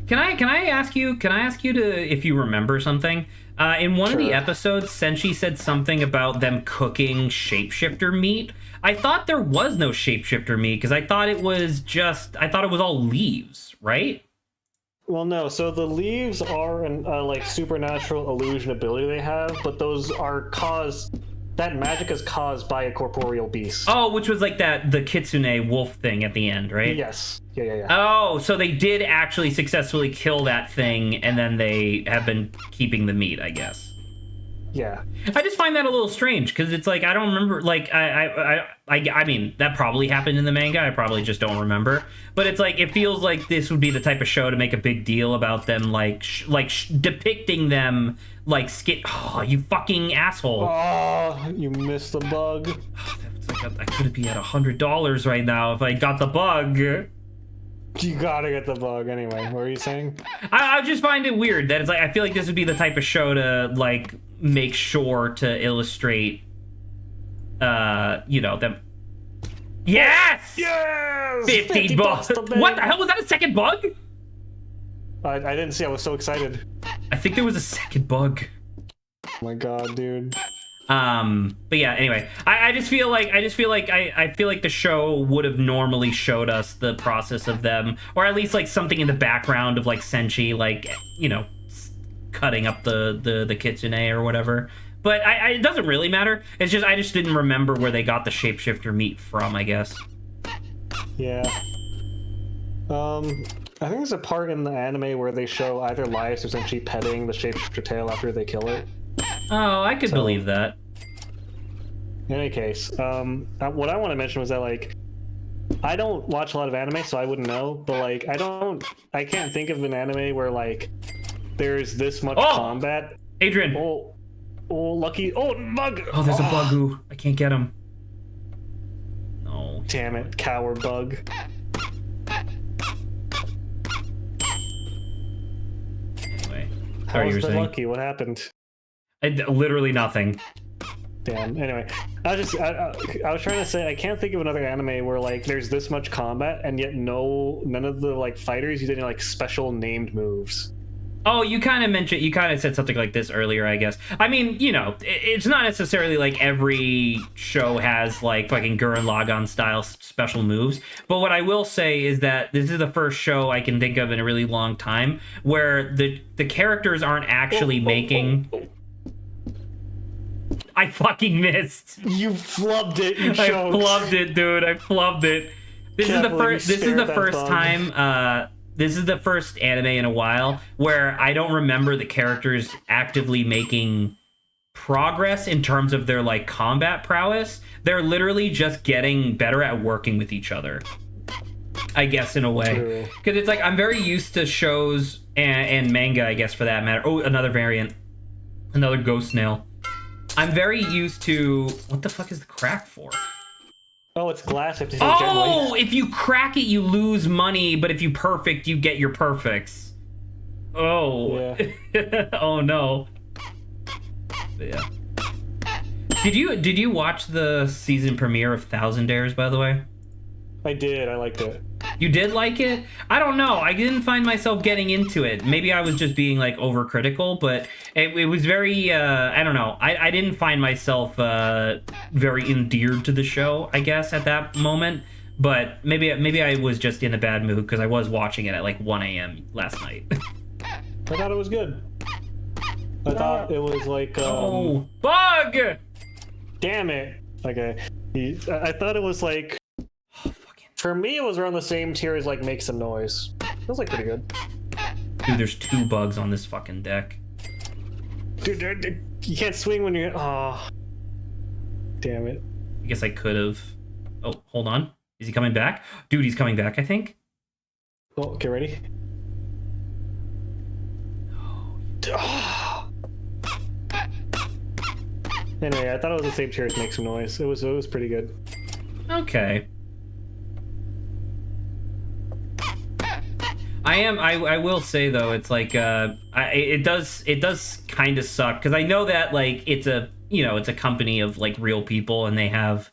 Can I ask you to, if you remember something? In one of the episodes, Senshi said something about them cooking shapeshifter meat. I thought there was no shapeshifter meat, because I thought it was all leaves, right? Well, no, so the leaves are an like supernatural illusion ability they have, but those are that magic is caused by a corporeal beast. Oh, which was like the kitsune wolf thing at the end, right? Yes. Yeah. Oh, so they did actually successfully kill that thing, and then they have been keeping the meat, I guess. Yeah. I just find that a little strange, because it's like, I don't remember, like, I mean, that probably happened in the manga, I probably just don't remember, but it's like, it feels like this would be the type of show to make a big deal about them, depicting them, like, oh, you fucking asshole. Oh, you missed the bug. It's like, I could be at $100 right now if I got the bug. You gotta get the bug anyway. What were you saying? I just find it weird that it's like, I feel like this would be the type of show to like make sure to illustrate, you know, them Yes! Yes! 50 bucks. today. What the hell? Was that a second bug? I didn't see. I was so excited. I think there was a second bug. Oh my god, dude. But yeah, anyway, I just feel like I feel like the show would have normally showed us the process of them, or at least like something in the background of like Senshi, like, you know, cutting up the kitsune or whatever. But it doesn't really matter. It's just I just didn't remember where they got the shapeshifter meat from, I guess. Yeah. I think there's a part in the anime where they show either Laius or Senshi petting the shapeshifter tail after they kill it. Oh, I could believe that. In any case, what I want to mention was that, like, I don't watch a lot of anime, so I wouldn't know, but, like, I can't think of an anime where, like, there's this much combat. Adrian! Oh, lucky. Oh, bug! Oh, there's a bugoo. I can't get him. No. Damn it, coward bug. Anyway. How was the lucky? What happened? Literally nothing. Damn. Anyway, I was trying to say I can't think of another anime where like there's this much combat and yet none of the like fighters use any like special named moves. Oh, you kind of said something like this earlier, I guess. I mean, you know, it's not necessarily like every show has like fucking Gurren Lagann style special moves. But what I will say is that this is the first show I can think of in a really long time where the characters aren't actually making. I fucking missed. You flubbed it. You I flubbed it, dude. I flubbed it. This is the first time. This is the first anime in a while where I don't remember the characters actively making progress in terms of their like combat prowess. They're literally just getting better at working with each other, I guess, in a way. Because it's like I'm very used to shows and manga, I guess, for that matter. Oh, another variant, another ghost snail. I'm very used to what the fuck is the crack for? Oh, it's glass. Oh, if you crack it, you lose money, but if you perfect, you get your perfects. Oh. Yeah. Oh no. Yeah. Did you watch the season premiere of Thousandaires, by the way? I did. I liked it. You did like it? I don't know. I didn't find myself getting into it. Maybe I was just being like overcritical, but it was very I don't know. I didn't find myself very endeared to the show, I guess, at that moment. But maybe I was just in a bad mood because I was watching it at like 1 a.m. last night. I thought it was good. I thought it was like oh, bug! Damn it. Okay. I thought it was like for me, it was around the same tier as like Make Some Noise. It was like pretty good. Dude, there's 2 bugs on this fucking deck. Dude, you can't swing when you're. Oh, damn it. I guess I could have. Oh, hold on. Is he coming back? Dude, he's coming back, I think. Oh, get ready. Oh. Anyway, I thought it was the same tier as Make Some Noise. It was pretty good. Okay. I will say though, it's like it does kind of suck because I know that like it's a company of like real people and they have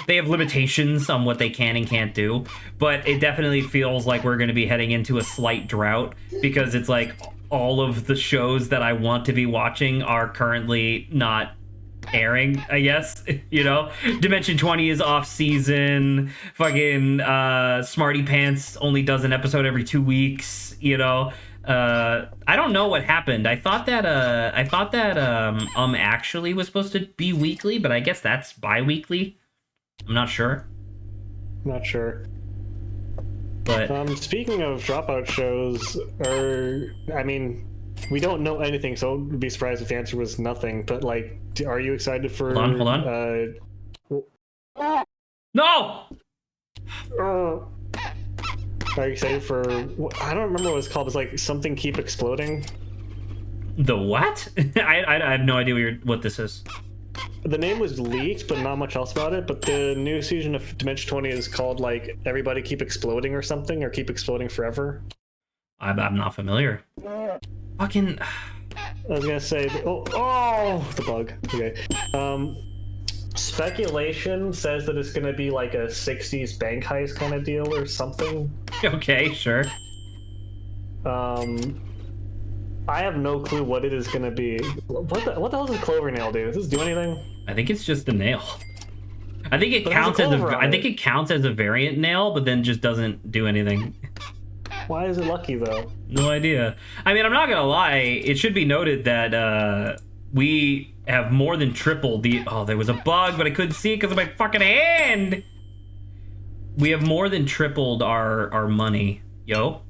limitations on what they can and can't do, but it definitely feels like we're going to be heading into a slight drought because it's like all of the shows that I want to be watching are currently not airing, I guess. You know, Dimension 20 is off season, fucking Smarty Pants only does an episode every 2 weeks, you know. I don't know what happened. I thought that actually was supposed to be weekly, but I guess that's bi-weekly. I'm not sure. But speaking of dropout shows, we don't know anything, so I would be surprised if the answer was nothing. But like, are you excited for? Hold on. No. Are you excited for? I don't remember what it's called. It's like something keep exploding. The what? I have no idea what this is. The name was leaked, but not much else about it. But the new season of Dimension 20 is called like Everybody Keep Exploding or something, or Keep Exploding Forever. I'm not familiar. Fucking. I was gonna say, the bug. Okay. Speculation says that it's gonna be like a 60s bank heist kind of deal or something. Okay, sure. I have no clue what it is gonna be. What the hell does Clover nail do? Does this do anything? I think it's just a nail. I think it But counts there's a as clover on I think it. it counts as a variant nail, but then just doesn't do anything. Why is it lucky though? No idea. I mean, I'm not gonna lie. It should be noted that we have more than tripled the. Oh, there was a bug, but I couldn't see it because of my fucking hand. We have more than tripled our money. Yo.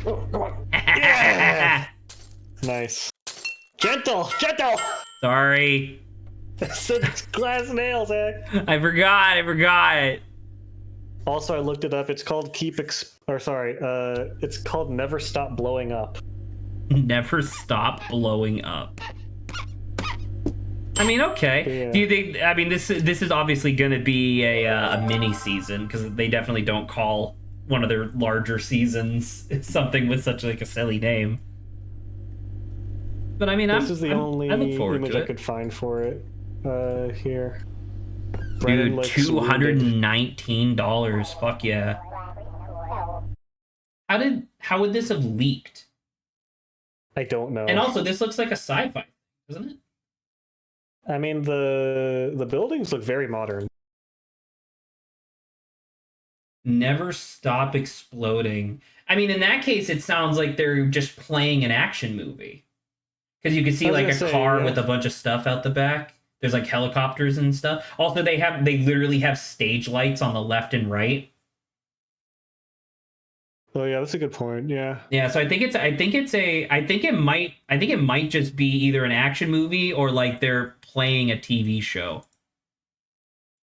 Oh, come on. Yeah! Nice. Gentle. Sorry. It's glass nails, eh? I forgot. Also, I looked it up. It's called it's called Never Stop Blowing Up. Never stop blowing up. I mean, okay. Yeah. Do you think? I mean, this is obviously going to be a mini season because they definitely don't call one of their larger seasons something with such like a silly name. But I mean, This is the only I look forward image to I it. could find for it. Here. Brennan Dude, looks wounded. $219. Fuck yeah. How would this have leaked? I don't know. And also, this looks like a sci-fi, doesn't it? I mean, the buildings look very modern. Never stop exploding. I mean, in that case, it sounds like they're just playing an action movie. Because you can see I was like a gonna say, car yeah. with a bunch of stuff out the back. There's like helicopters and stuff. Also, they literally have stage lights on the left and right. Oh yeah, that's a good point. Yeah. Yeah, so I think it might just be either an action movie or like they're playing a TV show. I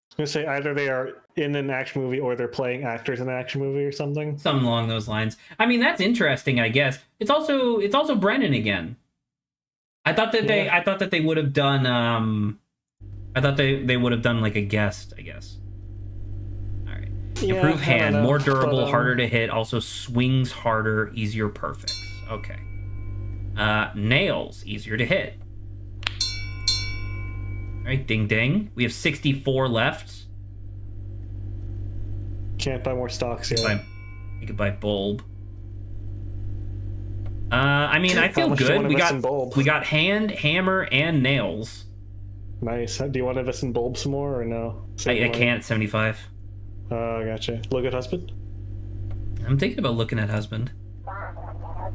was gonna say either they are in an action movie or they're playing actors in an action movie or something. Something along those lines. I mean, that's interesting, I guess. It's also Brennan again. I thought that they would have done I thought they would have done like a guest, I guess. All right. Yeah, Improved I hand, don't know, more durable, but, harder to hit, also swings harder, easier perfects. Okay. Nails, easier to hit. All right, ding ding. We have 64 left. Can't buy more stocks yet. You could buy bulb. I mean, I feel much do you good. wanna invest in bulb? We got hand, hammer, and nails. Nice. Do you want to invest in bulb some more or no? I can't. 75. Oh, gotcha. Look at husband. I'm thinking about looking at husband.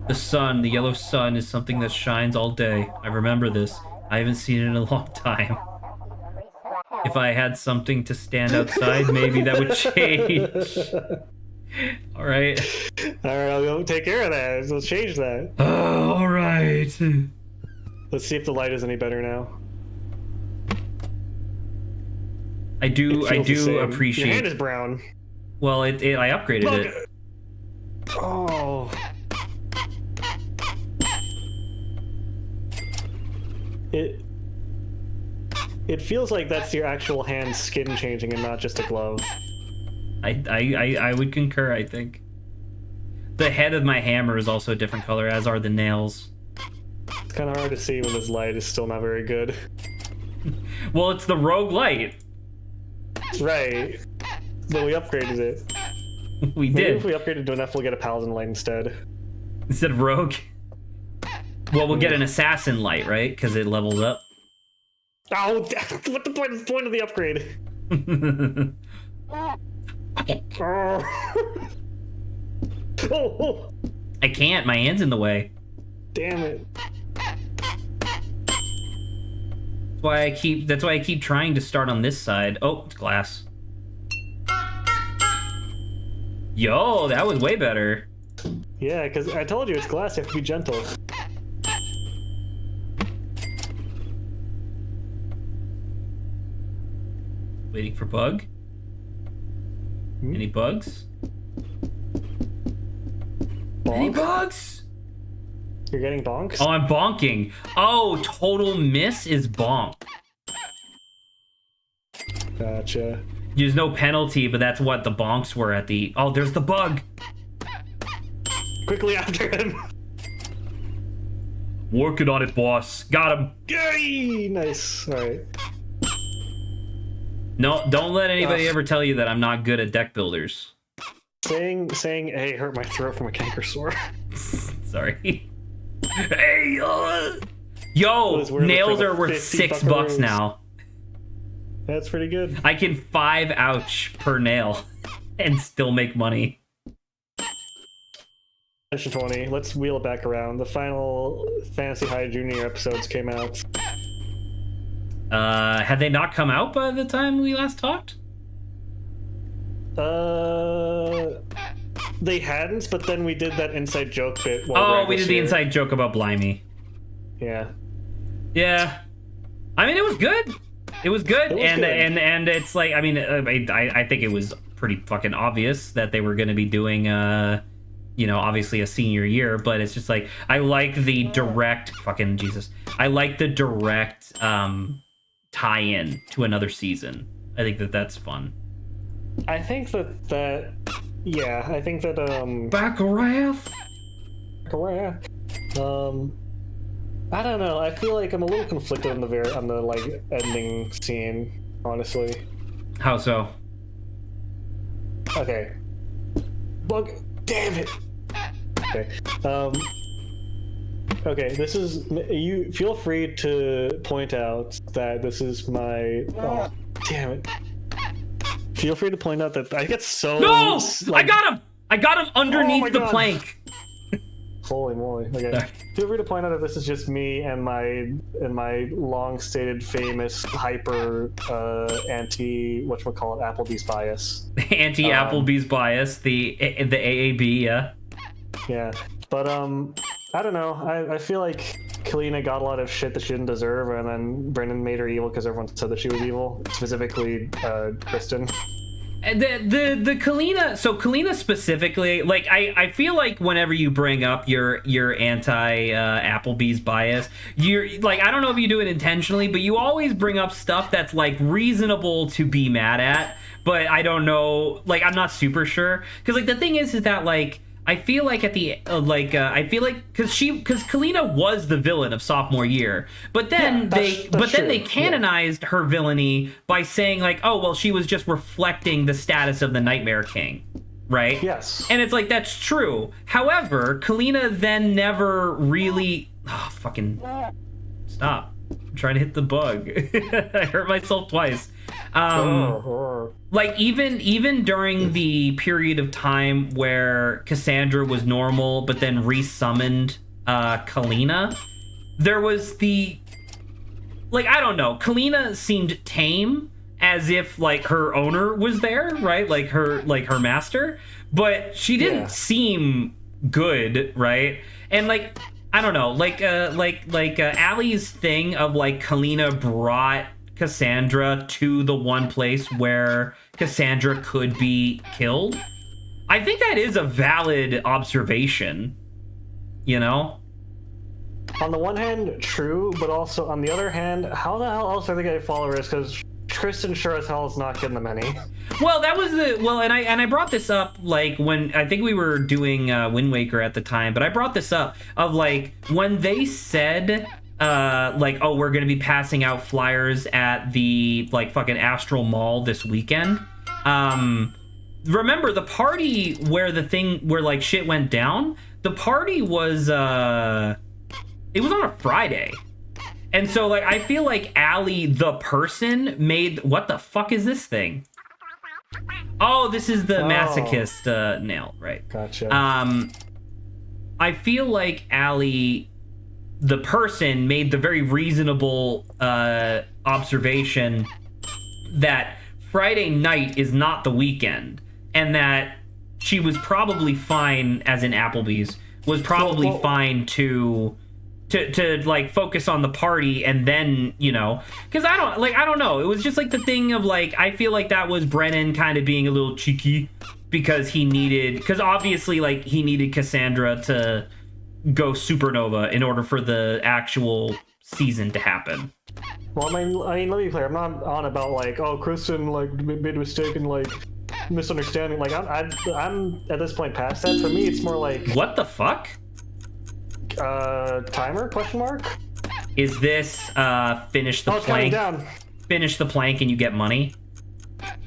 The sun, the yellow sun, is something that shines all day. I remember this. I haven't seen it in a long time. If I had something to stand outside, maybe that would change. All right. All right, I'll go take care of that. Let's change that. Oh, all right. Let's see if the light is any better now. I do It feels the same. appreciate. Your hand is brown. Well, I upgraded Look. it. Oh. It feels like that's your actual hand skin changing and not just a glove. I would concur, I think. The head of my hammer is also a different color, as are the nails. It's kind of hard to see when this light is still not very good. Well, it's the rogue light. Right. But we upgraded it. We Maybe did. if we upgraded to enough, we'll get a paladin light instead. Instead of rogue. Well, we'll get an assassin light, right? Because it levels up. Oh, what the point of the upgrade? Oh. Oh, I can't. My hand's in the way. damn it. That's why I keep trying to start on this side. Oh, it's glass. Yo, that was way better. Yeah, because I told you it's glass, you have to be gentle. Waiting for bug. Any bugs? Any Bonk? bugs? You're getting bonks? Oh, I'm bonking. Oh, total miss is bonk. Gotcha. There's no penalty, but that's what the bonks were at the... Oh, there's the bug. Quickly after him. Working on it, boss. Got him. Yay! Nice. All right. No, don't let anybody ever tell you that I'm not good at deck builders. Saying, hey, hurt my throat from a canker sore. Sorry. Hey, yo, nails are worth $6 now. That's pretty good. I can 5 ouch per nail and still make money. Session 20. Let's wheel it back around. The final Fantasy High Junior episodes came out. Had they not come out by the time we last talked? They hadn't, but then we did that inside joke bit. Oh, we did the inside joke about Blimey. Yeah. Yeah. I mean, it was good. It was good, and it's like, I mean, I think it was pretty fucking obvious that they were going to be doing, you know, obviously a senior year, but it's just like, I like the direct, fucking Jesus, I like the direct tie-in to another season. I think that's fun. I think that yeah, I think that Baccarat. I don't know. I feel like I'm a little conflicted on the like ending scene, honestly. How so? Okay. Bug. Damn it. Okay. Okay. This is you. Feel free to point out that this is my. Oh, damn it. Feel free to point out that I get so. No! Like, I got him! I got him underneath the plank. Holy moly. Okay. Sorry. Feel free to point out that this is just me and my long stated famous hyper anti whatchamacallit Applebee's bias. Anti Applebee's bias, the AAB, yeah. Yeah. But I don't know. I feel like Kalina got a lot of shit that she didn't deserve, and then Brendan made her evil because everyone said that she was evil, specifically Kristen. The Kalina, so Kalina specifically, like I feel like whenever you bring up your anti Applebee's bias, you're like, I don't know if you do it intentionally, but you always bring up stuff that's like reasonable to be mad at, but I don't know, like I'm not super sure, because like the thing is that like I feel like at the I feel like because Kalina was the villain of sophomore year, but then they canonized her villainy by saying like, oh well, she was just reflecting the status of the Nightmare King, right? Yes. And it's like, that's true. However, Kalina then never really fucking stop. I'm trying to hit the bug. I hurt myself twice. Like even during the period of time where Cassandra was normal but then resummoned Kalina, there was the, like, I don't know, Kalina seemed tame, as if like her owner was there, right? Like her master, but she didn't seem good, right? And like, I don't know, like Allie's thing of like Kalina brought Cassandra to the one place where Cassandra could be killed. I think that is a valid observation, you know? On the one hand, true, but also on the other hand, how the hell else are they getting followers? Because Kristen sure as hell is not getting them any. Well, that was and I brought this up like when I think we were doing Wind Waker at the time, but I brought this up of like when they said like, oh, we're gonna be passing out flyers at the like fucking Astral Mall this weekend. Remember the party where like shit went down? The party was it was on a Friday. And so like I feel like Allie the person made, what the fuck is this thing? Oh, this is the masochist nail, right? Gotcha. I feel like Allie the person made the very reasonable observation that Friday night is not the weekend, and that she was probably fine, as in Applebee's, was probably fine to like focus on the party, and then, you know, because I don't know, it was just like the thing of like, I feel like that was Brennan kind of being a little cheeky because obviously like he needed Cassandra to go supernova in order for the actual season to happen. Well, I mean, let me be clear. I'm not on about like, oh, Kristen like made a mistake and like misunderstanding. Like, I'm at this point past that. For me, it's more like, what the fuck? Timer? Question mark? Is this finish the it's counting plank? down. Finish the plank and you get money?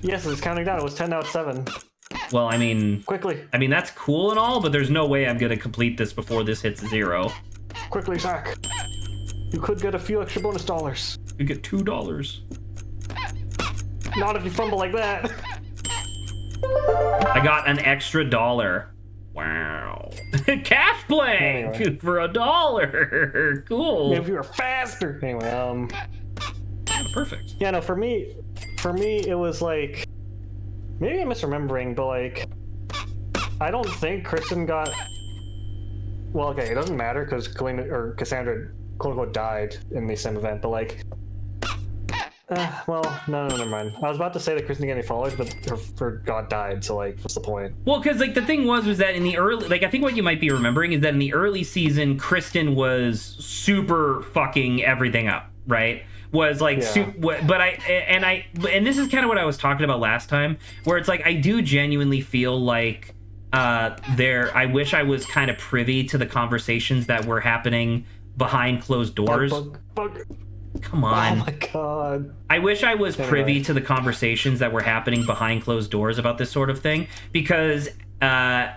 Yes, it's counting down. It was 10 out of 7. Well, I mean, Quickly. I mean that's cool and all, but there's no way I'm gonna complete this before this hits 0. Quickly, Zach. You could get a few extra bonus dollars. You get $2. Not if you fumble like that. I got an extra $1. Wow. Cash plank Anyway. for $1. Cool. If you were faster. Anyway, Perfect. yeah, no, for me, it was like, maybe I'm misremembering, but like, I don't think Kristen got. Well, okay, it doesn't matter because Cassandra, quote unquote, died in the same event, but like, well, no, never mind. I was about to say that Kristen didn't get any followers, but her god died, so like, what's the point? Well, because like the thing was that in the early, like I think what you might be remembering is that in the early season, Kristen was super fucking everything up, right? Was like, Yeah. but and this is kind of what I was talking about last time, where it's like I do genuinely feel like I wish I was kind of privy to the conversations that were happening behind closed doors. Bug. Come on. Oh my god. I wish I was privy to the conversations that were happening behind closed doors about this sort of thing, because Allie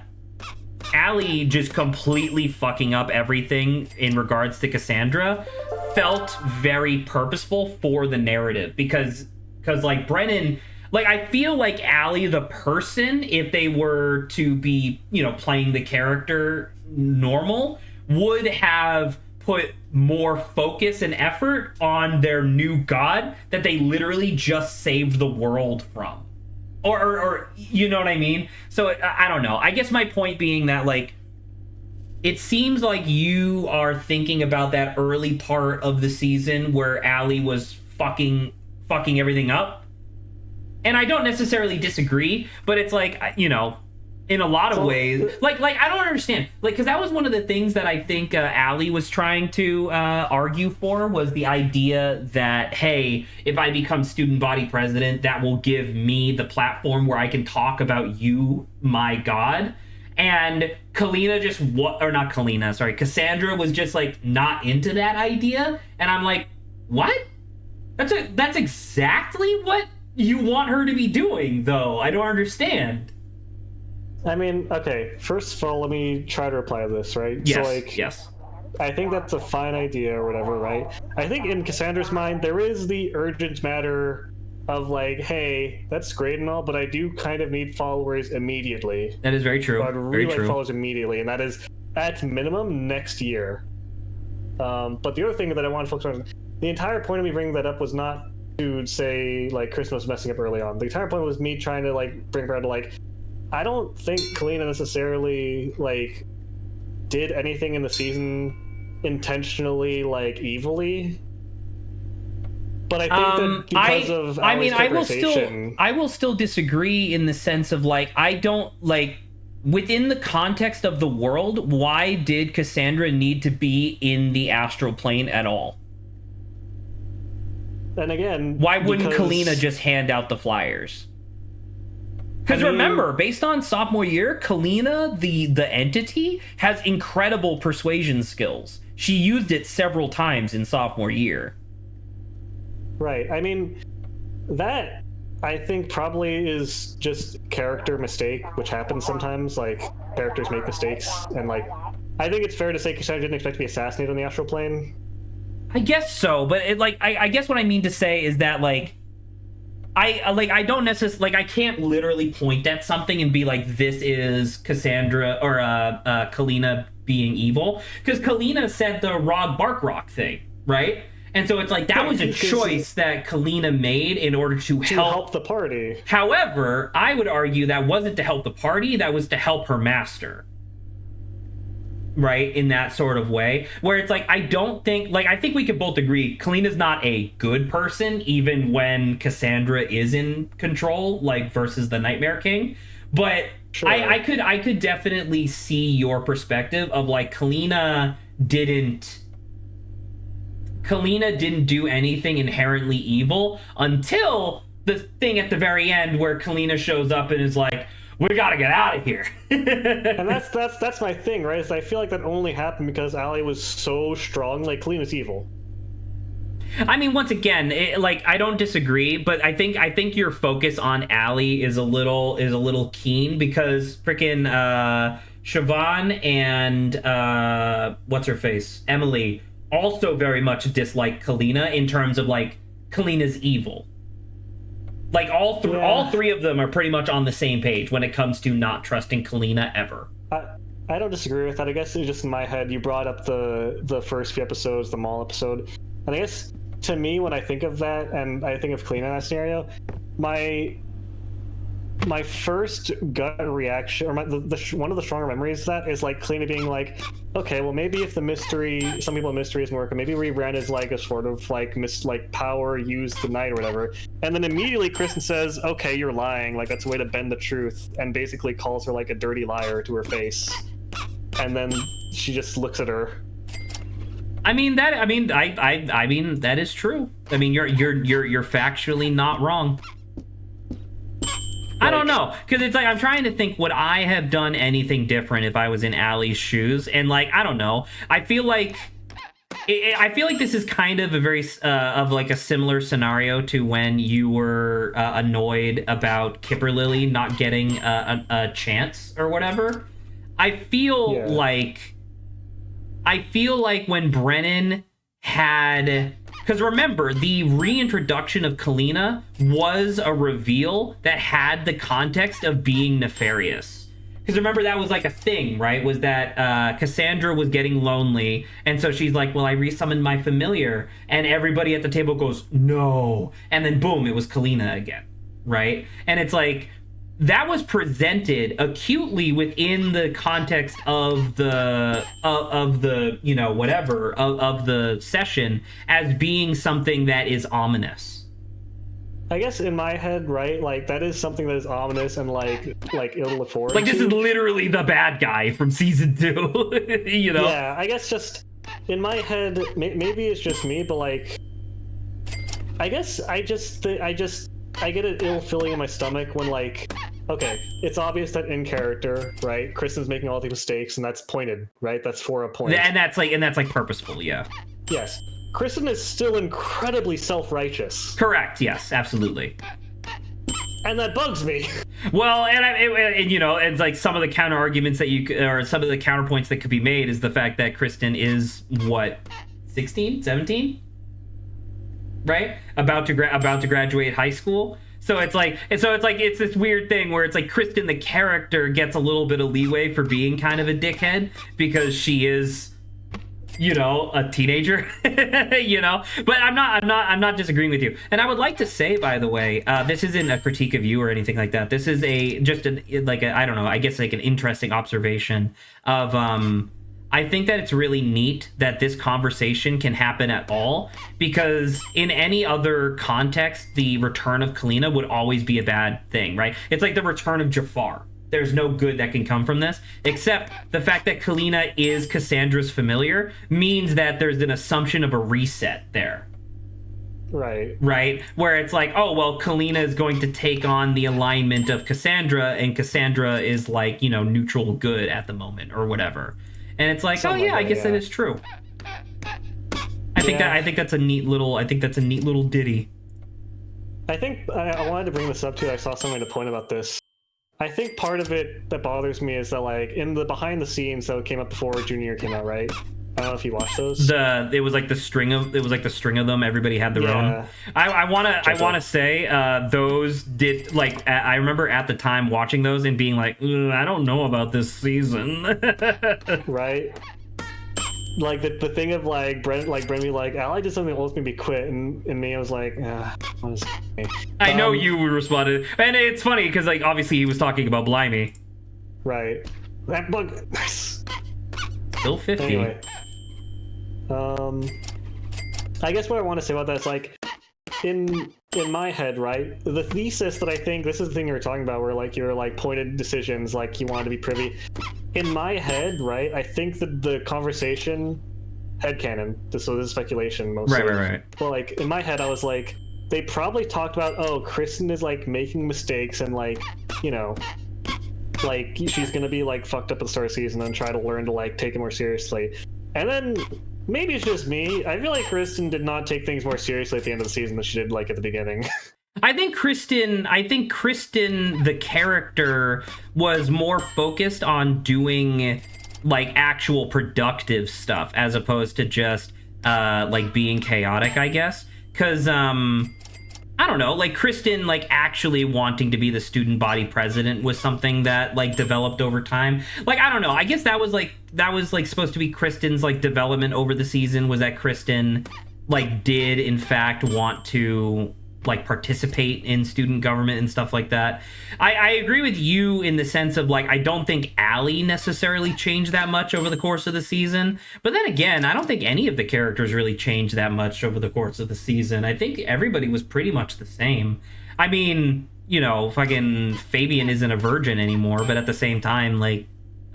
just completely fucking up everything in regards to Cassandra felt very purposeful for the narrative, because like Brennan, like I feel like Allie the person, if they were to be, you know, playing the character normal, would have put more focus and effort on their new god that they literally just saved the world from. Or you know what I mean? So I don't know. I guess my point being that, like, it seems like you are thinking about that early part of the season where Allie was fucking everything up. And I don't necessarily disagree, but it's like, you know, in a lot of ways, like I don't understand, like, because that was one of the things that I think Allie was trying to argue for, was the idea that, hey, if I become student body president, that will give me the platform where I can talk about you, my god. And Cassandra was just like not into that idea, and I'm like, what? That's exactly what you want her to be doing, though. I don't understand. I mean, okay, first of all, let me try to reply to this, right? Yes, So, like, yes. I think that's a fine idea or whatever, right? I think in Cassandra's mind, there is the urgent matter of like, hey, that's great and all, but I do kind of need followers immediately. That is very true. I'd Very really like true. followers immediately, and that is at minimum next year. But the other thing that I want to focus on, the entire point of me bringing that up was not to say like Kristen was messing up early on. The entire point was me trying to like bring her out to like, I don't think Kalina necessarily like did anything in the season intentionally like evilly. But I think that because of Allie's I will still disagree in the sense of like, I don't like, within the context of the world, why did Cassandra need to be in the astral plane at all? And again, why wouldn't Kalina just hand out the flyers? Because remember, based on sophomore year, Kalina, the entity, has incredible persuasion skills. She used it several times in sophomore year. Right. I mean, that I think probably is just character mistake, which happens sometimes. Like, characters make mistakes, and like, I think it's fair to say Cassandra didn't expect to be assassinated on the astral plane. I guess so, but it, like, I guess what I mean to say is that like, I don't necessarily, like, I can't literally point at something and be like, this is Cassandra or Kalina being evil, because Kalina said the Rog Barkrock thing, right? And so it's like, that was a choice that Kalina made in order to help the party. However, I would argue that wasn't to help the party, that was to help her master. Right? In that sort of way. Where it's like, I don't think, like, I think we could both agree, Kalina's not a good person, even when Cassandra is in control, like, versus the Nightmare King. But sure. I could definitely see your perspective of, like, Kalina didn't do anything inherently evil until the thing at the very end where Kalina shows up and is like, we gotta get out of here. And that's my thing, right? Is I feel like that only happened because Allie was so strong. Like, Kalina's evil. I mean, once again, I don't disagree, but I think your focus on Allie is a little keen, because freaking Siobhan and what's her face, Emily, also very much dislike Kalina in terms of like Kalina's evil. Like all three of them are pretty much on the same page when it comes to not trusting Kalina ever. I don't disagree with that. I guess it's just in my head. You brought up the first few episodes, the mall episode, and I guess to me, when I think of that and I think of Kalina in that scenario, my first gut reaction, or one of the stronger memories of that is like Kalina being like, okay, well maybe if the mystery, some people in mystery isn't working, maybe rebrand as like a sort of like power used the night or whatever. And then immediately Kristen says, okay, you're lying, like that's a way to bend the truth, and basically calls her like a dirty liar to her face. And then she just looks at her. I mean that is true. I mean you're factually not wrong. I don't know, because it's like I'm trying to think, would I have done anything different if I was in Allie's shoes? And like, I don't know. I feel like this is kind of a very of like a similar scenario to when you were annoyed about Kipper Lily not getting a chance or whatever. I feel like when Brennan had, because remember, the reintroduction of Kalina was a reveal that had the context of being nefarious. Because remember, that was like a thing, right? Was that Cassandra was getting lonely, and so she's like, well, I resummoned my familiar, and everybody at the table goes, no, and then boom, it was Kalina again, right? And it's like, that was presented acutely within the context of the you know, whatever of the session as being something that is ominous. I guess in my head, right, like that is something that is ominous and like it'll look forward. Like this is literally the bad guy from season 2, you know? Yeah, I guess just in my head, maybe it's just me, but like, I guess I get an ill feeling in my stomach when, like, okay, it's obvious that in character, right, Kristen's making all these mistakes, and that's pointed, right? That's for a point. And that's like purposeful, yeah. Yes. Kristen is still incredibly self-righteous. Correct, yes, absolutely. And that bugs me. Well, and you know, it's like some of the counter arguments that or some of the counterpoints that could be made is the fact that Kristen is, what, 16, 17? Right? About to graduate high school. So it's this weird thing where it's like Kristen the character gets a little bit of leeway for being kind of a dickhead because she is, you know, a teenager, you know. But I'm not disagreeing with you. And I would like to say, by the way, this isn't a critique of you or anything like that. This is I don't know, I guess like an interesting observation of I think that it's really neat that this conversation can happen at all, because in any other context, the return of Kalina would always be a bad thing, right? It's like the return of Jafar. There's no good that can come from this, except the fact that Kalina is Cassandra's familiar means that there's an assumption of a reset there. Right? Where it's like, oh, well, Kalina is going to take on the alignment of Cassandra, and Cassandra is like, you know, neutral good at the moment or whatever. And it's like, something I guess that is true. I think that's a neat little ditty. I think I wanted to bring this up too. I saw something to point about this. I think part of it that bothers me is that, like, in the behind the scenes that came up before Junior came out, right? I don't know if you watched those. It was like the string of them. Everybody had their own. I wanna say those did, like, I remember at the time watching those and being like, I don't know about this season. Right. Like the thing of like Brent be like, Ally did something that almost made me quit, and me, I was like, I know you responded, and it's funny because like obviously he was talking about Blimey. Right. That bug. Nice. Still 50. Anyway. I guess what I want to say about that is, like, in my head, right, the thesis that I think, this is the thing you were talking about, where like your like pointed decisions, like you wanted to be privy. In my head, right, I think that the conversation, headcanon, this is speculation mostly. Right. Well, like in my head, I was like, they probably talked about, oh, Kristen is like making mistakes and like, you know, like she's gonna be like fucked up at the start of the season and try to learn to like take it more seriously. And then maybe it's just me. I feel like Kristen did not take things more seriously at the end of the season than she did like at the beginning. I think Kristen, the character, was more focused on doing like actual productive stuff as opposed to just like being chaotic, I guess. Because I don't know, like Kristen like actually wanting to be the student body president was something that like developed over time. Like I don't know, I guess that was like supposed to be Kristen's like development over the season, was that Kristen like did in fact want to like participate in student government and stuff like that. I agree with you in the sense of like I don't think Allie necessarily changed that much over the course of the season, but then again I don't think any of the characters really changed that much over the course of the season. I think everybody was pretty much the same. I mean, you know, fucking Fabian isn't a virgin anymore, but at the same time, like,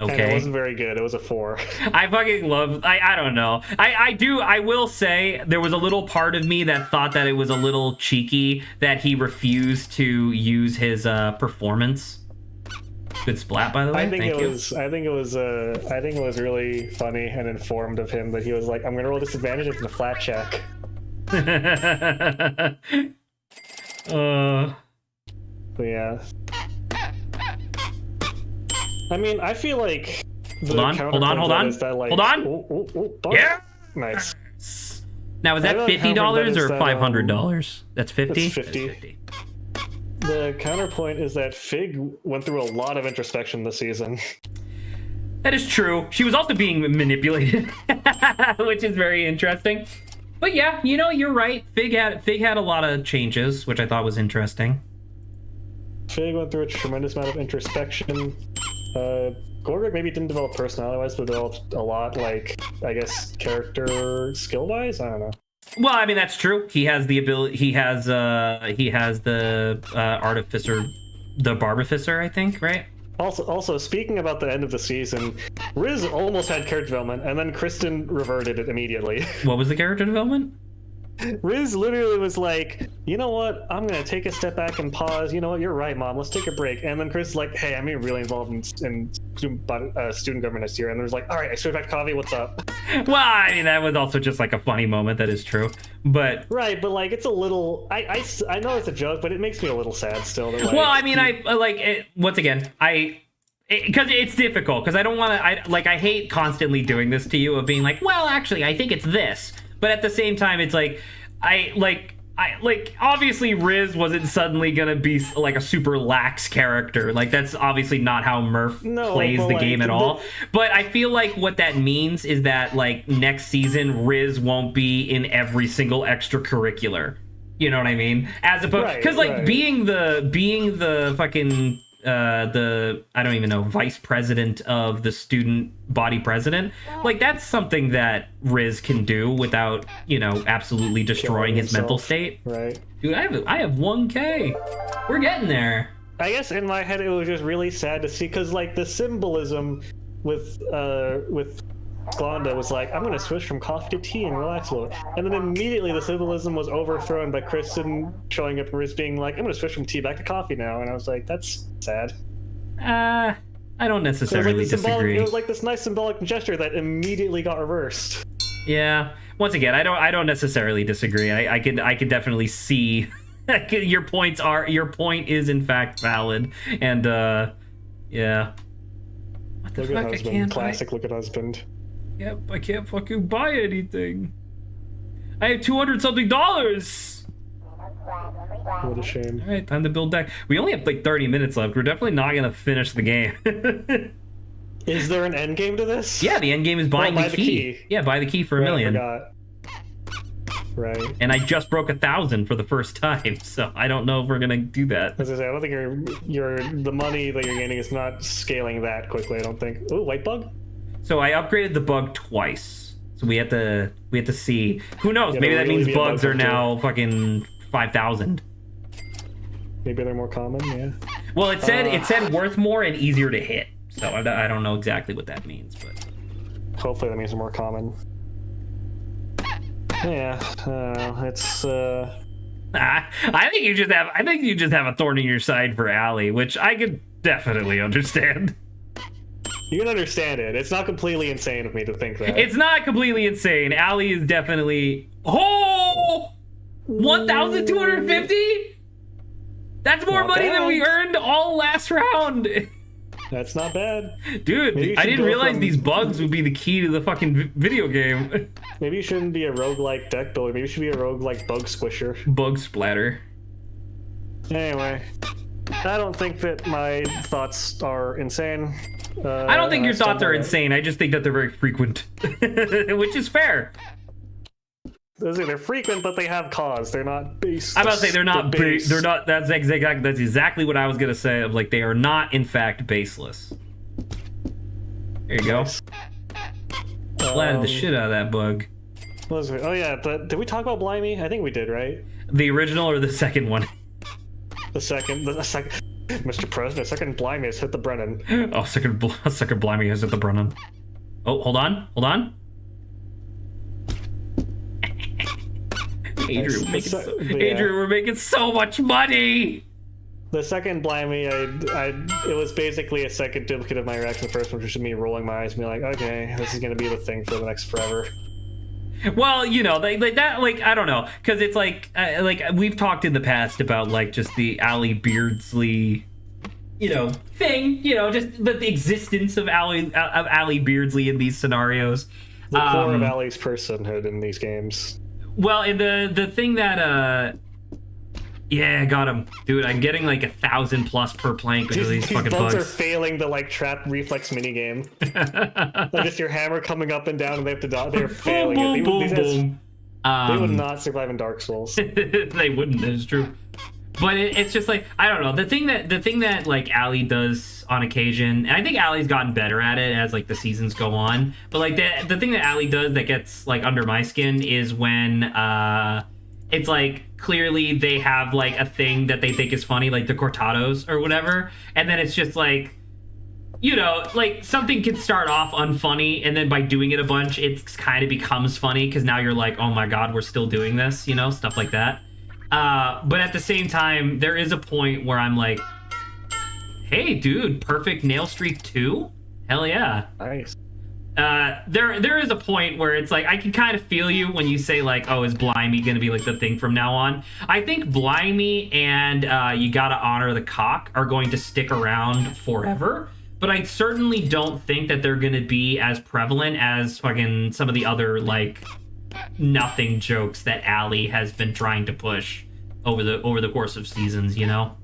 okay, and it wasn't very good. It was a 4. I fucking love. I don't know. I will say there was a little part of me that thought that it was a little cheeky that he refused to use his performance. Good splat, by the way. I think it was really funny and informed of him that he was like, I'm gonna roll disadvantage into the flat check. But yeah. I mean, I feel like hold on. Yeah. Nice. Now is that $50 or $500? That's 50. That's 50. The counterpoint is that Fig went through a lot of introspection this season. That is true. She was also being manipulated, which is very interesting. But yeah, you know, you're right. Fig had a lot of changes, which I thought was interesting. Fig went through a tremendous amount of introspection. Gorgrik maybe didn't develop personality-wise, but developed a lot, like, I guess, character skill-wise? I don't know. Well, I mean, that's true. He has the ability, he has the Artificer, the Barbificer, I think, right? Also, speaking about the end of the season, Riz almost had character development, and then Kristen reverted it immediately. What was the character development? Riz literally was like, you know what, I'm gonna take a step back and pause. You know what, you're right, Mom, let's take a break. And then Chris is like, hey, I'm gonna be really involved in student government next year. And then was like, all right, I switched back to coffee, what's up? Well, I mean, that was also just like a funny moment, that is true. But right, but like, it's a little, I know it's a joke, but it makes me a little sad still. That, like, well, I mean, I like it, once again, because it's difficult, because I don't want to, I hate constantly doing this to you of being like, well, actually, I think it's this. But at the same time, it's like, obviously Riz wasn't suddenly gonna be like a super lax character. Like, that's obviously not how Murph plays the game at all. But I feel like what that means is that like next season, Riz won't be in every single extracurricular. You know what I mean? As opposed, because being the fucking the I don't even know, vice president of the student body president, like that's something that Riz can do without, you know, absolutely destroying his mental state. Right. Dude, I have 1K. We're getting there. I guess in my head it was just really sad to see, because like the symbolism with Glonda was like, I'm gonna switch from coffee to tea and relax a little. And then immediately the symbolism was overthrown by Kristen showing up and Riz being like, I'm gonna switch from tea back to coffee now. And I was like, that's sad. I don't necessarily disagree. It was like this nice symbolic gesture that immediately got reversed. Yeah. Once again, I don't necessarily disagree. I can definitely see your point is in fact valid. And yeah. What the fuck? Husband. I can't. Classic look at husband. Yep, I can't fucking buy anything. I have $200-something. What a shame. All right, time to build deck. We only have like 30 minutes left. We're definitely not gonna finish the game. Is there an end game to this? Yeah, the end game is buying the key. Yeah, buy the key for $1 million. I forgot. Right. And I just broke 1,000 for the first time, so I don't know if we're gonna do that. As I say, I don't think the money that you're gaining is not scaling that quickly. I don't think. Oh, white bug. So I upgraded the bug twice. So we have to see. Who knows? Yeah, maybe that means bugs are now fucking 5,000. Maybe they're more common. Yeah. Well, it said worth more and easier to hit. So I don't know exactly what that means, but hopefully that means they're more common. Yeah. It's. I think you just have a thorn in your side for Allie, which I could definitely understand. You can understand it. It's not completely insane of me to think that. It's not completely insane. Allie is definitely... Oh! 1,250? That's more Not money bad. than we earned all last round. That's not bad. Dude, Maybe you I should didn't go realize from- these bugs would be the key to the fucking video game. Maybe you shouldn't be a roguelike deck builder. Maybe you should be a roguelike bug squisher. Bug splatter. Anyway, I don't think that my thoughts are insane. I don't think your stand thoughts by are that. insane. I just think that they're very frequent, which is fair. They're frequent, but they have cause. They're not based. I'm about to say they're not. based. They're not. That's exactly what I was gonna say. Of like they are not in fact baseless. There you go. Splatted the shit out of that bug. What was it? Oh yeah, did we talk about Blimey? I think we did, right? The original or the second one? The second. Mr. President, second Blimey has hit the Brennan. Oh, second Blimey has hit the Brennan. Oh, hold on. Adrian, we're making so much money. The second Blimey, it was basically a second duplicate of my reaction. The first one was just me rolling my eyes and being like, okay, this is gonna be the thing for the next forever. Well, you know, like that, like I don't know, because it's like we've talked in the past about like just the Allie Beardsley, you know, thing, you know, just the existence of Allie Beardsley in these scenarios. The core of Allie's personhood in these games. Well, and the thing that yeah, got him, dude. I'm getting like 1,000+ per plank because of these fucking bugs bugs. are failing the like trap reflex minigame. Like just your hammer coming up and down, and they have to dodge. They're failing it. Boom. They would not survive in Dark Souls. They wouldn't. It's true. But it's just like I don't know. The thing that like Allie does on occasion, and I think Allie's gotten better at it as like the seasons go on. But like the thing that Allie does that gets like under my skin is when it's like clearly they have like a thing that they think is funny, like the cortados or whatever, and then it's just like, you know, like something can start off unfunny, and then by doing it a bunch, it kind of becomes funny because now you're like, oh my god, we're still doing this, you know, stuff like that. But at the same time, there is a point where I'm like, hey, dude, perfect nail streak 2? Hell yeah. Nice. There is a point where it's like I can kind of feel you when you say like, oh, is Blimey gonna be like the thing from now on? I think Blimey and You Gotta Honor the Cock are going to stick around forever, but I certainly don't think that they're gonna be as prevalent as fucking some of the other like nothing jokes that Allie has been trying to push over the course of seasons, you know?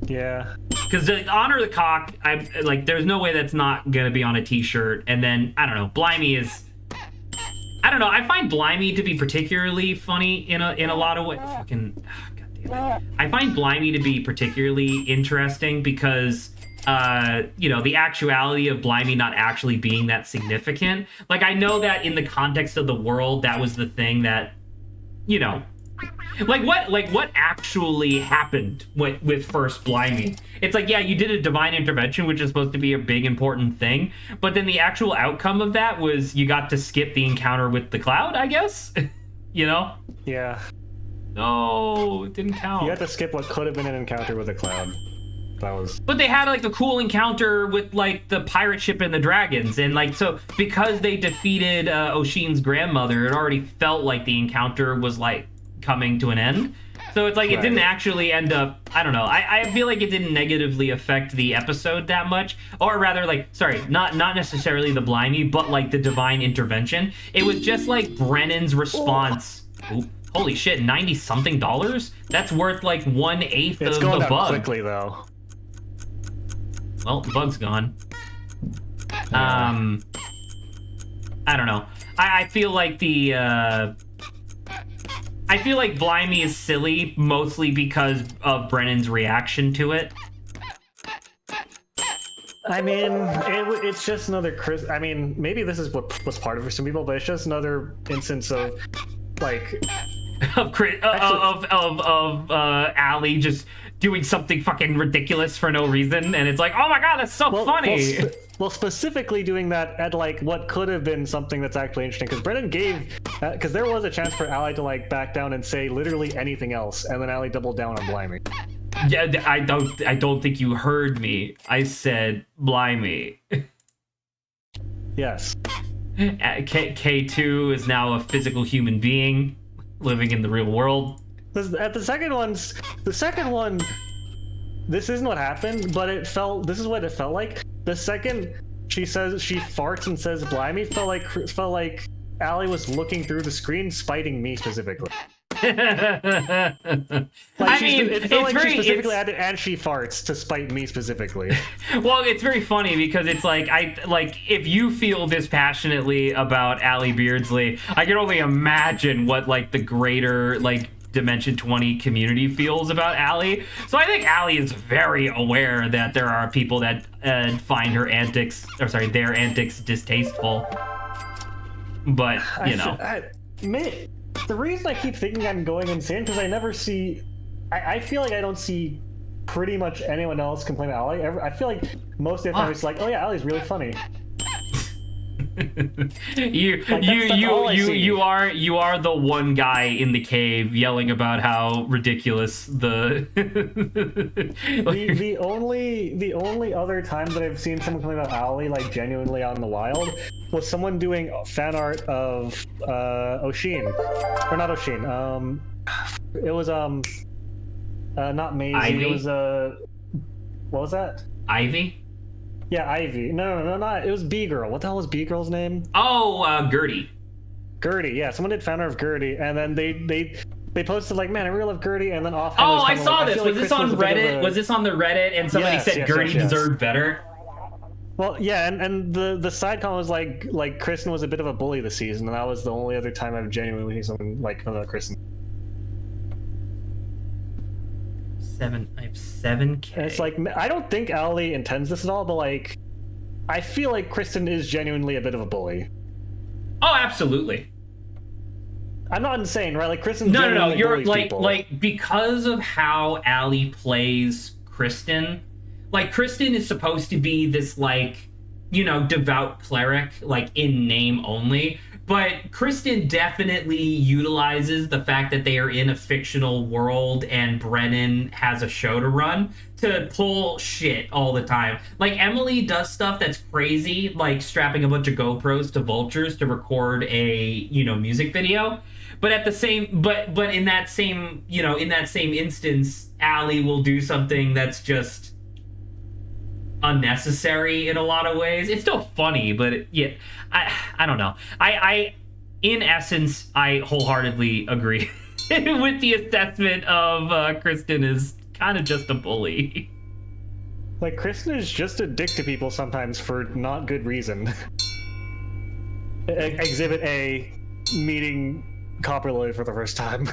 Yeah. Because to honor the cock, I like. There's no way that's not gonna be on a T-shirt. And then I don't know. Blimey is. I don't know. I find Blimey to be particularly funny in a lot of ways. Fucking. God damn it. I find Blimey to be particularly interesting because, you know, the actuality of Blimey not actually being that significant. Like I know that in the context of the world, that was the thing that, you know. Like what actually happened with first Blimey? It's like, yeah, you did a divine intervention, which is supposed to be a big important thing, but then the actual outcome of that was you got to skip the encounter with the cloud, I guess. You know? Yeah. No, it didn't count. You had to skip what could have been an encounter with a cloud. That was. But they had like the cool encounter with like the pirate ship and the dragons, and like so because they defeated Oshin's grandmother, it already felt like the encounter was like coming to an end. So it's like it didn't actually end up, I don't know, I feel like it didn't negatively affect the episode that much, or rather like, sorry, not necessarily the Blimey, but like the divine intervention. It was just like Brennan's response. Ooh, holy shit, $90 something? That's worth like 1/8 It's of going the down bug. quickly though. Well, the bug's gone. I don't know. I feel like the I feel like Blimey is silly mostly because of Brennan's reaction to it. I mean, it's just another I mean, maybe this is what was part of it for some people, but it's just another instance of like of Allie just doing something fucking ridiculous for no reason, and it's like, oh my god, that's so funny. Well, specifically doing that at like what could have been something that's actually interesting, because Brennan gave, because there was a chance for Allie to like back down and say literally anything else, and then Allie doubled down on Blimey. Yeah, I don't think you heard me. I said blimey. Yes. K2 is now a physical human being living in the real world. At the second one, this isn't what happened, but this is what it felt like. The second she farts and says blimey, felt like Allie was looking through the screen, spiting me specifically. It felt like she specifically added "and she farts" to spite me specifically. Well, it's very funny because it's like if you feel this passionately about Allie Beardsley, I can only imagine what like the greater like Dimension 20 community feels about Allie. So I think Allie is very aware that there are people that find their antics distasteful. But the reason I keep thinking I'm going insane because I never see. I feel like I don't see pretty much anyone else complain about Allie. I feel like most of the time it's like, oh yeah, Allie's really funny. You are the one guy in the cave yelling about how ridiculous the the only other time that I've seen someone complain about Allie like genuinely out in the wild was someone doing fan art of Oshin, or not Oshin. It was not Maisie. Ivy? It was what was that? Ivy? Yeah, Ivy. No, not. It was B Girl. What the hell was B Girl's name? Oh, Gertie. Gertie. Yeah, someone did fan art of Gertie, and then they posted like, "Man, I really love Gertie," and then off. Oh, I saw this. Was this on Reddit? Was this on the Reddit? And somebody said Gertie deserved better. Well, yeah, and the side comment was like Kristen was a bit of a bully this season, and that was the only other time I've genuinely seen someone like Kristen. I have 7K. And it's like, I don't think Allie intends this at all, but like, I feel like Kristen is genuinely a bit of a bully. Oh, absolutely. I'm not insane, right? Like Kristen. No. You're like because of how Allie plays Kristen. Like Kristen is supposed to be this like, devout cleric, like in name only. But Kristen definitely utilizes the fact that they are in a fictional world and Brennan has a show to run to pull shit all the time. Like Emily does stuff that's crazy, like strapping a bunch of GoPros to vultures to record a, music video. But at the same, but in that same, in that same instance, Allie will do something that's just unnecessary in a lot of ways. It's still funny, but I don't know. I in essence, I wholeheartedly agree with the assessment of Kristen is kind of just a bully. Like Kristen is just a dick to people sometimes for not good reason. Exhibit A, meeting Copper Lily for the first time.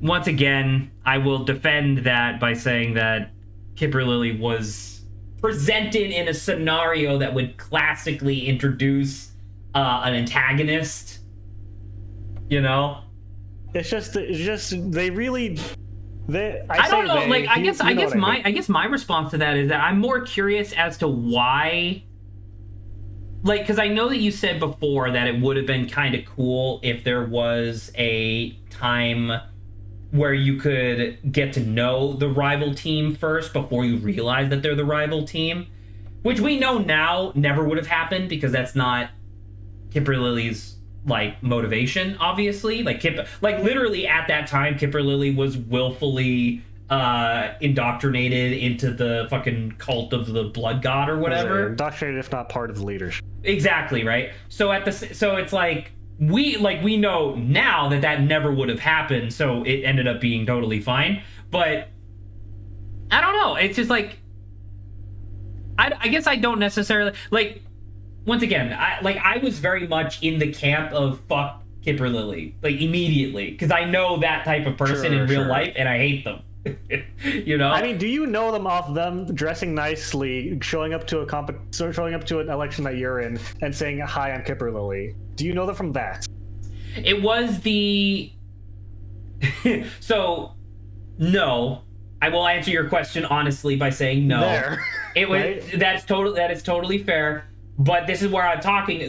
Once again, I will defend that by saying that Kipper Lily was presented in a scenario that would classically introduce an antagonist. It's just they really. I don't know. I guess my response to that is that I'm more curious as to why. Like, because I know that you said before that it would have been kind of cool if there was a time where you could get to know the rival team first before you realize that they're the rival team, which we know now never would have happened because that's not Kipper Lily's like motivation, obviously. Like literally at that time, Kipper Lily was willfully indoctrinated into the fucking cult of the blood god or whatever. Indoctrinated, if not part of the leadership. Exactly, right? So it's like we know now that never would have happened, so it ended up being totally fine. But I don't know. It's just like I guess I don't necessarily like. Once again, I was very much in the camp of fuck Kipper Lily, like immediately, because I know that type of person in real life, and I hate them. I mean, do you know them off them dressing nicely, showing up to an election that you're in, and saying, "Hi, I'm Kipper Lily"? Do you know them from that? It was the. So, no. I will answer your question honestly by saying no. There. It was right? That is totally fair. But this is what I'm talking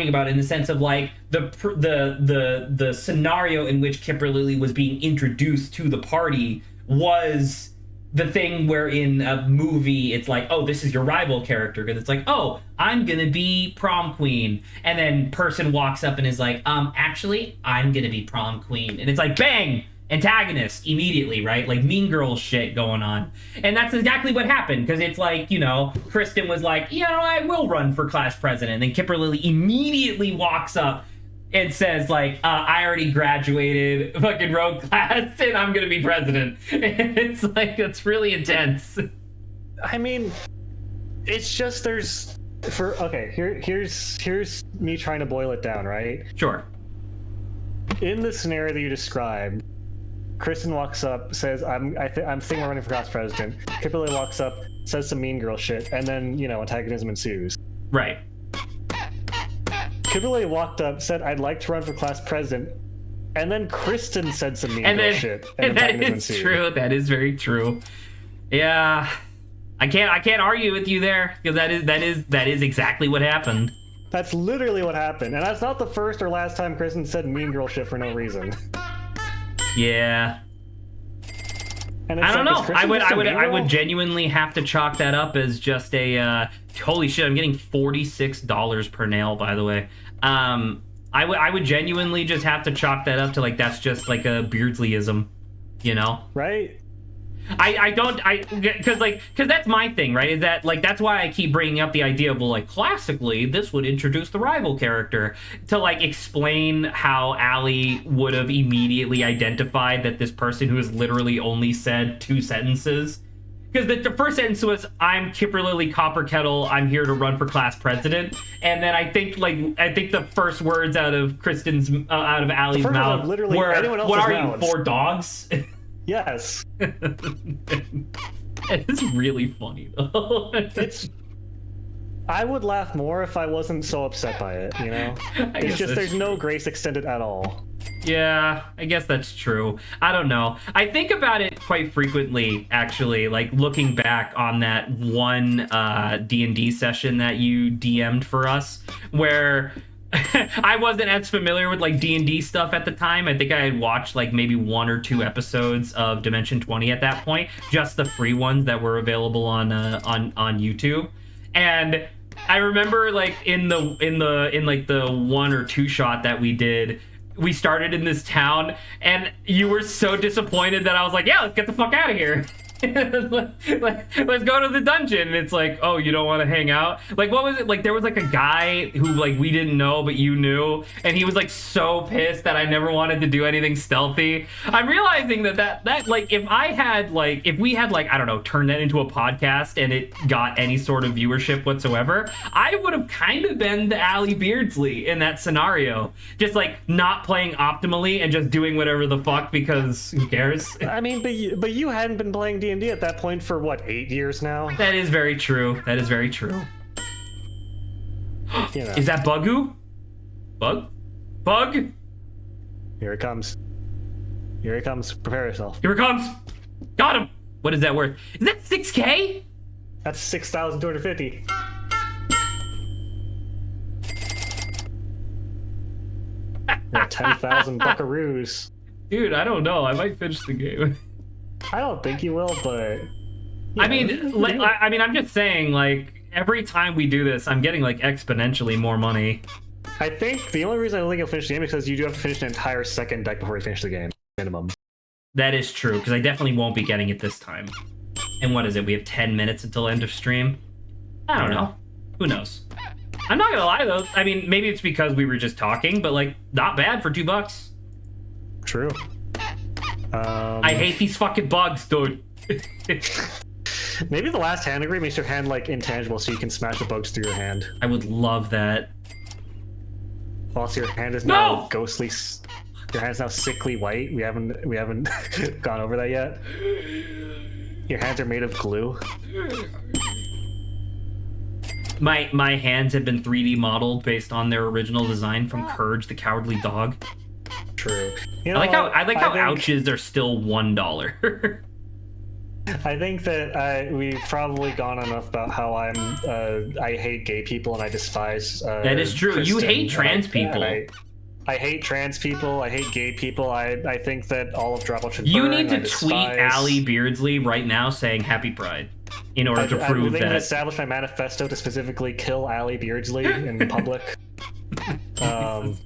about in the sense of like the scenario in which Kipper Lily was being introduced to the party was the thing where in a movie it's like, oh, this is your rival character, because it's like, oh, I'm gonna be prom queen, and then person walks up and is like, actually, I'm gonna be prom queen, and it's like, bang, antagonist immediately, right? Like Mean Girls shit going on. And that's exactly what happened, because it's like, you know, Kristen was like, I will run for class president, and then Kimberly immediately walks up and says like, I already graduated fucking rogue class and I'm gonna be president. And it's like, it's really intense. I mean, it's just here's me trying to boil it down, right? Sure. In the scenario that you described, Kristen walks up, says, I'm thinking of running for class president. Kimberly walks up, says some mean girl shit, and then, antagonism ensues. Right. Kimberly walked up, said, I'd like to run for class president, and then Kristen said some mean girl shit. And that is true. That is very true. Yeah. I can't argue with you there, because that is exactly what happened. That's literally what happened. And that's not the first or last time Kristen said mean girl shit for no reason. Yeah. And I don't know. I would genuinely have to chalk that up as just a holy shit, I'm getting $46 per nail, by the way. I would genuinely just have to chalk that up to like, that's just like a Beardsleyism, Right? Because that's my thing, right? Is that like, that's why I keep bringing up the idea of, well, like, classically this would introduce the rival character to like explain how Allie would have immediately identified that this person who has literally only said 2 sentences, because the first sentence was, I'm Kimberly Copperkettle, I'm here to run for class president, and then I think the first words out of Allie's mouth were, what are you, 4 dogs? Yes. It's really funny though. I would laugh more if I wasn't so upset by it, It's just there's no grace extended at all. Yeah, I guess that's true. I don't know. I think about it quite frequently, actually, like looking back on that one D&D session that you DM'd for us, where I wasn't as familiar with like D&D stuff at the time. I think I had watched like maybe 1 or 2 episodes of Dimension 20 at that point, just the free ones that were available on YouTube. And I remember like in like the 1 or 2 shot that we did, we started in this town and you were so disappointed that I was like, yeah, let's get the fuck out of here. Let's go to the dungeon. And it's like, oh, you don't want to hang out? Like, what was it? Like, there was like a guy who like we didn't know, but you knew, and he was like so pissed that I never wanted to do anything stealthy. I'm realizing that like if we had like, I don't know, turned that into a podcast and it got any sort of viewership whatsoever, I would have kind of been the Allie Beardsley in that scenario, just like not playing optimally and just doing whatever the fuck, because who cares? I mean, but you hadn't been playing D&D at that point for what, 8 years now? That is very true. That is very true. Is that Bugoo? Bug? Here it comes. Here it comes. Prepare yourself. Here it comes. Got him. What is that worth? Is that 6K? That's 6,250. Yeah, 10,000 buckaroos. Dude, I don't know. I might finish the game. I don't think you will, but I mean, I'm just saying, like, every time we do this, I'm getting like exponentially more money. I think the only reason I don't think you'll finish the game is because you do have to finish an entire second deck before you finish the game, minimum. That is true, because I definitely won't be getting it this time. And what is it? We have 10 minutes until end of stream. I don't know. Who knows? I'm not gonna lie though. I mean, maybe it's because we were just talking, but like, not bad for $2. True. I hate these fucking bugs, dude. Maybe the last hand degree makes your hand like intangible, so you can smash the bugs through your hand. I would love that. Also, your hand is now ghostly. Your hand's now sickly white. We haven't gone over that yet. Your hands are made of glue. My hands have been 3D modeled based on their original design from Courage the Cowardly Dog. True. I like how ouches are still $1. I think that we've probably gone enough about how I hate gay people and I despise. That is true. Kristen, you hate trans people. I hate trans people. I hate gay people. I think that all of Drop should You burn. need I to tweet despise- Ali Beardsley right now saying Happy Pride in order to I prove think I've that. established my manifesto to specifically kill Ali Beardsley in public. Jesus Christ.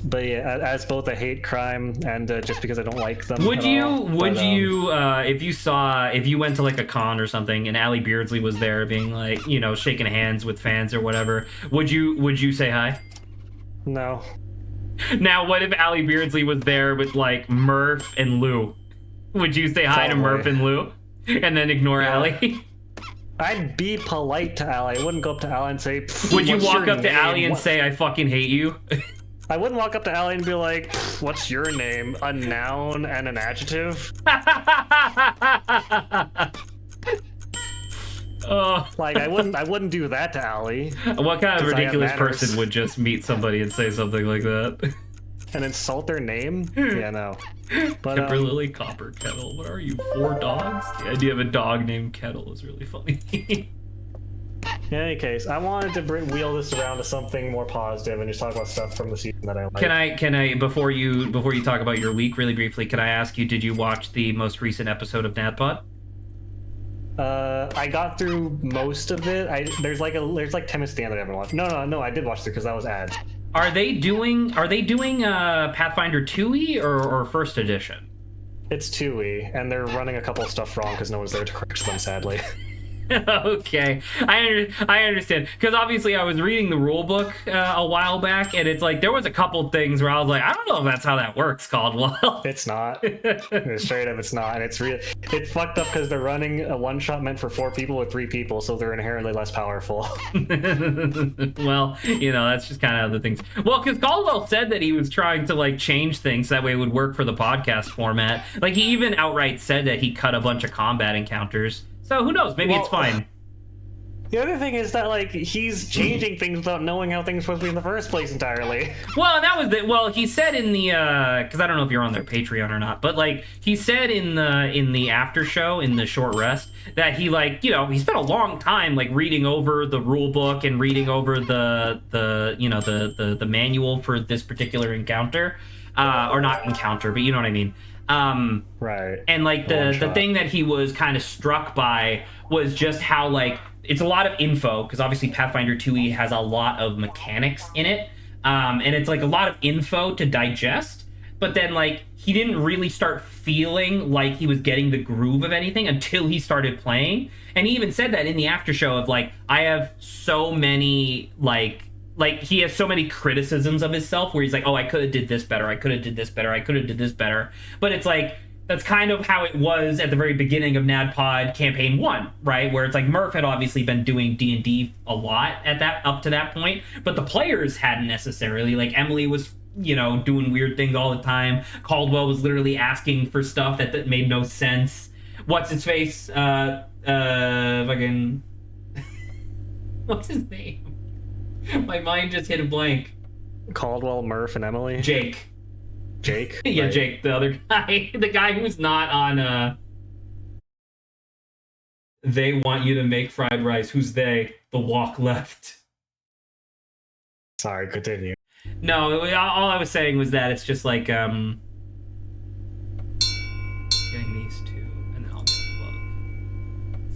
But yeah, as both I hate crime and just because I don't like them. Would at you, all. would But, you, if you went to like a con or something and Ali Beardsley was there being like, you know, shaking hands with fans or whatever, would you say hi? No. Now, what if Ali Beardsley was there with like Murph and Lou? Would you say hi to Probably. Murph and Lou and then ignore Yeah. Ali? I'd be polite to Ali. I wouldn't go up to Ali and say. Would you "What's walk your up to name?" Ali and What- say, I fucking hate you? I wouldn't walk up to Ali and be like, "What's your name? A noun and an adjective?" Oh, Like I wouldn't do that to Ali what kind of 'Cause I have ridiculous manners. person would just meet somebody and say something like that? and insult their name. Yeah, no. But Kimberly Copper Kettle, what are you, 4 dogs? The idea of a dog named Kettle is really funny. in any case, I wanted to wheel this around to something more positive and just talk about stuff from the season that I like. Can I before you talk about your week really briefly, can I ask you, did you watch the most recent episode of NADPOD? I got through most of it. There's like 10 minutes at the end that I haven't watched. No, I did watch it because that was ads. Are they doing Pathfinder 2e or first edition? It's 2E, and they're running a couple of stuff wrong because no one's there to correct them, sadly. Okay, I understand, because obviously I was reading the rule book a while back, and it's like there was a couple things where I was like, I don't know if that's how that works, Caldwell. It's not. Straight up, it's not. And it's fucked up because they're running a one-shot meant for 4 people with 3 people, so they're inherently less powerful. Well, you know, that's just kind of the things. Well, because Caldwell said that he was trying to like change things that way it would work for the podcast format. Like he even outright said that he cut a bunch of combat encounters. So who knows? Maybe it's fine. The other thing is that like he's changing things without knowing how things are supposed to be in the first place entirely. Well, that was he said in the because I don't know if you're on their Patreon or not, but like he said in the after show in the short rest that he like, you know, he spent a long time like reading over the rule book and reading over the manual for this particular encounter, or not encounter, but you know what I mean. Right. And like the thing that he was kind of struck by was just how like it's a lot of info, because obviously Pathfinder 2e has a lot of mechanics in it, and it's like a lot of info to digest, but then like he didn't really start feeling like he was getting the groove of anything until he started playing. And he even said that in the after show of like, I have so many like he has so many criticisms of himself where he's like, oh, I could have did this better, I could have did this better, I could have did this better. But it's like, that's kind of how it was at the very beginning of NADPOD campaign 1, right? Where it's like Murph had obviously been doing D&D a lot up to that point, but the players hadn't necessarily. Like Emily was, you know, doing weird things all the time. Caldwell was literally asking for stuff that made no sense. What's his face? Fucking what's his name? My mind just hit a blank. Caldwell, Murph, and Emily. Jake. Jake? Yeah, Right. Jake, the other guy. The guy who's not on They Want You to Make Fried Rice. Who's they? The Walk Left. Sorry, continue. No, all I was saying was that it's just like getting these two, and then I'll get a book.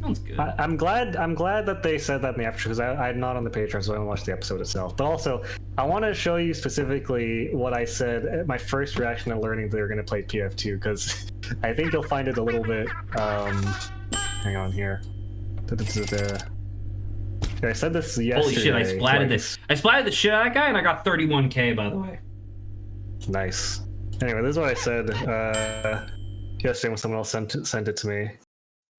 Sounds good. I'm glad that they said that in the after because I'm not on the Patreon, so I haven't watched the episode itself. But also, I want to show you specifically what I said. My first reaction to learning they were going to play PF2 because I think you'll find it a little bit. Hang on here. I said this yesterday. Holy shit! I splatted this. I splatted the shit out of that guy, and I got 31k, by the way. Nice. Anyway, this is what I said yesterday when someone else sent it to me.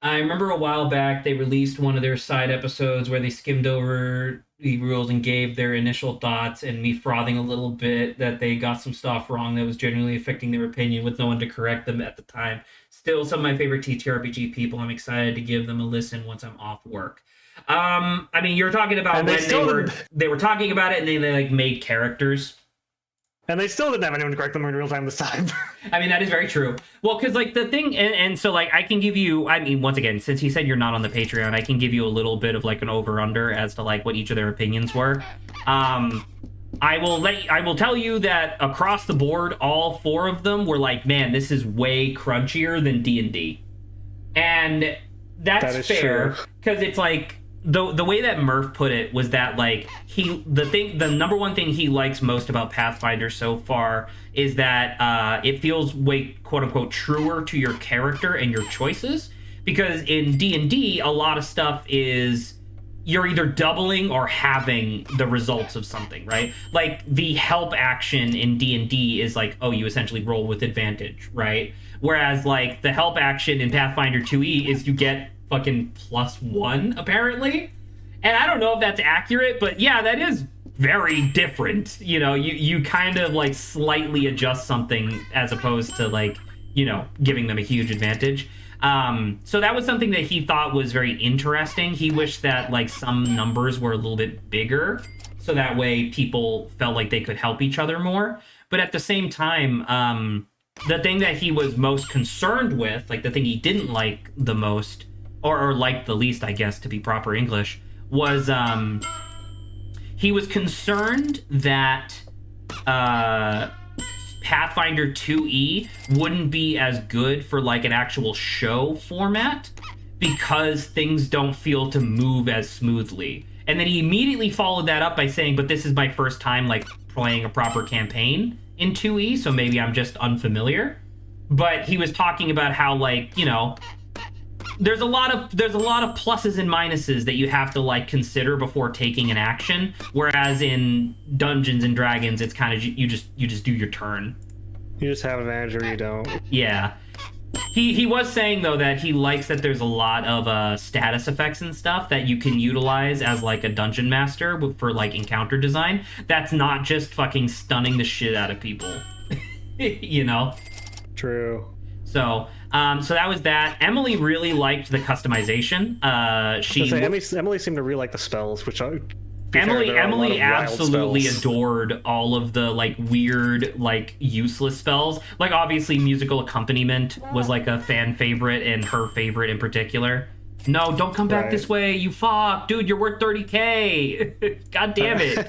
I remember a while back they released one of their side episodes where they skimmed over the rules and gave their initial thoughts, and me frothing a little bit that they got some stuff wrong that was genuinely affecting their opinion with no one to correct them at the time. Still some of my favorite TTRPG people. I'm excited to give them a listen once I'm off work. I mean, you're talking about And when they were talking about it and they like made characters. And they still didn't have anyone to correct them in real time this time. I mean, that is very true. Well, because like the thing, and so like I can give you, I mean, once again, since he said you're not on the Patreon, I can give you a little bit of like an over under as to like what each of their opinions were. I will tell you that across the board, all 4 of them were like, man, this is way crunchier than D&D. And that's fair, because it's like the way that Murph put it was that like the number one thing he likes most about Pathfinder so far is that it feels way quote unquote truer to your character and your choices, because in D&D a lot of stuff is you're either doubling or having the results of something, right? Like the help action in D&D is like, oh, you essentially roll with advantage, right? Whereas like the help action in Pathfinder 2e is you get fucking +1 apparently. And I don't know if that's accurate, but yeah, that is very different. You know, you kind of like slightly adjust something as opposed to like, you know, giving them a huge advantage. So that was something that he thought was very interesting. He wished that like some numbers were a little bit bigger, so that way people felt like they could help each other more. But at the same time, the thing that he was most concerned with, like the thing he didn't like the most, or liked the least, I guess, to be proper English, was he was concerned that Pathfinder 2e wouldn't be as good for like an actual show format because things don't feel to move as smoothly. And then he immediately followed that up by saying, but this is my first time like playing a proper campaign in 2e, so maybe I'm just unfamiliar. But he was talking about how like, you know, there's a lot of pluses and minuses that you have to like consider before taking an action, whereas in Dungeons and Dragons it's kind of you just do your turn. You just have advantage or you don't. Yeah. He was saying though that he likes that there's a lot of status effects and stuff that you can utilize as like a dungeon master for like encounter design. That's not just fucking stunning the shit out of people. You know? True. So that was that. Emily really liked the customization. Emily seemed to really like the spells, which Emily absolutely adored all of the like weird, like useless spells. Like obviously musical accompaniment was like a fan favorite and her favorite in particular. No, don't come back this way, you fuck. Dude, you're worth 30k. God damn it.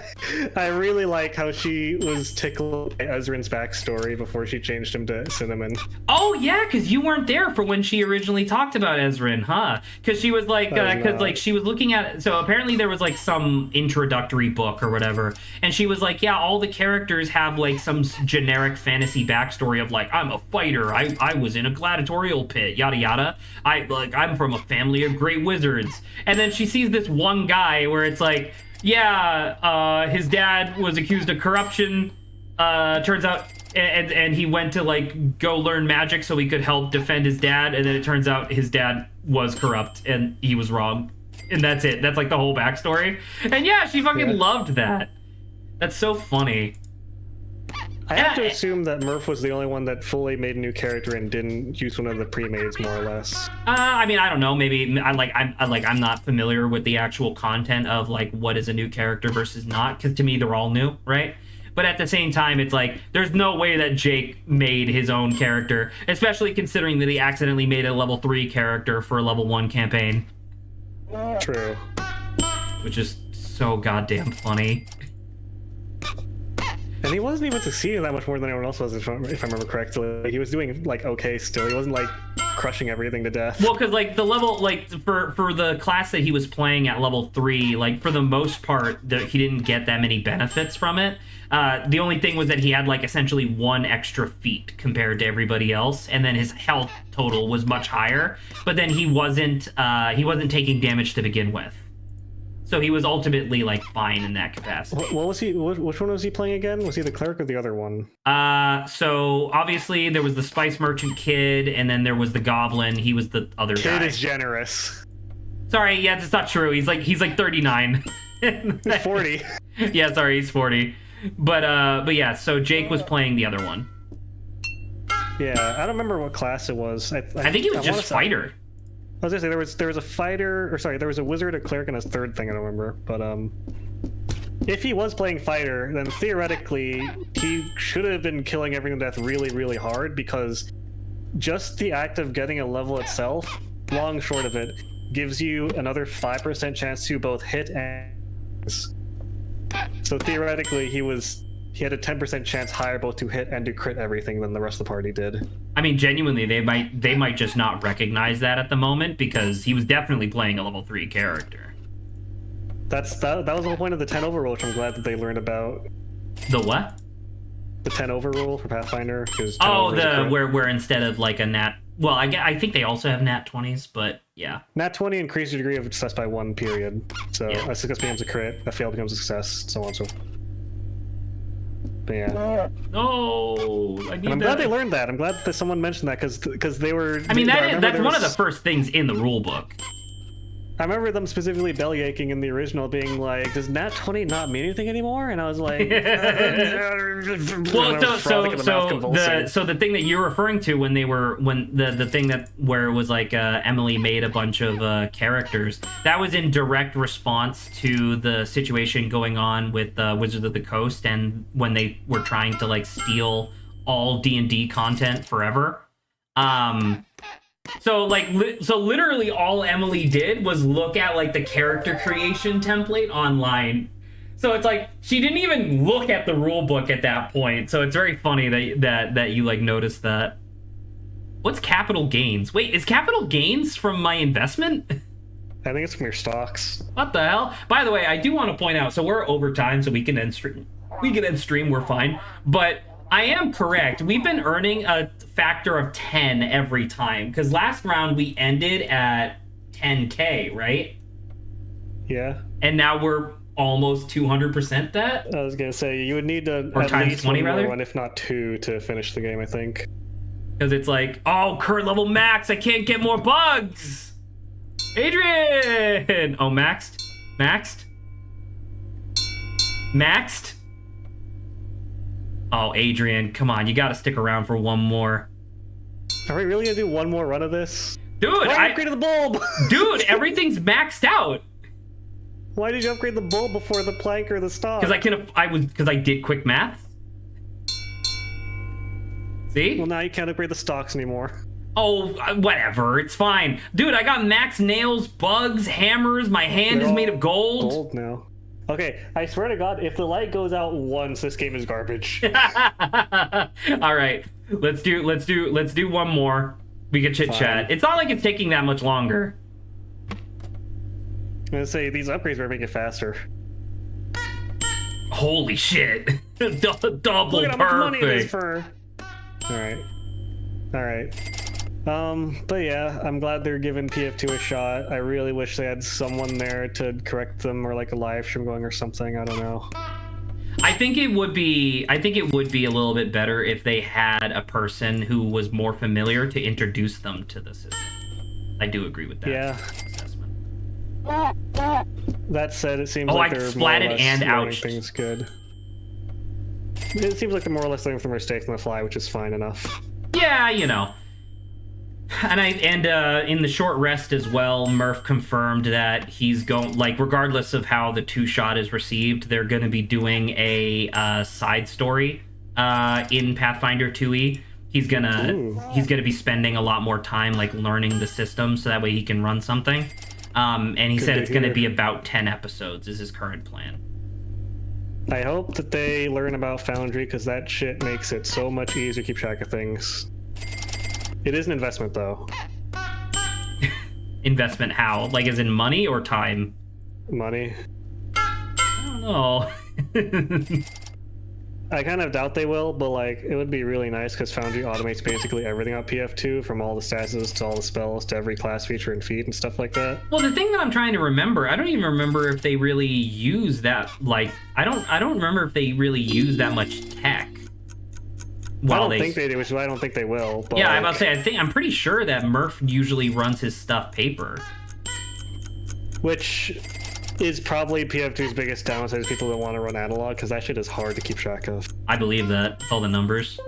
I really like how she was tickled by Ezrin's backstory before she changed him to Cinnamon. Oh, yeah, because you weren't there for when she originally talked about Ezrin, huh? Because she was like, she was looking at, so apparently there was like some introductory book or whatever, and she was like, yeah, all the characters have like some generic fantasy backstory of like, I'm a fighter, I was in a gladiatorial pit, yada yada. I'm from a family of great wizards. And then she sees this one guy where it's like, yeah, his dad was accused of corruption, turns out, and he went to like go learn magic so he could help defend his dad, and then it turns out his dad was corrupt and he was wrong, and that's it. That's like the whole backstory. And yeah, she fucking loved that. That's so funny. I have to assume that Murph was the only one that fully made a new character and didn't use one of the pre-mades, more or less. I mean, I don't know. Maybe I'm not familiar with the actual content of like what is a new character versus not, because to me they're all new, right? But at the same time, it's like there's no way that Jake made his own character, especially considering that he accidentally made a level 3 character for a level 1 campaign. True. Which is so goddamn funny. And he wasn't even succeeding that much more than anyone else was, if I remember correctly. He was doing, like, okay still. He wasn't, like, crushing everything to death. Well, because, like, the level, like, for the class that he was playing at level 3, like, for the most part, he didn't get that many benefits from it. The only thing was that he had, like, essentially 1 extra feat compared to everybody else, and then his health total was much higher. But then he wasn't taking damage to begin with. So he was ultimately like fine in that capacity. What was he? Which one was he playing again? Was he the cleric or the other one? So obviously there was the spice merchant kid, and then there was the goblin. He was the other guy. Kid is generous. Sorry, yeah, that's not true. He's like 39. He's 40. Yeah, sorry, he's 40. But yeah, so Jake was playing the other one. Yeah, I don't remember what class it was. I think he was just fighter. I was gonna say there was a fighter, or sorry, there was a wizard, a cleric, and a third thing I don't remember. But if he was playing fighter, then theoretically he should have been killing everything to death really, really hard, because just the act of getting a level itself, long short of it, gives you another 5% chance to both hit and. So theoretically, he had a 10% chance higher both to hit and to crit everything than the rest of the party did. I mean, genuinely, they might just not recognize that at the moment because he was definitely playing a level 3 character. That was the whole point of the 10 over rule, which I'm glad that they learned about. The what? The 10 over rule for Pathfinder. Oh, where instead of like a nat. Well, I think they also have nat 20s, but yeah. Nat 20 increases your degree of success by 1 period. So Yeah. a success becomes a crit, a fail becomes a success, so on and so forth. But yeah. No, And I'm glad they learned that. I'm glad that someone mentioned that because they were. I mean, that's one of the first things in the rule book. I remember them specifically belly aching in the original, being like, "Does Nat 20 not mean anything anymore?" And I was like, Well, so the thing that you're referring to when the thing that where it was like Emily made a bunch of characters, that was in direct response to the situation going on with Wizards of the Coast, and when they were trying to like steal all D&D content forever. So literally all Emily did was look at like the character creation template online. So it's like she didn't even look at the rule book at that point. So it's very funny that you like noticed that. What's capital gains? Wait, is capital gains from my investment? I think it's from your stocks. What the hell? By the way, I do want to point out, so we're over time, so we can end stream. We're fine. But I am correct. We've been earning a factor of 10 every time, because last round we ended at 10k, right? Yeah. And now we're almost 200% that. I was gonna say you would need to or at times least 20 one rather, more one, if not 2, to finish the game. I think. Because it's like, oh, current level max. I can't get more bugs. Adrian. Oh, maxed. Oh, Adrian, come on. You got to stick around for one more. Are we really gonna do one more run of this? Dude, Why upgrade the bulb? Dude, everything's maxed out. Why did you upgrade the bulb before the plank or the stock? Because I did quick math. See? Well, now you can't upgrade the stocks anymore. Oh, whatever. It's fine. Dude, I got max nails, bugs, hammers. My hand is made of gold. Gold now. Okay, I swear to God, if the light goes out once, this game is garbage. All right, let's do one more. We can chit chat. It's not like it's taking that much longer. I'm gonna say these upgrades are making it faster. Holy shit! Double Look at how much money it is perfect. for. All right. But yeah, I'm glad they're giving PF2 a shot. I really wish they had someone there to correct them, or like a live stream going or something. I don't know. I think it would be a little bit better if they had a person who was more familiar to introduce them to the system. I do agree with that. Yeah. Assessment. That said, it seems Oh, like I they're more or splatted less and learning ouched. things good. It seems like they're more or less learning from mistakes on the fly, which is fine enough. Yeah, you know. And in the short rest as well, Murph confirmed that he's going, like, regardless of how the 2-shot is received, they're going to be doing a side story in Pathfinder 2e. He's gonna be spending a lot more time like learning the system, so that way he can run something. And he said it's going to be about 10 episodes is his current plan. I hope that they learn about Foundry, because that shit makes it so much easier to keep track of things. It is an investment, though. Investment how? Like, as in money or time? Money. I don't know. I kind of doubt they will, but like, it would be really nice because Foundry automates basically everything on PF2, from all the statuses to all the spells to every class feature and feat and stuff like that. Well, the thing that I'm trying to remember, I don't even remember if they really use that. Like, I don't remember if they really use that much tech. I don't think they do, which is why I don't think they will. But yeah, like, I'm about to say, I'm pretty sure that Murph usually runs his stuff paper. Which is probably PF2's biggest downside, is people that want to run analog, because that shit is hard to keep track of. I believe that, with all the numbers.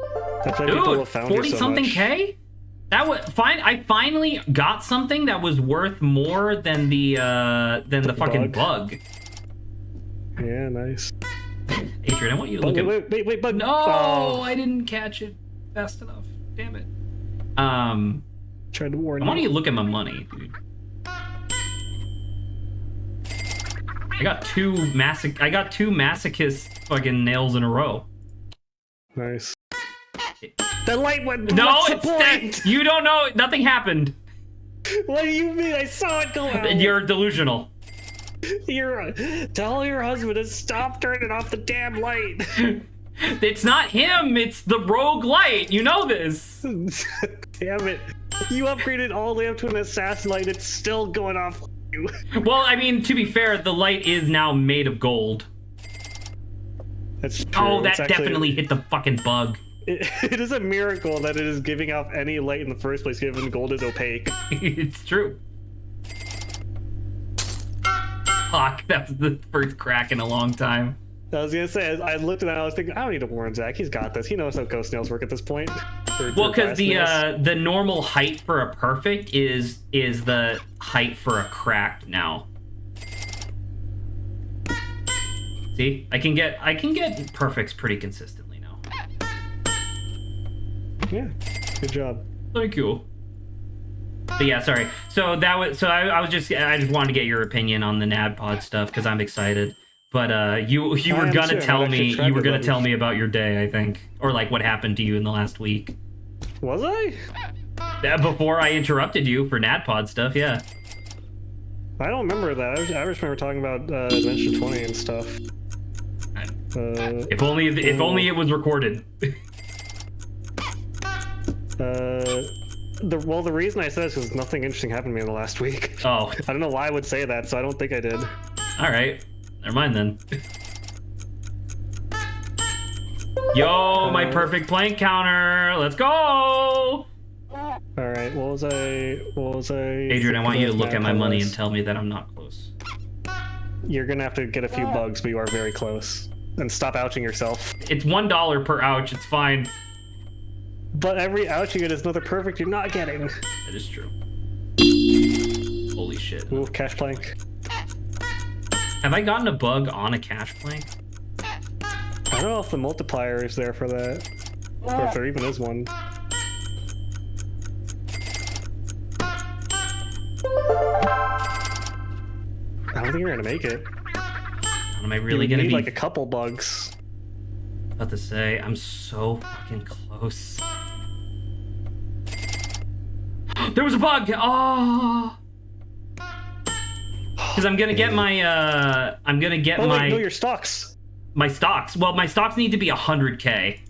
That's why people Dude, love Foundry 40 so something much. K? That was fine. I finally got something that was worth more than the fucking bug. Yeah, nice. Adrian, I want you to look at. Wait, bug. No, Oh. I didn't catch it fast enough. Damn it. Tried to warn I you. want you to look at my money, dude. I got two masochist fucking nails in a row. Nice. The light went. No, what's it's the point? that you don't know. Nothing happened. What do you mean? I saw it go out. You're delusional. Tell your husband to stop turning off the damn light. It's not him. It's the rogue light. You know this. Damn it! You upgraded all the way up to an assassin light. It's still going off. Well, I mean, to be fair, the light is now made of gold. That's true. Oh, that definitely hit the fucking bug. It is a miracle that it is giving off any light in the first place, given gold is opaque. It's true. Fuck, that was the first crack in a long time. I was gonna say, I looked at that, I was thinking, I don't need to warn Zach. He's got this. He knows how ghost nails work at this point. Well, because the normal height for a perfect is the height for a cracked now. See, I can get perfects pretty consistently now. Yeah, good job. Thank you. But yeah, sorry. So I just wanted to get your opinion on the NADPOD stuff because I'm excited. But you were gonna tell me about your day, I think, or like what happened to you in the last week. Was I? Before I interrupted you for NADPOD stuff, yeah. I don't remember that. I just remember talking about Adventure 20 and stuff. If only it was recorded. The reason I said this is nothing interesting happened to me in the last week. Oh. I don't know why I would say that, so I don't think I did. All right. Never mind then. Yo, my perfect plank counter. Let's go. All right. What was I? Adrian, I want you to look at my money and tell me that I'm not close. You're gonna have to get a few bugs, but you are very close. And stop ouching yourself. It's $1 per ouch. It's fine. But every ouch you get is another perfect you're not getting. That is true. Holy shit. Ooh, cash plank. Have I gotten a bug on a cash plank? I don't know if the multiplier is there for that. Or if there even is one. I don't think you're gonna make it. Am I really you gonna need be like a couple bugs? About to say, I'm so fucking close. There was a bug! Oh! Because I'm gonna get my, no, your stocks. My stocks. Well, my stocks need to be 100K.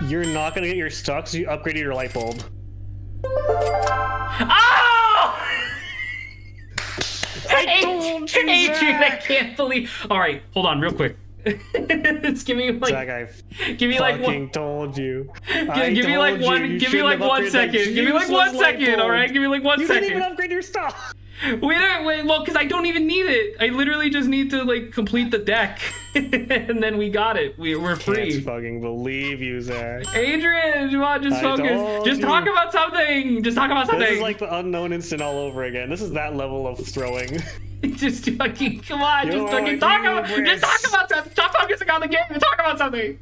You're not gonna get your stocks if you upgraded your light bulb. Oh! Adrian, I can't believe. All right, hold on, real quick. Just give me like. Zach, I give me like one. Told you. Give me like one. Give me like 1 second. Give me like 1 second. All right, give me like 1 second. You didn't even upgrade your stock. Wait, well, because I don't even need it. I literally just need to like complete the deck, and then we got it. We're free. Can't fucking believe you, Zach. Adrian, come on, just focus. Just talk about something. Just talk about something. This is like the unknown instant all over again. This is that level of throwing. Just fucking come on. Just fucking talk about. Just talk about something. Stop focusing on the game and talk about something.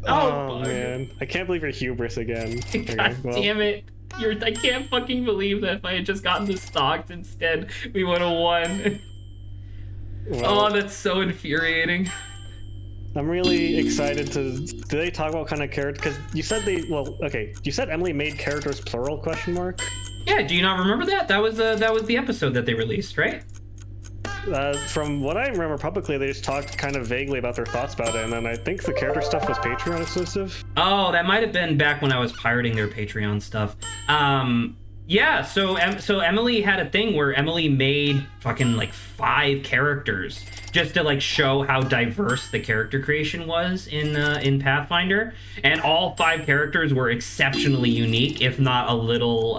Oh man, I can't believe your hubris again. God damn it. I can't fucking believe that if I had just gotten the stocks instead, we would have won. Well, oh, that's so infuriating. I'm really excited to. Did they talk about what kind of character? Because you said you said Emily made characters plural ? Yeah, do you not remember that? That was the episode that they released, right? From what I remember publicly, they just talked kind of vaguely about their thoughts about it, and then I think the character stuff was Patreon exclusive. Oh, that might have been back when I was pirating their Patreon stuff. Yeah, so Emily had a thing where Emily made fucking like 5 characters just to like show how diverse the character creation was in Pathfinder, and all 5 characters were exceptionally unique, if not a little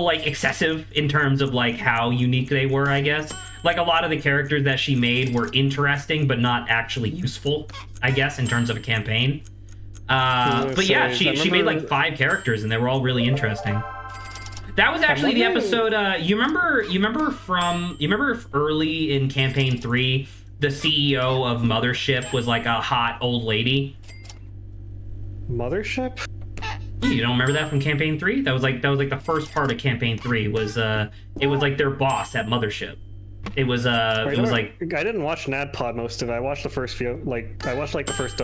like excessive in terms of like how unique they were, I guess. Like a lot of the characters that she made were interesting but not actually useful, I guess, in terms of a campaign. But yeah, she made like 5 characters and they were all really interesting. That was actually the episode. You remember early in campaign 3, the CEO of Mothership was like a hot old lady. Mothership? You don't remember that from campaign 3? That was like the first part of campaign 3 was it was like their boss at Mothership. It was I like didn't watch NADPOD most of it. I watched the first few, like I watched like the first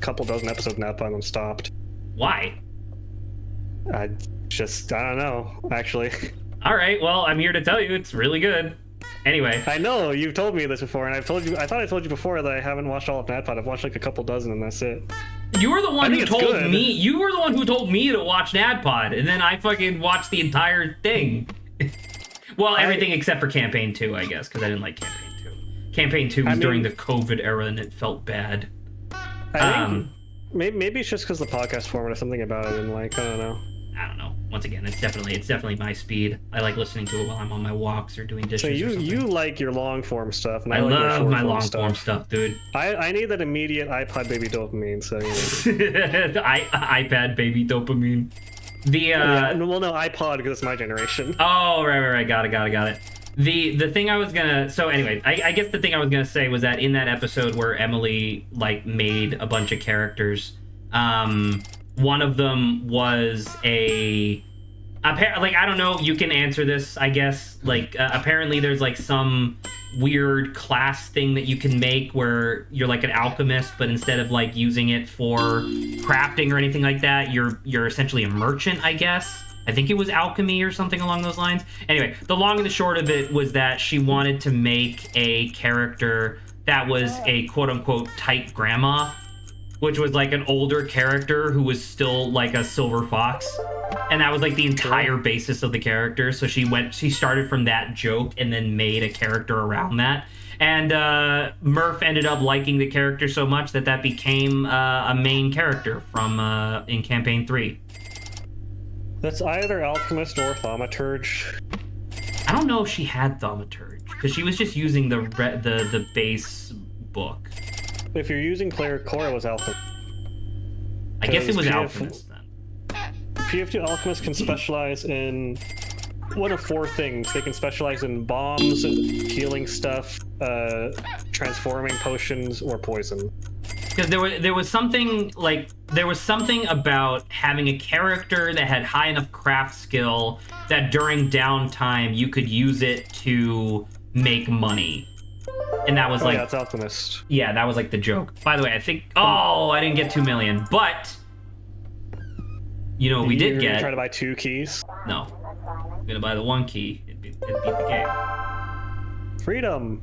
couple dozen episodes of NADPOD and stopped. Why? I don't know, actually. All right, well, I'm here to tell you it's really good. Anyway, I know you've told me this before, and I thought I told you before that I haven't watched all of NADPOD. I've watched like a couple dozen, and that's it. you were the one who told good. me. You were the one who told me to watch NADPOD, and then I fucking watched the entire thing. Well, everything except for campaign 2, I guess, because I didn't like campaign 2. Campaign 2 was during the COVID era, and it felt bad. I think maybe it's just because the podcast format or something about it, and like I don't know. I don't know. Once again, it's definitely my speed. I like listening to it while I'm on my walks or doing dishes. So you like your long form stuff, and I like love my long stuff. form stuff, dude. I need that immediate iPod baby dopamine. So iPad baby dopamine. well, no, iPod because it's my generation. Oh, right. Got it. The thing I was gonna. So anyway, I guess the thing I was gonna say was that in that episode where Emily like made a bunch of characters, one of them was like I don't know. You can answer this, I guess. Like apparently there's like some weird class thing that you can make where you're like an alchemist, but instead of like using it for crafting or anything like that, you're essentially a merchant, I guess. I think it was alchemy or something along those lines. Anyway, the long and the short of it was that she wanted to make a character that was a quote-unquote tight grandma, which was like an older character who was still like a silver fox. And that was like the entire basis of the character. So she started from that joke and then made a character around that. And Murph ended up liking the character so much that became a main character from in campaign 3. That's either alchemist or thaumaturge. I don't know if she had thaumaturge because she was just using the base book. If you're using player core, it was alchemist. I guess it was alchemist then. PF2 alchemists can specialize in one of 4 things. They can specialize in bombs, healing stuff, transforming potions, or poison. Because there was something about having a character that had high enough craft skill that during downtime you could use it to make money. And that was yeah, it's alchemist. Yeah, that was like the joke. By the way, I think I didn't get 2 million, but you know what we did get. You're trying to buy 2 keys? No. I'm gonna buy the 1 key. It'd beat the game. Freedom.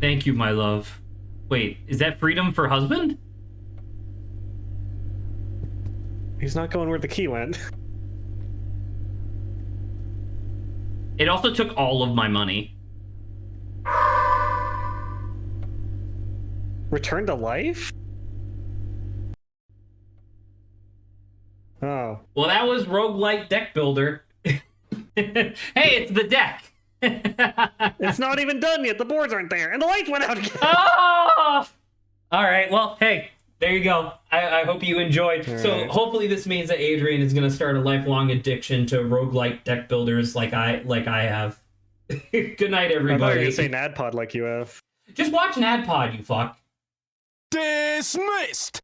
Thank you, my love. Wait, is that freedom for husband? He's not going where the key went. It also took all of my money. Return to life? Oh. Well, that was roguelike deck builder. Hey, it's the deck. It's not even done yet. The boards aren't there, and the lights went out again. Oh! All right. Well, hey, there you go. I hope you enjoyed. All so right. hopefully this means that Adrian is going to start a lifelong addiction to roguelike deck builders like I have. Good night, I thought you were everybody. going to say NADPOD like you have. Just watch NADPOD, you fuck. Dismissed!